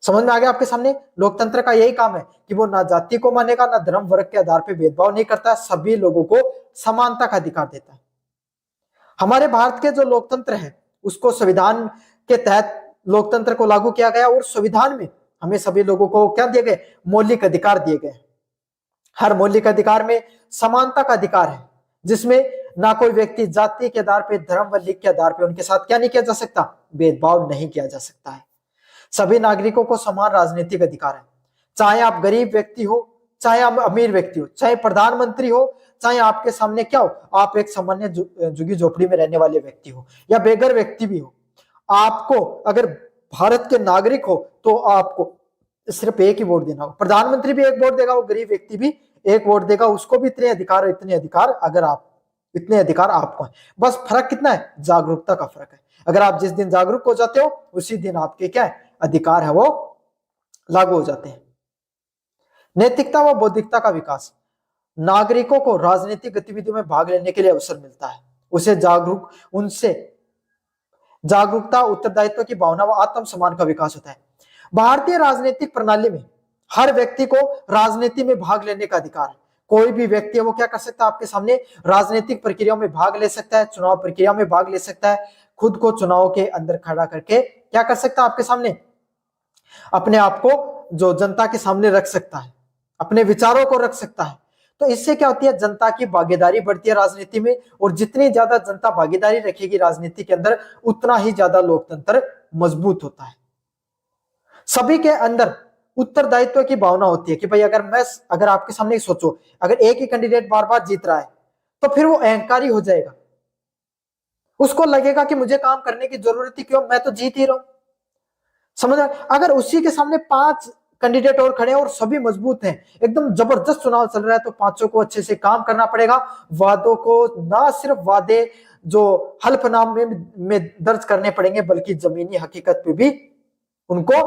समझ में आ गया आपके सामने? लोकतंत्र का यही काम है कि वो ना जाति को मानेगा, ना धर्म वर्ग के आधार पर भेदभाव नहीं करता, सभी लोगों को समानता का अधिकार देता है। हमारे भारत के जो लोकतंत्र है उसको संविधान के तहत लोकतंत्र को लागू किया गया और संविधान में हमें सभी लोगों को क्या दिए गए? मौलिक अधिकार दिए गए। हर मौलिक अधिकार में समानता का अधिकार है, जिसमें ना कोई व्यक्ति जाति के आधार पर, धर्म व लिंग के आधार पर उनके साथ क्या नहीं किया जा सकता? भेदभाव नहीं किया जा सकता है। सभी नागरिकों को समान राजनीतिक अधिकार है, चाहे आप गरीब व्यक्ति हो, चाहे आप अमीर व्यक्ति हो, चाहे प्रधानमंत्री हो, चाहे आपके सामने क्या हो, आप एक सामान्य झुग्गी झोपड़ी में रहने वाले व्यक्ति हो या बेघर व्यक्ति भी हो, आपको अगर भारत के नागरिक हो तो आपको सिर्फ एक ही वोट देना हो। प्रधानमंत्री भी एक वोट देगा, वो गरीब व्यक्ति भी एक वोट देगा, उसको भी इतने अधिकार अगर आप इतने अधिकार आपको है। बस फर्क कितना है, जागरूकता का फर्क है। अगर आप जिस दिन जागरूक हो जाते हो उसी दिन आपके क्या है अधिकार है वो लागू हो जाते हैं। नैतिकता व बौद्धिकता का विकास, नागरिकों को राजनीतिक गतिविधियों में भाग लेने के लिए अवसर मिलता है, उनसे जागरूकता, उत्तरदायित्व की भावना व आत्मसम्मान का विकास होता है। भारतीय राजनीतिक प्रणाली में हर व्यक्ति को राजनीति में भाग लेने का अधिकार है। कोई भी व्यक्ति है वो क्या कर सकता है, आपके सामने राजनीतिक प्रक्रियाओं में भाग ले सकता है, चुनाव प्रक्रिया में भाग ले सकता है, खुद को चुनाव के अंदर खड़ा करके क्या कर सकता है, आपके सामने अपने आप को जो जनता के सामने रख सकता है, अपने विचारों को रख सकता है। तो इससे क्या होती है, जनता की भागीदारी बढ़ती है राजनीति में, और जितनी ज्यादा जनता भागीदारी रखेगी राजनीति के अंदर उतना ही ज्यादा लोकतंत्र मजबूत होता है। सभी के अंदर उत्तरदायित्व की भावना होती है कि भाई अगर आपके सामने सोचो, अगर एक ही कैंडिडेट बार बार जीत रहा है तो फिर वो अहंकारी हो जाएगा, उसको लगेगा कि मुझे काम करने की जरूरत ही क्यों, मैं तो जीत ही रहा हूं। समझ, अगर उसी के सामने 5 कैंडिडेट और खड़े हैं और सभी मजबूत हैं, एकदम जबरदस्त चुनाव चल रहा है, तो पांचों को अच्छे से काम करना पड़ेगा। वादों को ना सिर्फ वादे जो हल्फनामे में दर्ज करने पड़ेंगे बल्कि जमीनी हकीकत पे भी उनको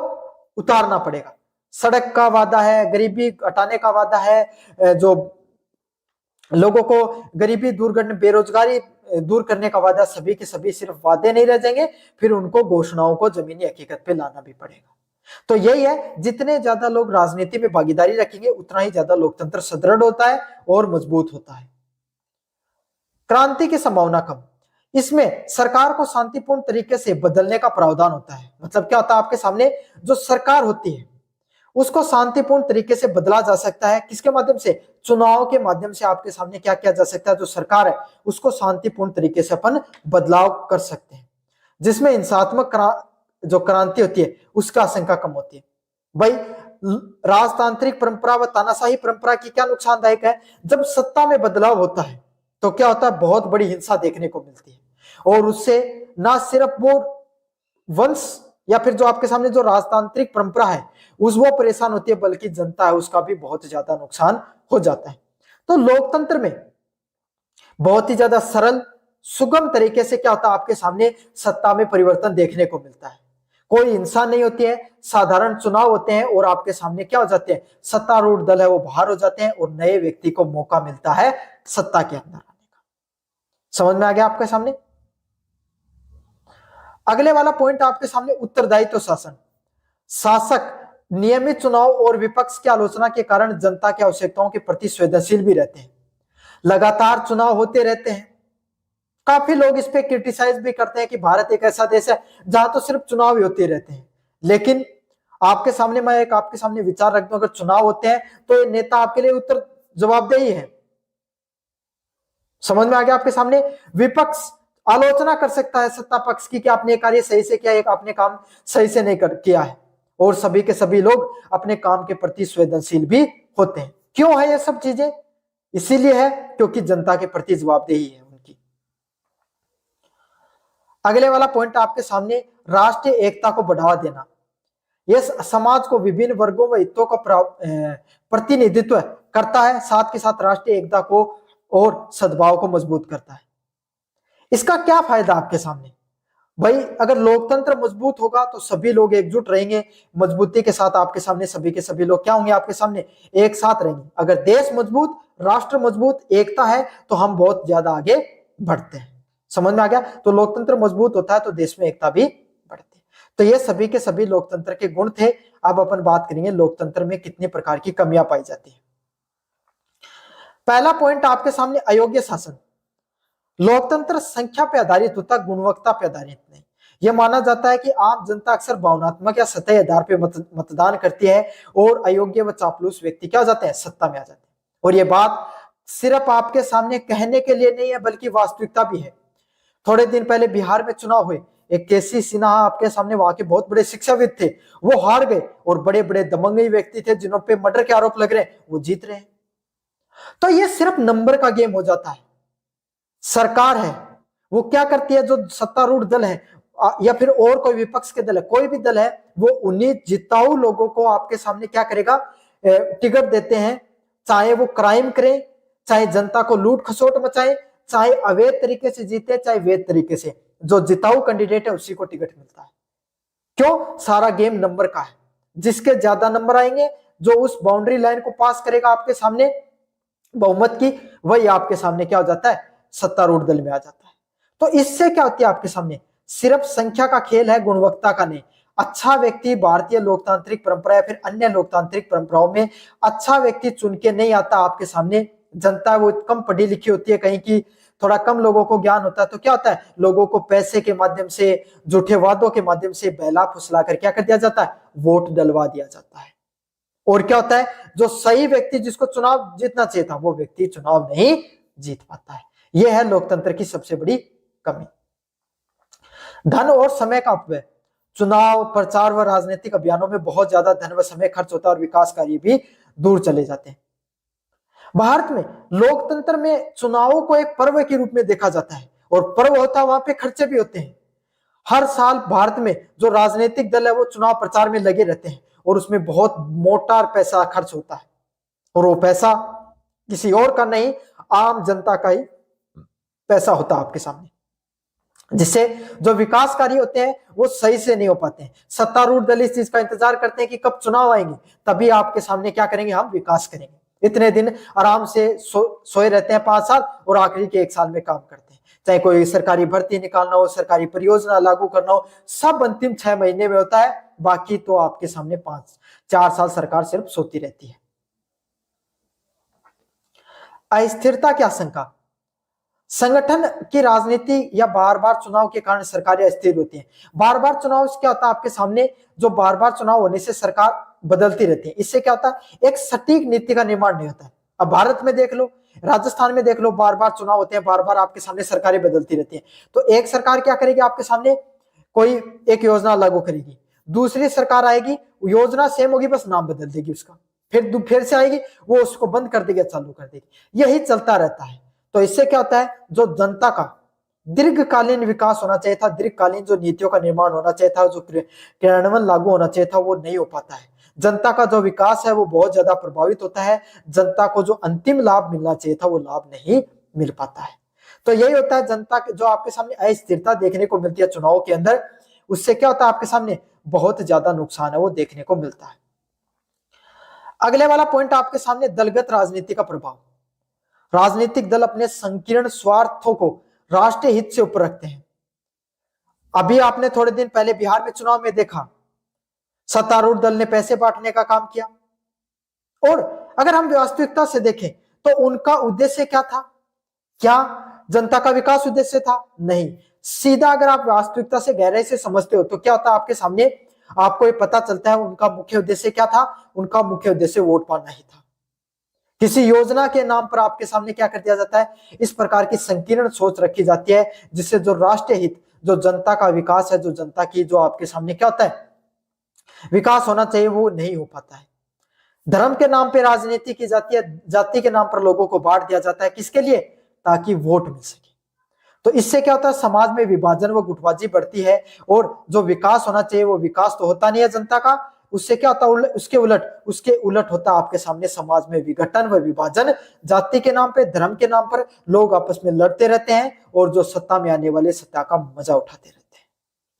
उतारना पड़ेगा। सड़क का वादा है, गरीबी हटाने का वादा है, जो लोगों को गरीबी दूर करने, बेरोजगारी दूर करने का वादा, सभी के सभी सिर्फ वादे नहीं रह जाएंगे, फिर उनको घोषणाओं को जमीनी हकीकत पे लाना भी पड़ेगा। तो यही है, जितने ज्यादा लोग राजनीति में भागीदारी रखेंगे उतना ही ज्यादा लोकतंत्र सुदृढ़ होता है और मजबूत होता है। क्रांति की संभावना कम, इसमें सरकार को शांतिपूर्ण तरीके से बदलने का प्रावधान होता है। मतलब क्या होता है, आपके सामने जो सरकार होती है उसको शांतिपूर्ण तरीके से बदला जा सकता है। किसके माध्यम से, चुनाव के माध्यम से आपके सामने क्या किया जा सकता है, जो सरकार है उसको शांतिपूर्ण तरीके से अपन बदलाव कर सकते हैं, जिसमें हिंसात्मक जो क्रांति होती है उसका आशंका कम होती है। भाई राजतांत्रिक परंपरा व तानाशाही परंपरा की क्या नुकसानदायक है, जब सत्ता में बदलाव होता है तो क्या होता है, बहुत बड़ी हिंसा देखने को मिलती है, और उससे ना सिर्फ वो वंश या फिर जो आपके सामने जो राजतांत्रिक परंपरा है वो परेशान होती है, बल्कि जनता है उसका भी बहुत ज्यादा नुकसान हो जाता है। तो लोकतंत्र में बहुत ही ज्यादा सरल सुगम तरीके से क्या होता है, आपके सामने सत्ता में परिवर्तन देखने को मिलता है। कोई हिंसा नहीं होती है, साधारण चुनाव होते हैं और आपके सामने क्या हो जाते हैं, सत्तारूढ़ दल है वो बाहर हो जाते हैं और नए व्यक्ति को मौका मिलता है सत्ता के अंदर आने का। समझ में आ गया आपके सामने। अगले वाला पॉइंट आपके सामने, उत्तरदायित्व शासन। शासक नियमित चुनाव और विपक्ष की आलोचना के कारण जनता की आवश्यकताओं के प्रति संवेदनशील भी रहते हैं। लगातार चुनाव होते रहते हैं, काफी लोग इस पे क्रिटिसाइज भी करते हैं कि भारत एक ऐसा देश है जहां तो सिर्फ चुनाव ही होते रहते हैं। लेकिन आपके सामने मैं एक आपके सामने विचार रखता हूं, अगर चुनाव होते हैं तो ये नेता आपके लिए उत्तर जवाबदेही है। समझ में आ गया आपके सामने। विपक्ष आलोचना कर सकता है सत्ता पक्ष की कि आपने कार्य सही से किया, एक आपने काम सही से नहीं किया है, और सभी के सभी लोग अपने काम के प्रति संवेदनशील भी होते हैं। क्यों है ये सब चीजें, इसीलिए है क्योंकि जनता के प्रति जवाबदेही है उनकी। अगले वाला पॉइंट आपके सामने, राष्ट्रीय एकता को बढ़ावा देना। यह समाज को विभिन्न वर्गों व हितों का प्रतिनिधित्व करता है, साथ के साथ राष्ट्रीय एकता को और सद्भाव को मजबूत करता है। इसका क्या फायदा आपके सामने, भाई अगर लोकतंत्र मजबूत होगा तो सभी लोग एकजुट रहेंगे, मजबूती के साथ आपके सामने सभी के सभी लोग क्या होंगे, आपके सामने एक साथ रहेंगे। अगर देश मजबूत, राष्ट्र मजबूत, एकता है तो हम बहुत ज्यादा आगे बढ़ते हैं। समझ में आ गया। तो लोकतंत्र मजबूत होता है तो देश में एकता भी बढ़ती है। तो ये सभी के सभी लोकतंत्र के गुण थे। अब अपन बात करेंगे लोकतंत्र में कितने प्रकार की कमियां पाई जाती है। पहला पॉइंट आपके सामने, अयोग्य शासन। लोकतंत्र संख्या पे आधारित होता, गुणवत्ता पे आधारित नहीं। यह माना जाता है कि आम जनता अक्सर भावनात्मक या सतही आधार पे मतदान करती है और अयोग्य व चापलूस व्यक्ति क्या हो जाते हैं, सत्ता में आ जाते हैं। और ये बात सिर्फ आपके सामने कहने के लिए नहीं है बल्कि वास्तविकता भी है। थोड़े दिन पहले बिहार में चुनाव हुए, एक केसी सिन्हा आपके सामने, वहां के बहुत बड़े शिक्षाविद थे, वो हार गए, और बड़े बड़े दबंगई व्यक्ति थे जिन्हों पे मर्डर के आरोप लग रहे हैं, वो जीत रहे हैं। तो ये सिर्फ नंबर का गेम हो जाता है। सरकार है वो क्या करती है, जो सत्तारूढ़ दल है या फिर और कोई विपक्ष के दल है, कोई भी दल है, वो उन्हीं जिताऊ लोगों को आपके सामने क्या करेगा, टिकट देते हैं, चाहे वो क्राइम करें, चाहे जनता को लूट खसोट मचाए, चाहे अवैध तरीके से जीते, चाहे वैध तरीके से, जो जिताऊ कैंडिडेट है उसी को टिकट मिलता है। क्यों? सारा गेम नंबर का है। जिसके ज्यादा नंबर आएंगे, जो उस बाउंड्री लाइन को पास करेगा आपके सामने बहुमत की, वही आपके सामने क्या हो जाता है, सत्तारूढ़ दल में आ जाता है। तो इससे क्या होती है आपके सामने, सिर्फ संख्या का खेल है, गुणवत्ता का नहीं। अच्छा व्यक्ति भारतीय लोकतांत्रिक परंपरा या फिर अन्य लोकतांत्रिक परंपराओं में अच्छा व्यक्ति चुन के नहीं आता आपके सामने। जनता वो कम पढ़ी लिखी होती है, कहीं की थोड़ा कम लोगों को ज्ञान होता है, तो क्या होता है, लोगों को पैसे के माध्यम से, झूठे वादों के माध्यम से बहला फुसला कर क्या कर दिया जाता है, वोट डलवा दिया जाता है। और क्या होता है, जो सही व्यक्ति जिसको चुनाव जीतना चाहिए था, वो व्यक्ति चुनाव नहीं जीत पाता है। यह है लोकतंत्र की सबसे बड़ी कमी। धन और समय का अपव्यय। चुनाव प्रचार व राजनीतिक अभियानों में बहुत ज्यादा धन व समय खर्च होता है और विकास कार्य भी दूर चले जाते हैं। भारत में लोकतंत्र में चुनावों को एक पर्व के रूप में देखा जाता है, और पर्व होता है वहां पे खर्चे भी होते हैं। हर साल भारत में जो राजनीतिक दल है वो चुनाव प्रचार में लगे रहते हैं, और उसमें बहुत मोटा पैसा खर्च होता है, और वो पैसा किसी और का नहीं, आम जनता का ही पैसा होता है आपके सामने, जिससे जो विकास कार्य होते हैं वो सही से नहीं हो पाते हैं। सत्तारूढ़ दल इस चीज का इंतजार करते हैं कि कब चुनाव आएंगे, तभी आपके सामने क्या करेंगे, हम विकास करेंगे। इतने दिन आराम से सोए रहते हैं 5 साल, और आखिरी के 1 साल में काम करते हैं। चाहे कोई सरकारी भर्ती निकालना हो, सरकारी परियोजना लागू करना हो, सब अंतिम 6 महीने में होता है। बाकी तो आपके सामने 4 साल सरकार सिर्फ सोती रहती है। अस्थिरता की आशंका। संगठन की राजनीति या बार बार चुनाव के कारण सरकारें अस्थिर होती हैं। बार बार चुनाव से क्या होता है आपके सामने, जो बार बार चुनाव होने से सरकार बदलती रहती है, इससे क्या होता है, एक सटीक नीति का निर्माण नहीं होता है। अब भारत में देख लो, राजस्थान में देख लो, बार बार चुनाव होते हैं, बार बार आपके सामने सरकारें बदलती रहती हैं। तो एक सरकार क्या करेगी आपके सामने, कोई एक योजना लागू करेगी, दूसरी सरकार आएगी, योजना सेम होगी, बस नाम बदल देगी उसका, फिर से आएगी, वो उसको बंद कर देगी, चालू कर देगी, यही चलता रहता है। तो इससे क्या होता है, जो जनता का दीर्घकालीन विकास होना चाहिए था, दीर्घकालीन जो नीतियों का निर्माण होना चाहिए था, जो क्रियान्वयन लागू होना चाहिए था, वो नहीं हो पाता है। जनता का जो विकास है वो बहुत ज्यादा प्रभावित होता है, जनता को जो अंतिम लाभ मिलना चाहिए था वो लाभ नहीं मिल पाता है। तो यही होता है, जनता के जो आपके सामने अस्थिरता देखने को मिलती है चुनाव के अंदर, उससे क्या होता है आपके सामने बहुत ज्यादा नुकसान है वो देखने को मिलता है। अगले वाला पॉइंट आपके सामने, दलगत राजनीति का प्रभाव। राजनीतिक दल अपने संकीर्ण स्वार्थों को राष्ट्रीय हित से ऊपर रखते हैं। अभी आपने थोड़े दिन पहले बिहार में चुनाव में देखा, सत्तारूढ़ दल ने पैसे बांटने का काम किया, और अगर हम वास्तविकता से देखें तो उनका उद्देश्य क्या था, क्या जनता का विकास उद्देश्य था? नहीं। सीधा अगर आप वास्तविकता से गहराई से समझते हो तो क्या होता है आपके सामने, आपको ये पता चलता है उनका मुख्य उद्देश्य क्या था, उनका मुख्य उद्देश्य वोट पाना ही था। किसी योजना के नाम पर आपके सामने क्या कर दिया जाता है, इस प्रकार की संकीर्ण सोच रखी जाती है, जिससे जो राष्ट्रीय हित, जो जनता का विकास है, जो जनता की जो आपके सामने क्या होता है विकास होना चाहिए, वो नहीं हो पाता है। धर्म के नाम पे राजनीति की जाती है, जाति के नाम पर लोगों को बांट दिया जाता है, किसके लिए, ताकि वोट मिल सके। तो इससे क्या होता है, समाज में विभाजन व गुटबाजी बढ़ती है, और जो विकास होना चाहिए वो विकास तो होता नहीं है जनता का। उससे क्या होता है, उसके उलट होता है आपके सामने समाज में विघटन व विभाजन। जाति के नाम पे, धर्म के नाम पर लोग आपस में लड़ते रहते हैं, और जो सत्ता में आने वाले सत्ता का मजा उठाते रहते हैं।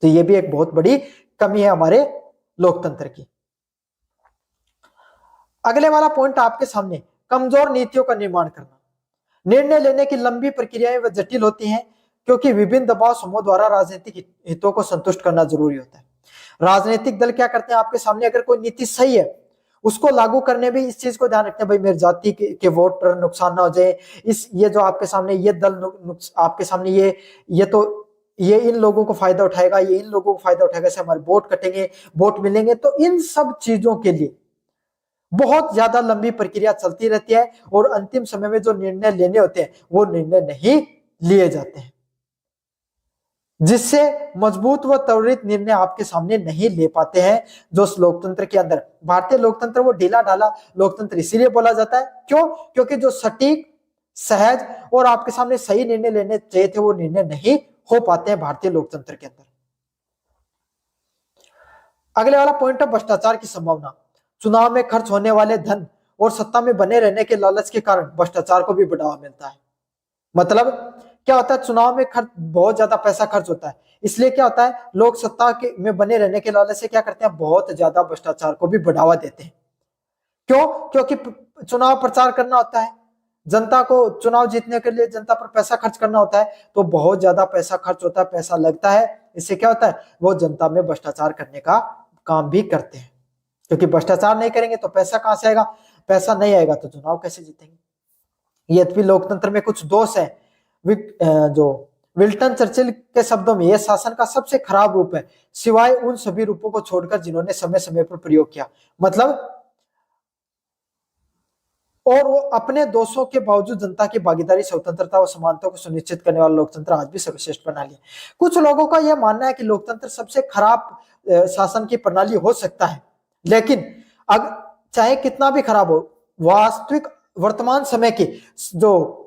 तो ये भी एक बहुत बड़ी कमी है हमारे लोकतंत्र की। अगले वाला पॉइंट आपके सामने, कमजोर नीतियों का निर्माण करना। निर्णय लेने की लंबी प्रक्रियाएं व जटिल होती हैं, क्योंकि विभिन्न दबाव समूह द्वारा राजनीतिक हितों को संतुष्ट करना जरूरी होता है। राजनीतिक दल क्या करते हैं आपके सामने, अगर कोई नीति सही है उसको लागू करने भी इस चीज को ध्यान रखते हैं, भाई मेरी जाति के वोट नुकसान ना हो जाए, ये जो आपके सामने ये दल आपके सामने ये इन लोगों को फायदा उठाएगा, ये इन लोगों को फायदा उठाएगा, से हमारे वोट कटेंगे, वोट मिलेंगे। तो इन सब चीजों के लिए बहुत ज्यादा लंबी प्रक्रिया चलती रहती है, और अंतिम समय में जो निर्णय लेने होते हैं वो निर्णय नहीं लिए जाते हैं। जिससे मजबूत व त्वरित निर्णय आपके सामने नहीं ले पाते हैं। जो लोकतंत्र के अंदर भारतीय लोकतंत्र वो ढीला ढाला लोकतंत्र इसीलिए बोला जाता है, क्यों? क्योंकि जो सटीक, सहज और आपके सामने सही निर्णय लेने चाहिए थे वो निर्णय नहीं हो पाते हैं भारतीय लोकतंत्र के अंदर। अगले वाला पॉइंट है भ्रष्टाचार की संभावना। चुनाव में खर्च होने वाले धन और सत्ता में बने रहने के लालच के कारण भ्रष्टाचार को भी बढ़ावा मिलता है। मतलब क्या होता है, चुनाव में खर्च, बहुत ज्यादा पैसा खर्च होता है, इसलिए क्या होता है, लोग सत्ता के में बने रहने के लालच से क्या करते हैं, बहुत ज्यादा भ्रष्टाचार को भी बढ़ावा देते हैं। क्यों? क्योंकि चुनाव प्रचार करना होता है, जनता को चुनाव जीतने के लिए जनता पर पैसा खर्च करना होता है, तो बहुत ज्यादा पैसा खर्च होता है, पैसा लगता है। इससे क्या होता है, वो जनता में भ्रष्टाचार करने का काम भी करते हैं, क्योंकि भ्रष्टाचार नहीं करेंगे तो पैसा कहां से आएगा, पैसा नहीं आएगा तो चुनाव कैसे जीतेंगे। यद्यपि लोकतंत्र में कुछ दोष है। जो विल्टन चर्चिल के शब्दों में यह शासन का सबसे खराब रूप है, सिवाय उन सभी रूपों को छोड़कर जिन्होंने समय समय पर प्रयोग किया। मतलब और वो अपने दोषों के बावजूद जनता की भागीदारी, स्वतंत्रता और समानता को सुनिश्चित करने वाला लोकतंत्र आज भी सर्वश्रेष्ठ प्रणाली है। कुछ लोगों का यह मानना है कि लोकतंत्र सबसे खराब शासन की प्रणाली हो सकता है, लेकिन अगर चाहे कितना भी खराब हो, वास्तविक वर्तमान समय की जो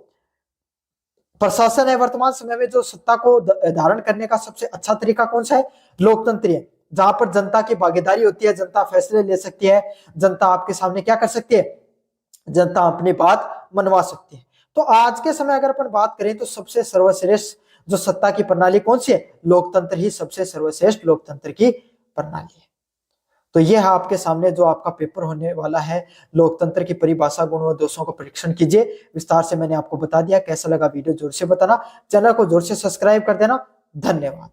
प्रशासन है, वर्तमान समय में जो सत्ता को धारण करने का सबसे अच्छा तरीका कौन सा है, लोकतंत्र है, जहां पर जनता की भागीदारी होती है, जनता फैसले ले सकती है, जनता आपके सामने क्या कर सकती है, जनता अपनी बात मनवा सकती है। तो आज के समय अगर अपन बात करें तो सबसे सर्वश्रेष्ठ जो सत्ता की प्रणाली कौन सी है, लोकतंत्र ही सबसे सर्वश्रेष्ठ लोकतंत्र की प्रणाली है। तो यह है आपके सामने जो आपका पेपर होने वाला है, लोकतंत्र की परिभाषा, गुण व दोषों का परीक्षण कीजिए। विस्तार से मैंने आपको बता दिया। कैसा लगा वीडियो जोर से बताना, चैनल को जोर से सब्सक्राइब कर देना। धन्यवाद।